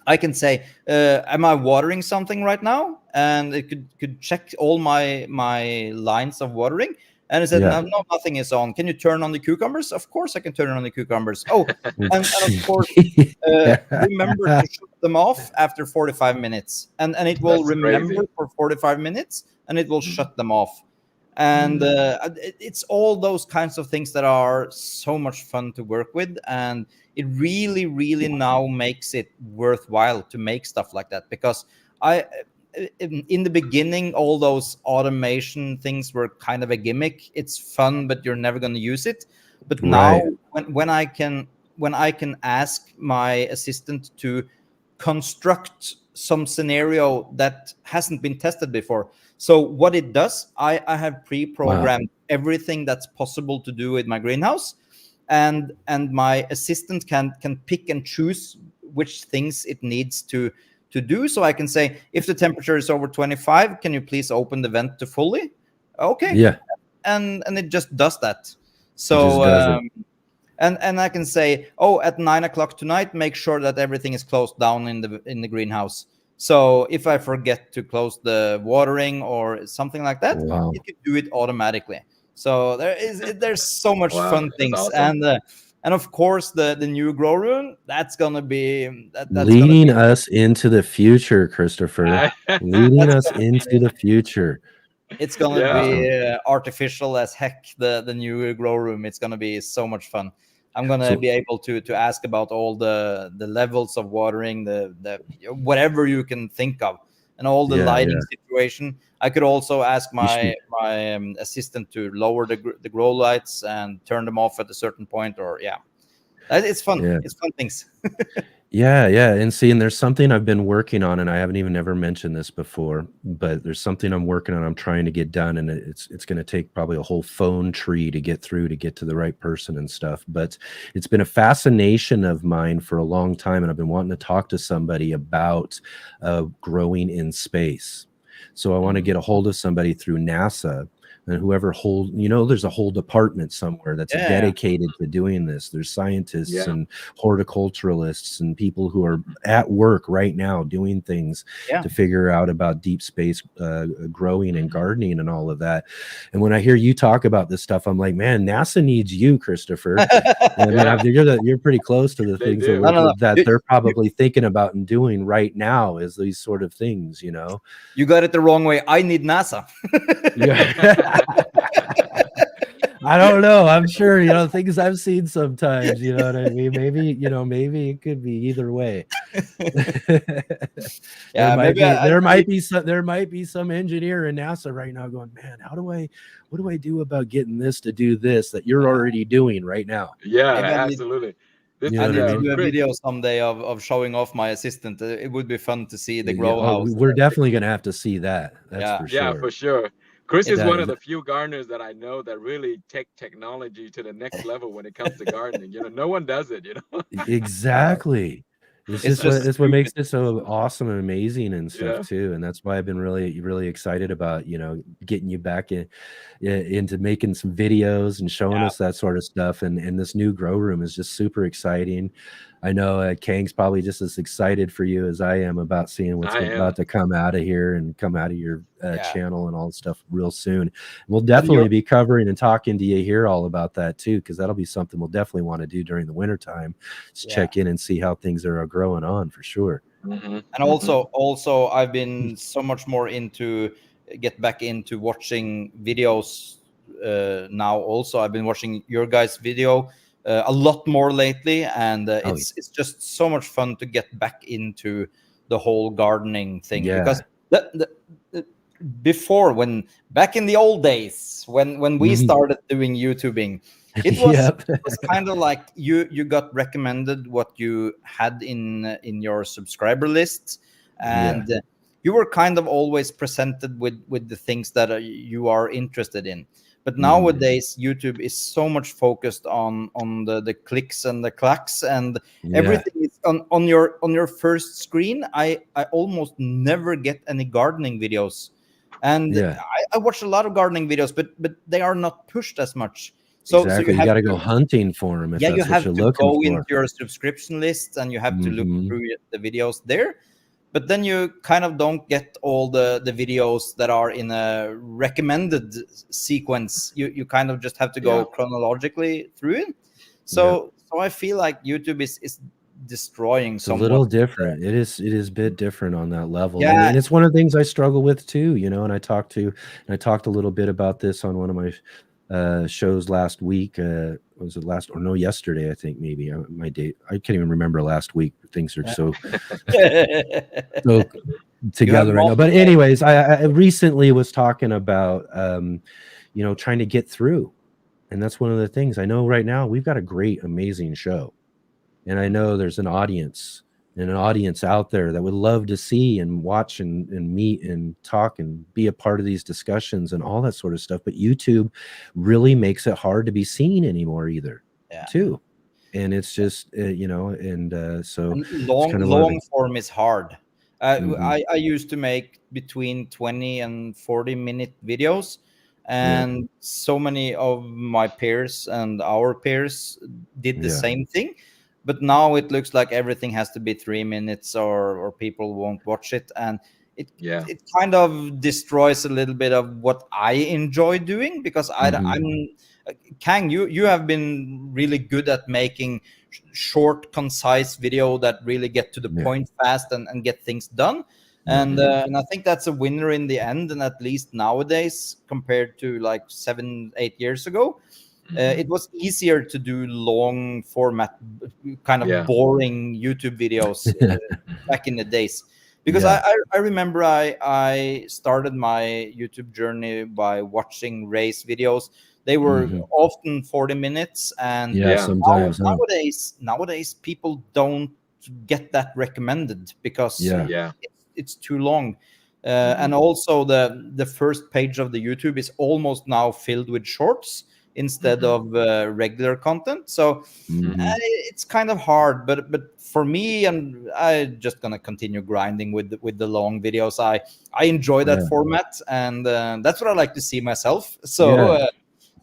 I can say, am I watering something right now? And it could check all my lines of watering. And it said, no, nothing is on. Can you turn on the cucumbers? Of course I can turn on the cucumbers. Oh, and of course, remember to shut them off after 45 minutes. And it will remember for 45 minutes, and it will shut them off. And it's all those kinds of things that are so much fun to work with. And it really, really now makes it worthwhile to make stuff like that. Because in the beginning, all those automation things were kind of a gimmick. It's fun, but you're never going to use it. But now when I can ask my assistant to construct some scenario that hasn't been tested before. So what it does, I have pre-programmed everything that's possible to do with my greenhouse, and my assistant can pick and choose which things it needs to do. So I can say, if the temperature is over 25, can you please open the vent to fully? Okay. Yeah. And it just does that. So and I can say, at 9 o'clock tonight, make sure that everything is closed down in the greenhouse. So if I forget to close the watering or something like that, it can do it automatically. So there's so much fun things. Awesome. And of course, the new grow room, that's gonna be that's leading us into the future, Christopher. Leading us into the future. It's gonna be artificial as heck. The new grow room. It's gonna be so much fun. I'm gonna be able to ask about all the levels of watering, the whatever you can think of, and all the lighting situation. I could also ask my assistant to lower the grow lights and turn them off at a certain point, or it's fun. It's fun things. Yeah. And there's something I've been working on, and I haven't even ever mentioned this before, but there's something I'm working on. I'm trying to get done, and it's going to take probably a whole phone tree to get through to get to the right person and stuff. But it's been a fascination of mine for a long time, and I've been wanting to talk to somebody about growing in space. So I want to get a hold of somebody through NASA. And whoever there's a whole department somewhere that's dedicated to doing this. There's scientists and horticulturalists and people who are at work right now doing things to figure out about deep space growing and gardening and all of that. And when I hear you talk about this stuff, I'm like, man, NASA needs you, Christopher. You're pretty close to the things that they're probably thinking about and doing right now, is these sort of things. You got it the wrong way. I need NASA. I don't know. I'm sure, things I've seen sometimes, you know what I mean? Maybe it could be either way. There might be some engineer in NASA right now going, man, what do I do about getting this to do this that you're already doing right now? Absolutely. I need to do a video someday of showing off my assistant. It would be fun to see the grow house. We're definitely going to have to see that. That's for sure. Yeah, for sure. Chris is one of the few gardeners that I know that really take technology to the next level when it comes to gardening. No one does it, Exactly. It's It's just what just it's what makes stupid. it so awesome and amazing and stuff Yeah. too, and that's why I've been really excited about, getting you back into making some videos and showing Yeah. us that sort of stuff, and this new grow room is just super exciting. I know Kang's probably just as excited for you as I am about seeing what's I am. about to come out of here and come out of your Yeah. channel and all that stuff real soon. We'll And definitely be covering and talking to you here all about that too, because that'll be something we'll definitely want to do during the wintertime. Just Yeah. check in and see how things are growing on for sure. Mhm, And also I've been so much more get back into watching videos now. Also, I've been watching your guys' video a lot more lately, and Oh, it's just so much fun to get back into the whole gardening thing, yeah. because before, when back in the old days, when we Mhm. started doing YouTubing, it was Yep. it was kind of like you got recommended what you had in your subscriber list, and you were kind of always presented with the things that you are interested in. But nowadays YouTube is so much focused on the clicks and the clacks, and Yeah. everything is on your first screen. I almost never get any gardening videos, and Yeah. I watch a lot of gardening videos, but they are not pushed as much. So Exactly. you You have got to to, go hunting for them if yeah, you that's what have you're to looking go for. into your subscription list, and you have to look Mhm. through the videos there. But then you kind of don't get all the videos that are in a recommended sequence. You kind of just have to go Yeah. chronologically through it. So I feel like YouTube is destroying It's a little somewhat. different. It is a bit different on that level. Yeah. And it's one of the things I struggle with too, and I talked a little bit about this on one of my shows last week. Was it yesterday? I think maybe my date. I can't even remember last week. Things are so together right now. But anyways, I recently was talking about trying to get through, and that's one of the things. I know right now we've got a great, amazing show, and I know there's an audience out there that would love to see and watch and meet and talk and be a part of these discussions and all that sort of stuff. But YouTube really makes it hard to be seen anymore either, too. And it's just, so And it's long kind of one of the, form is hard. I used to make between 20 and 40-minute videos, and so many of my peers and our peers did the same thing. But now it looks like everything has to be 3 minutes, or people won't watch it, and it kind of destroys a little bit of what I enjoy doing, because I'm Khang, you have been really good at making short, concise video that really get to the point fast and get things done. And I think that's a winner in the end. And at least nowadays, compared to like 7-8 years ago, it was easier to do long format, kind of boring YouTube videos back in the days. Because I remember I started my YouTube journey by watching race videos. They were often 40 minutes, and sometimes nowadays people don't get that recommended, because it's too long. And also the first page of the YouTube is almost now filled with shorts instead of regular content. So it's kind of hard, but for me, and I'm just gonna continue grinding with the long videos. I enjoy that format, and that's what I like to see myself. So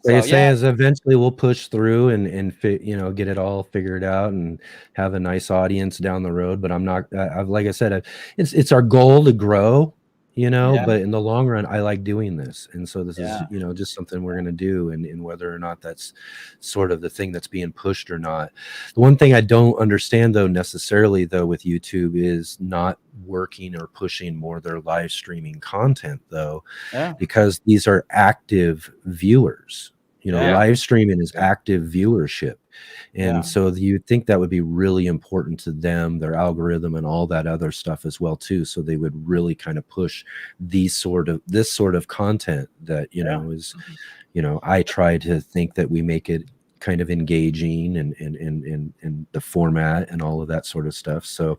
they say is eventually we'll push through and fit, get it all figured out and have a nice audience down the road. But I'm not, like I said, it's our goal to grow, but in the long run, I like doing this. And so this is, just something we're going to do, and whether or not that's sort of the thing that's being pushed or not. The one thing I don't understand necessarily with YouTube is not working or pushing more their live streaming content because these are active viewers. Live streaming is active viewership. And so you'd think that would be really important to them, their algorithm and all that other stuff as well too. So they would really kind of push this sort of content that, is, I try to think that we make it kind of engaging and the format and all of that sort of stuff. So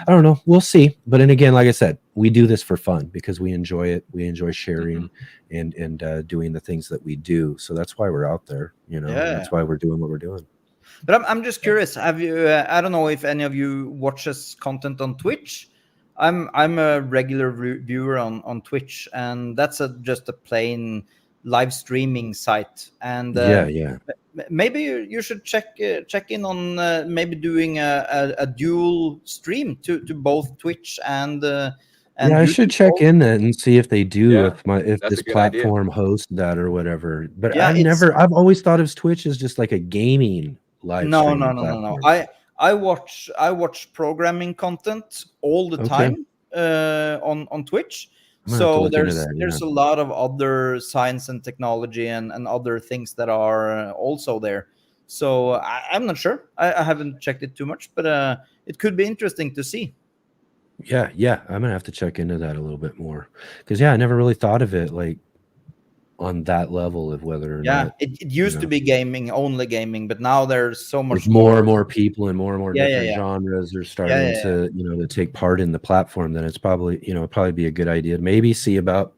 I don't know, we'll see. But then again, like I said, we do this for fun because we enjoy it. We enjoy sharing and doing the things that we do. So that's why we're out there, and that's why we're doing what we're doing. But I'm just curious. Have you? I don't know if any of you watches content on Twitch. I'm a regular viewer on Twitch, and that's just a plain live streaming site. And Yeah. maybe you should check in on maybe doing a dual stream to both Twitch and Yeah, I should YouTube. check in that and see if they do, Yeah, if that's this a good idea. platform hosts that or whatever. But Yeah, I've always thought of Twitch as just like a gaming live no. streaming platform. I watch programming content all the Okay. time on Twitch. I'm gonna have to So look into that, there's yeah. a lot of other science and technology and other things that are also there. So I'm not sure. I haven't checked it too much, but it could be interesting to see. Yeah, I'm gonna have to check into that a little bit more, because I never really thought of it like on that level of whether or not it used to be only gaming, but now there's so much with more and more people and more Yeah, different yeah. genres are starting to to take part in the platform. Then it's probably it'd probably be a good idea to maybe see about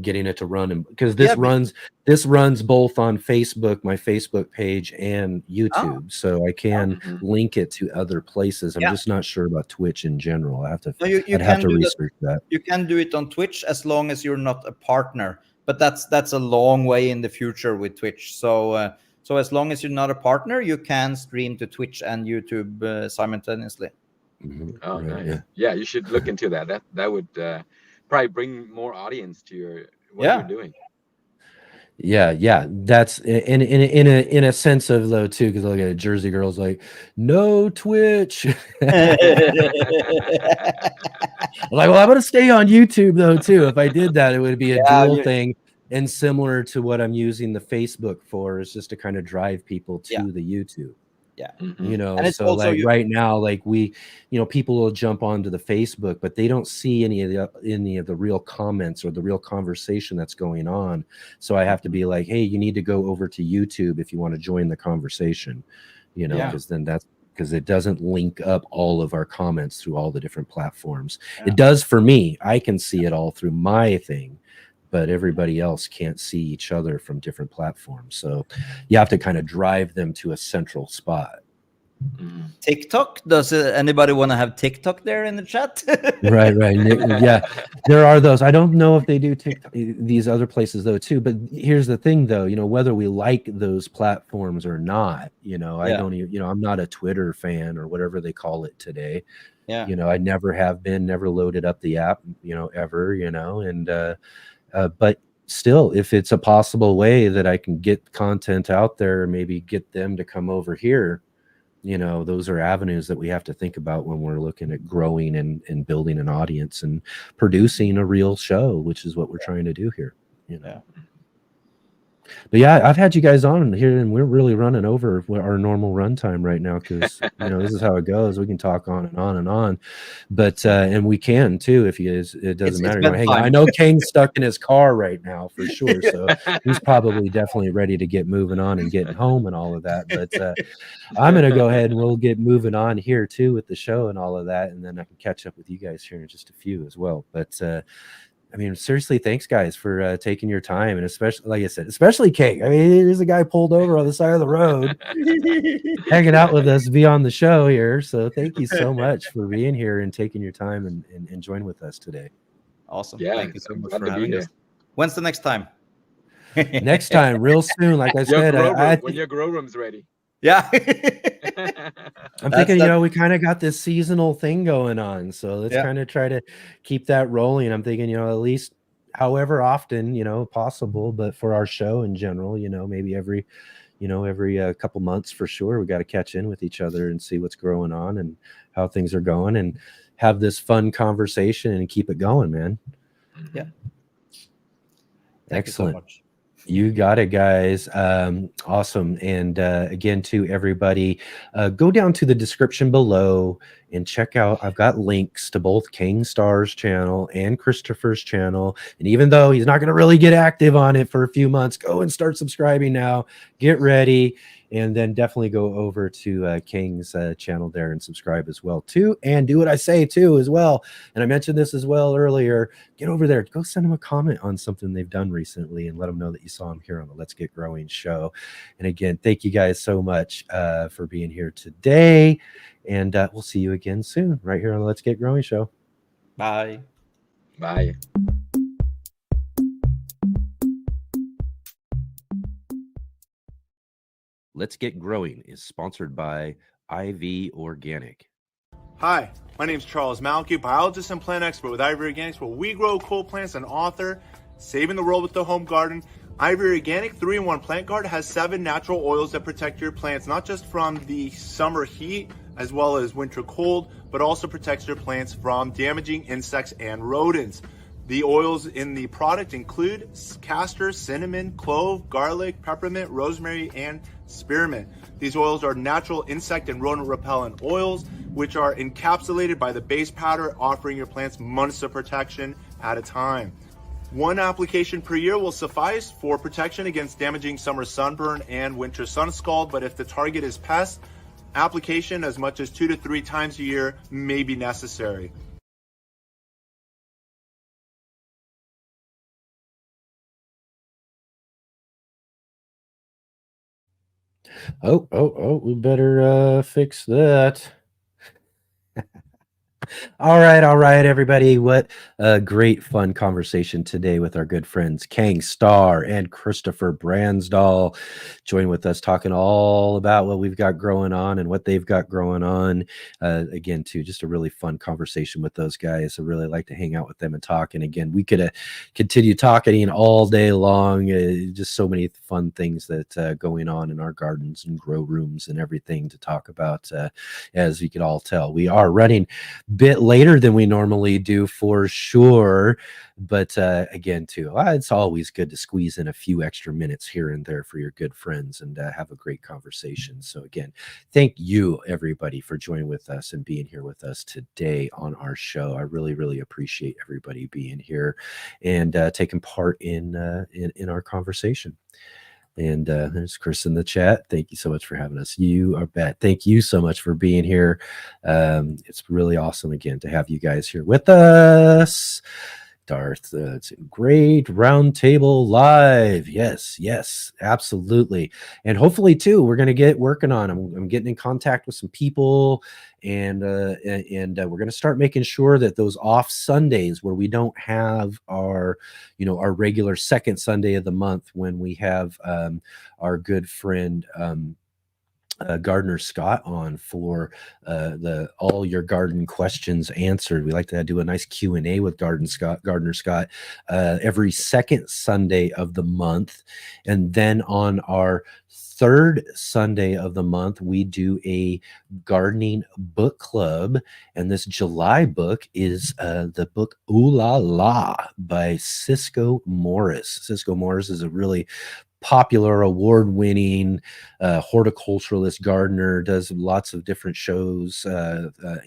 getting it to run, and because this runs both on Facebook, my Facebook page, and YouTube, so I can link it to other places. I'm just not sure about Twitch in general. I have to I'd have to research that. You can do it on Twitch as long as you're not a partner, but that's a long way in the future with Twitch. So so as long as you're not a partner, you can stream to Twitch and YouTube simultaneously. Oh, nice. Yeah, you should look into that. That would probably bring more audience to what you're doing. Yeah, that's in a sense of though too, because look at it, Jersey Girl's like, no Twitch. I'm like, well, I'm gonna stay on YouTube though too. If I did that, it would be a dual thing, and similar to what I'm using the Facebook for, is just to kind of drive people to the YouTube. Yeah. And so like right now, like we, people will jump onto the Facebook, but they don't see any of the real comments or the real conversation that's going on. So I have to be like, hey, you need to go over to YouTube if you want to join the conversation, because then because it doesn't link up all of our comments through all the different platforms. It does for me. I can see it all through my thing, but everybody else can't see each other from different platforms. So you have to kind of drive them to a central spot. TikTok? Does anybody want to have TikTok there in the chat? Right. Yeah, there are those. I don't know if they do TikTok, these other places though too. But here's the thing though, whether we like those platforms or not, I don't even, I'm not a Twitter fan or whatever they call it today. Yeah. I never have been, never loaded up the app, ever, and but still, if it's a possible way that I can get content out there, maybe get them to come over here, those are avenues that we have to think about when we're looking at growing and building an audience and producing a real show, which is what we're trying to do here. But I've had you guys on here, and we're really running over our normal runtime right now, because this is how it goes. We can talk on and on and on, but and we can too if you guys. It doesn't matter. Hang on. I know Kane's stuck in his car right now for sure, so he's probably definitely ready to get moving on and getting home and all of that. But I'm gonna go ahead and we'll get moving on here too with the show and all of that, and then I can catch up with you guys here in just a few as well. But I mean, seriously, thanks guys for taking your time, and especially, like I said, especially Kate. I mean, there's a guy pulled over on the side of the road, hanging out with us, be on the show here. So thank you so much for being here and taking your time and joining with us today. Awesome. Yeah, thank you so much for having us. When's the next time? Next time, real soon. Like I said, when your grow room's ready. Yeah. I'm thinking, we kind of got this seasonal thing going on, so let's kind of try to keep that rolling. I'm thinking, at least however often, possible, but for our show in general, maybe every couple months for sure, we got to catch in with each other and see what's going on and how things are going, and have this fun conversation and keep it going, man. Yeah. Excellent. Thank you so much. You got it, guys. Awesome. And again, to everybody, go down to the description below and check out. I've got links to both Khang Starr's channel and Christopher's channel. And even though he's not going to really get active on it for a few months, go and start subscribing now. Get ready. And then definitely go over to Khang's channel there and subscribe as well too, and do what I say too as well. And I mentioned this as well earlier. Get over there, go send them a comment on something they've done recently and let them know that you saw them here on the Let's Get Growing show. And again, thank you guys so much for being here today, and we'll see you again soon right here on the Let's Get Growing show. Bye. Bye. Let's Get Growing is sponsored by IV Organic. Hi, my name is Charles Malky, biologist and plant expert with IV Organics, where we grow cool plants and author Saving the World with the Home Garden. IV Organic 3-in-1 Plant Guard has 7 natural oils that protect your plants, not just from the summer heat as well as winter cold, but also protects your plants from damaging insects and rodents. The oils in the product include castor, cinnamon, clove, garlic, peppermint, rosemary, and spearmint. These oils are natural insect and rodent repellent oils, which are encapsulated by the base powder, offering your plants months of protection at a time. 1 application per year will suffice for protection against damaging summer sunburn and winter sun scald, but if the target is pests, application as much as 2 to 3 times a year may be necessary. Oh, we better fix that. All right, everybody. What a great, fun conversation today with our good friends Khang Starr and Christopher Brandsdal. Join with us talking all about what we've got growing on and what they've got growing on. Again, too, just a really fun conversation with those guys. I really like to hang out with them and talk. And again, we could continue talking all day long. Just so many fun things that going on in our gardens and grow rooms and everything to talk about. As you can all tell, we are running bit later than we normally do for sure, but again too, it's always good to squeeze in a few extra minutes here and there for your good friends and have a great conversation. So again, thank you everybody for joining with us and being here with us today on our show. I really appreciate everybody being here and taking part in our conversation. And there's Chris in the chat. Thank you so much for having us. You are bet. Thank you so much for being here. It's really awesome again to have you guys here with us. Darth, it's a great roundtable live. Yes, absolutely. And hopefully too, we're going to get working on. I'm getting in contact with some people, and we're going to start making sure that those off Sundays where we don't have our regular second Sunday of the month, when we have our good friend Gardner Scott on for the all your garden questions answered. We like to do a nice Q&A with Gardner Scott every second Sunday of the month, and then on our third Sunday of the month we do a gardening book club, and this July book is the book Ooh La La by Cisco Morris. Cisco Morris is a really popular, award-winning horticulturalist gardener, does lots of different shows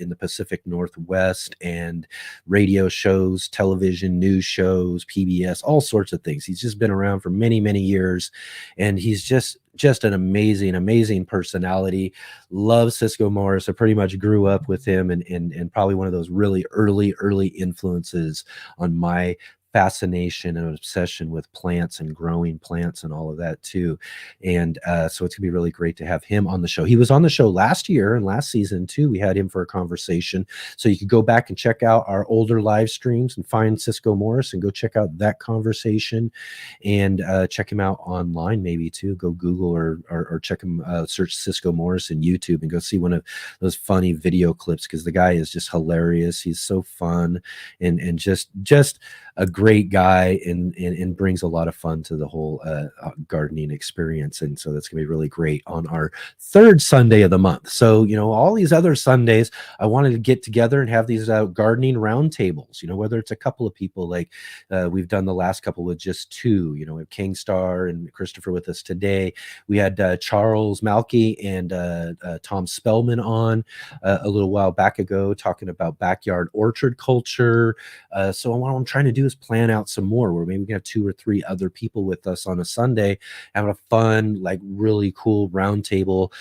in the Pacific Northwest, and radio shows, television, news shows, PBS, all sorts of things. He's just been around for many years, and he's just an amazing personality. Love Cisco Morris. I pretty much grew up with him, and probably one of those really early influences on my fascination and obsession with plants and growing plants and all of that too. And so it's gonna be really great to have him on the show. He was on the show last year and last season too. We had him for a conversation, so you could go back and check out our older live streams and find Cisco Morris and go check out that conversation, and check him out online maybe too. Go Google or check him, search Cisco Morris in YouTube and go see one of those funny video clips, because the guy is just hilarious. He's so fun and just a great guy, and brings a lot of fun to the whole gardening experience. And so that's gonna be really great on our third Sunday of the month. So all these other Sundays I wanted to get together and have these gardening roundtables, whether it's a couple of people like we've done the last couple with just 2. We have Khang Starr and Christopher with us today. We had Charles Malky and Tom Spellman on a little while back ago talking about backyard orchard culture. So what I'm trying to do is plan out some more where maybe we can have 2 or 3 other people with us on a Sunday, having a fun, like really cool roundtable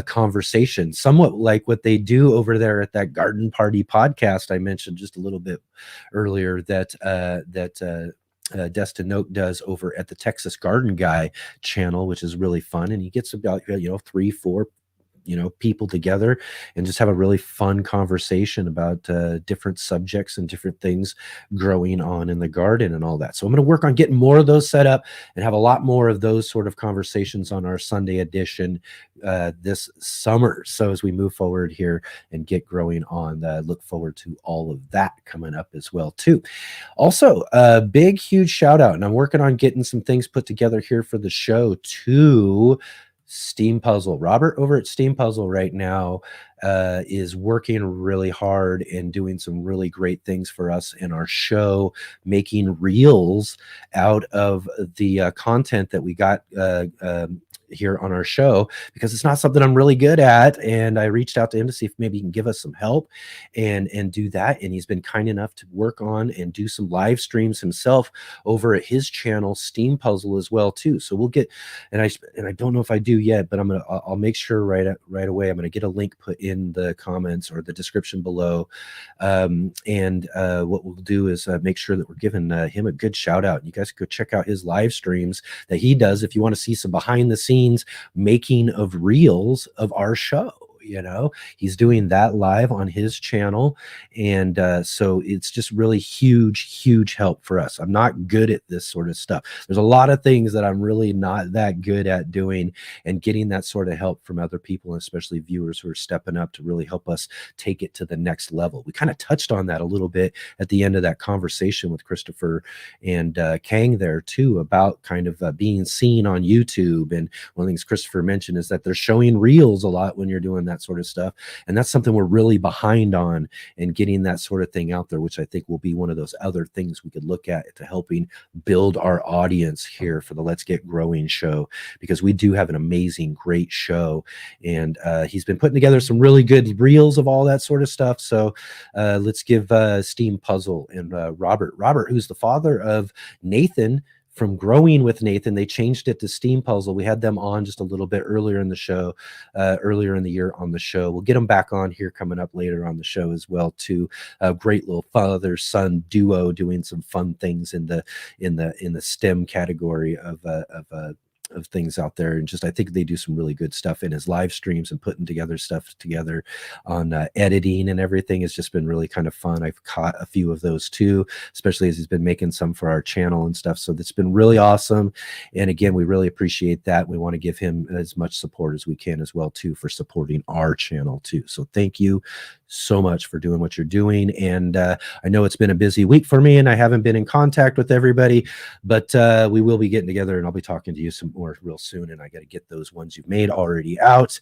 conversation, somewhat like what they do over there at that Garden Party podcast I mentioned just a little bit earlier that Destin Note does over at the Texas Garden Guy channel, which is really fun. And he gets about 3, 4 people together and just have a really fun conversation about different subjects and different things growing on in the garden and all that. So I'm going to work on getting more of those set up and have a lot more of those sort of conversations on our Sunday edition this summer. So as we move forward here and get growing on, look forward to all of that coming up as well too. Also, a big, huge shout out, and I'm working on getting some things put together here for the show to Steam Puzzle. Robert over at Steam Puzzle right now is working really hard and doing some really great things for us in our show, making reels out of the content that we got here on our show, because it's not something I'm really good at. And I reached out to him to see if maybe he can give us some help and do that. And he's been kind enough to work on and do some live streams himself over at his channel, Steam Puzzle, as well too. So we'll get, and I don't know if I do yet, but I'll make sure right away. I'm gonna get a link put in the comments or the description below. What we'll do is make sure that we're giving him a good shout out. You guys can go check out his live streams that he does if you want to see some behind the scenes making of reels of our show. He's doing that live on his channel. And so it's just really huge help for us. I'm not good at this sort of stuff. There's a lot of things that I'm really not that good at doing, and getting that sort of help from other people, and especially viewers who are stepping up to really help us take it to the next level. We kind of touched on that a little bit at the end of that conversation with Christopher and Khang there too, about kind of being seen on YouTube. And one of the things Christopher mentioned is that they're showing reels a lot when you're doing that sort of stuff, and that's something we're really behind on, and getting that sort of thing out there, which I think will be one of those other things we could look at to helping build our audience here for the Let's Get Growing show, because we do have an amazing, great show. And he's been putting together some really good reels of all that sort of stuff. So let's give Steam Puzzle and Robert, who's the father of Nathan from Growing with Nathan. They changed it to Steam Puzzle. We had them on just a little bit earlier in the show, earlier in the year on the show. We'll get them back on here coming up later on the show as well too. A great little father-son duo doing some fun things in the STEM category of things out there. And just, I think they do some really good stuff in his live streams and putting stuff together on editing and everything. Has just been really kind of fun. I've caught a few of those too, especially as he's been making some for our channel and stuff. So that's been really awesome. And again, we really appreciate that. We want to give him as much support as we can as well too, for supporting our channel too. So thank you so much for doing what you're doing. And I know it's been a busy week for me, and I haven't been in contact with everybody, but we will be getting together, and I'll be talking to you some more real soon. And I got to get those ones you've made already out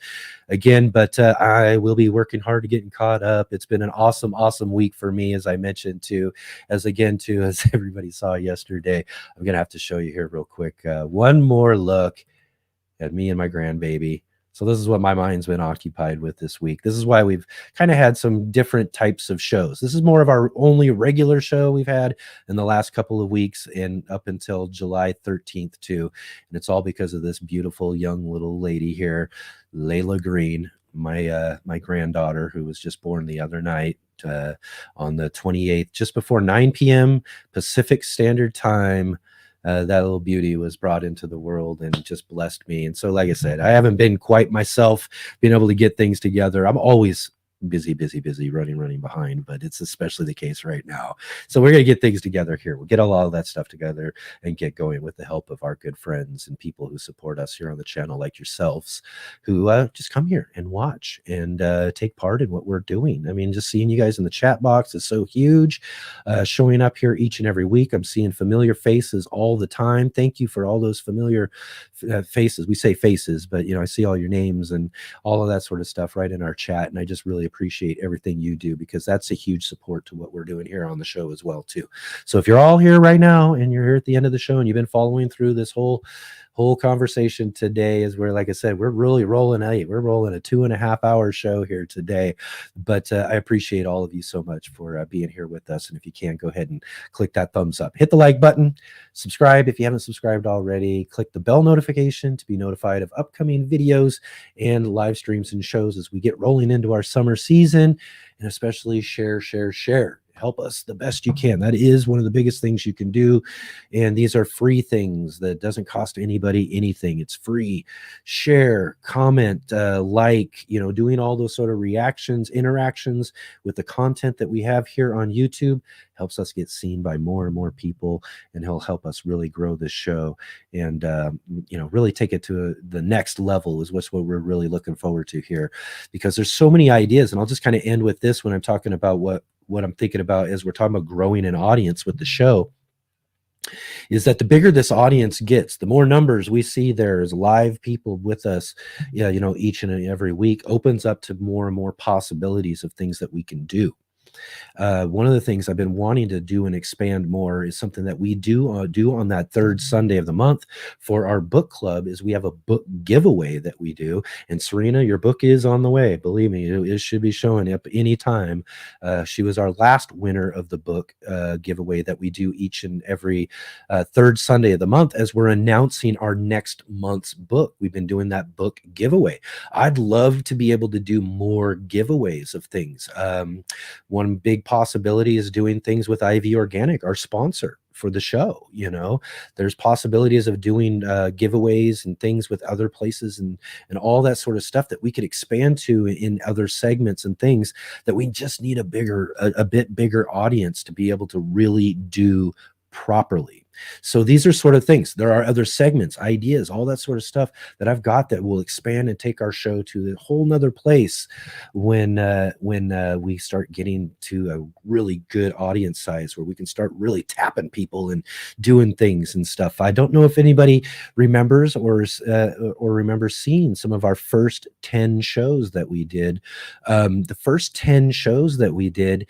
again, but I will be working hard to getting caught up. It's been an awesome week for me, as I mentioned too, as everybody saw yesterday. I'm gonna have to show you here real quick one more look at me and my grandbaby. So this is what my mind's been occupied with this week. This is why we've kind of had some different types of shows. This is more of our only regular show we've had in the last couple of weeks, and up until July 13th too. And it's all because of this beautiful young little lady here, Layla Green, my granddaughter, who was just born the other night on the 28th, just before 9 p.m. Pacific Standard Time. That little beauty was brought into the world and just blessed me. And so, like I said, I haven't been quite myself being able to get things together. I'm always busy, running behind, but it's especially the case right now. So we're going to get things together here. We'll get all of that stuff together and get going with the help of our good friends and people who support us here on the channel, like yourselves, who just come here and watch and take part in what we're doing. I mean, just seeing you guys in the chat box is so huge. Showing up here each and every week. I'm seeing familiar faces all the time. Thank you for all those familiar faces. We say faces, but I see all your names and all of that sort of stuff right in our chat. And I just really appreciate everything you do, because that's a huge support to what we're doing here on the show as well too. So if you're all here right now and you're here at the end of the show and you've been following through this whole whole conversation today is where, like I said, we're really rolling a 2.5-hour show here today. But I appreciate all of you so much for being here with us. And if you can, go ahead and click that thumbs up, hit the like button, subscribe if you haven't subscribed already, click the bell notification to be notified of upcoming videos and live streams and shows as we get rolling into our summer season. And especially share. Help us the best you can. That is one of the biggest things you can do. And these are free things that doesn't cost anybody anything. It's free. Share, comment, like, doing all those sort of interactions with the content that we have here on YouTube helps us get seen by more and more people, and he'll help us really grow this show and really take it to the next level is what we're really looking forward to here, because there's so many ideas. And I'll just kind of end with this when I'm talking about what I'm thinking about as we're talking about growing an audience with the show, is that the bigger this audience gets, the more numbers we see there as live people with us, each and every week, opens up to more and more possibilities of things that we can do. One of the things I've been wanting to do and expand more is something that we do on that third Sunday of the month for our book club. Is we have a book giveaway that we do. And Serena, your book is on the way. Believe me, it should be showing up anytime. She was our last winner of the book giveaway that we do each and every third Sunday of the month as we're announcing our next month's book. We've been doing that book giveaway. I'd love to be able to do more giveaways of things. One big possibility is doing things with IV Organic, our sponsor for the show. There's possibilities of doing giveaways and things with other places and all that sort of stuff that we could expand to in other segments and things that we just need a bit bigger audience to be able to really do properly. So these are sort of things. There are other segments, ideas, all that sort of stuff that I've got that will expand and take our show to a whole nother place when we start getting to a really good audience size where we can start really tapping people and doing things and stuff. I don't know if anybody remembers or remembers seeing some of our first 10 shows that we did. The first 10 shows that we did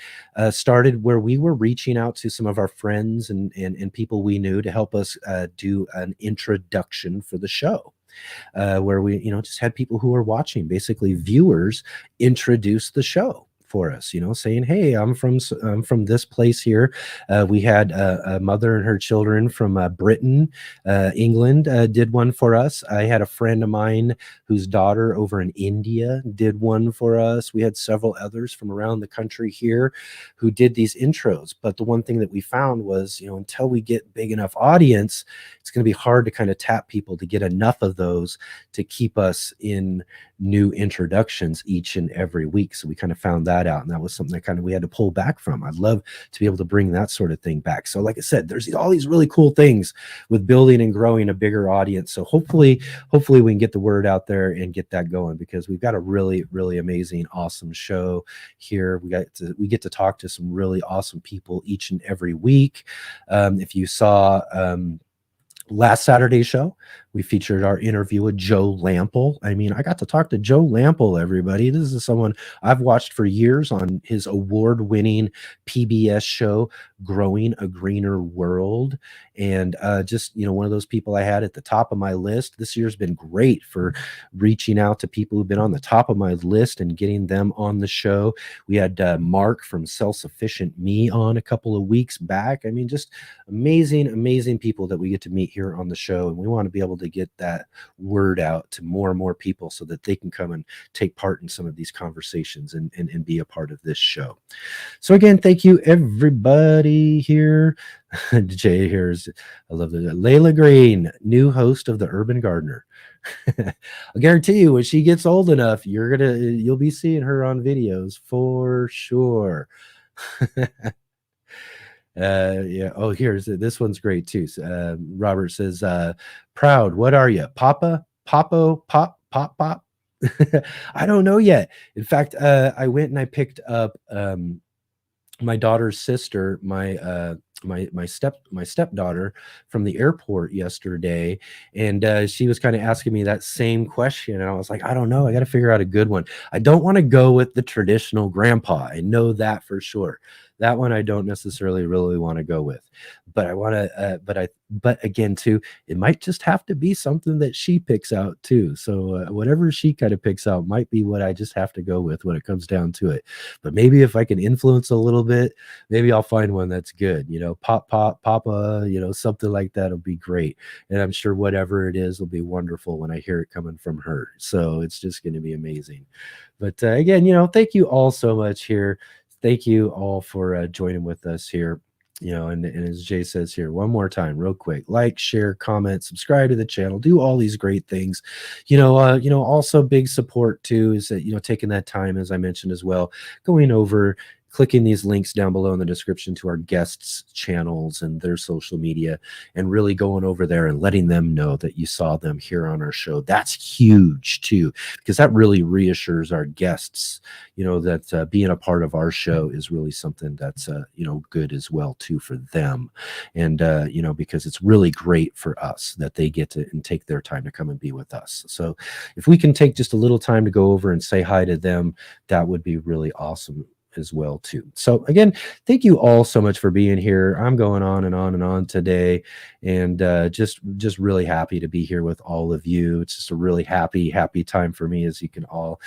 started where we were reaching out to some of our friends and people we knew to help us do an introduction for the show, where we just had people who were watching, basically viewers, introduce the show for us, saying, hey, I'm from this place here. We had a mother and her children from Britain, England, did one for us. I had a friend of mine whose daughter over in India did one for us. We had several others from around the country here who did these intros. But the one thing that we found was, until we get big enough audience, it's going to be hard to kind of tap people to get enough of those to keep us in new introductions each and every week. So we kind of found that out, and that was something that kind of we had to pull back from. I'd love to be able to bring that sort of thing back. So like I said, there's all these really cool things with building and growing a bigger audience. So hopefully we can get the word out there and get that going, because we've got a really, really amazing, awesome show here. We get to talk to some really awesome people each and every week. If you saw last Saturday's show, we featured our interview with Joe Lample. I mean, I got to talk to Joe Lample, everybody. This is someone I've watched for years on his award-winning PBS show, Growing a Greener World. And just, one of those people I had at the top of my list. This year's been great for reaching out to people who've been on the top of my list and getting them on the show. We had Mark from Self-Sufficient Me on a couple of weeks back. I mean, just amazing people that we get to meet here on the show. And we want to be able to get that word out to more and more people so that they can come and take part in some of these conversations and be a part of this show. So again, thank you everybody here. Jay here I love that. Layla Green, new host of the Urban Gardener. I guarantee you, when she gets old enough, you'll be seeing her on videos for sure. Yeah. Oh, here's this one's great too. Robert says, proud, what are you, Papa, Popo, Pop? I don't know yet. In fact, I went and I picked up my daughter's sister, my stepdaughter, from the airport yesterday, and she was kind of asking me that same question, and I was like, I don't know, I got to figure out a good one. I don't want to go with the traditional grandpa. I know that for sure. That one I don't necessarily really want to go with, but I want to, but again, too, it might just have to be something that she picks out too. So whatever she kind of picks out might be what I just have to go with when it comes down to it. But maybe if I can influence a little bit, maybe I'll find one that's good, you know, Papa, you know, something like that will be great. And I'm sure whatever it is will be wonderful when I hear it coming from her. So it's just going to be amazing. But again, you know, thank you all so much here. Thank you all for joining with us here. You know, and as Jay says here, one more time, real quick, like, share, comment, subscribe to the channel, do all these great things. You know, also big support too is that, you know, taking that time, as I mentioned as well, going over, clicking these links down below in the description to our guests' channels and their social media, and really going over there and letting them know that you saw them here on our show. That's huge too, because that really reassures our guests, you know, that being a part of our show is really something that's, you know, good as well too for them. And, you know, because it's really great for us that they get to and take their time to come and be with us. So if we can take just a little time to go over and say hi to them, that would be really awesome as well too. So again, thank you all so much for being here. I'm going on and on and on today, and just really happy to be here with all of you. It's just a really happy time for me, as you can all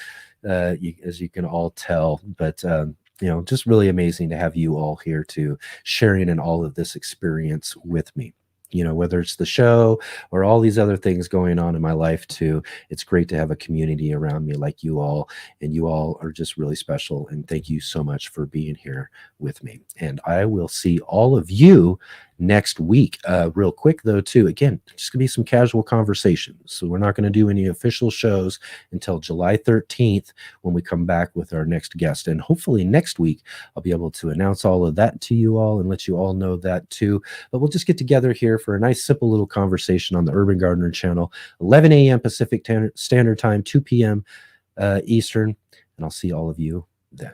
tell. But you know, just really amazing to have you all here too, sharing in all of this experience with me. You know, whether it's the show or all these other things going on in my life too, it's great to have a community around me like you all, and you all are just really special. And thank you so much for being here with me. And I will see all of you next week. Real quick though too, again, just gonna be some casual conversations. So we're not going to do any official shows until July 13th when we come back with our next guest. And hopefully next week I'll be able to announce all of that to you all and let you all know that too. But we'll just get together here for a nice simple little conversation on the Urban Gardener channel, 11 a.m. Pacific Standard Time, 2 p.m. Eastern, and I'll see all of you then.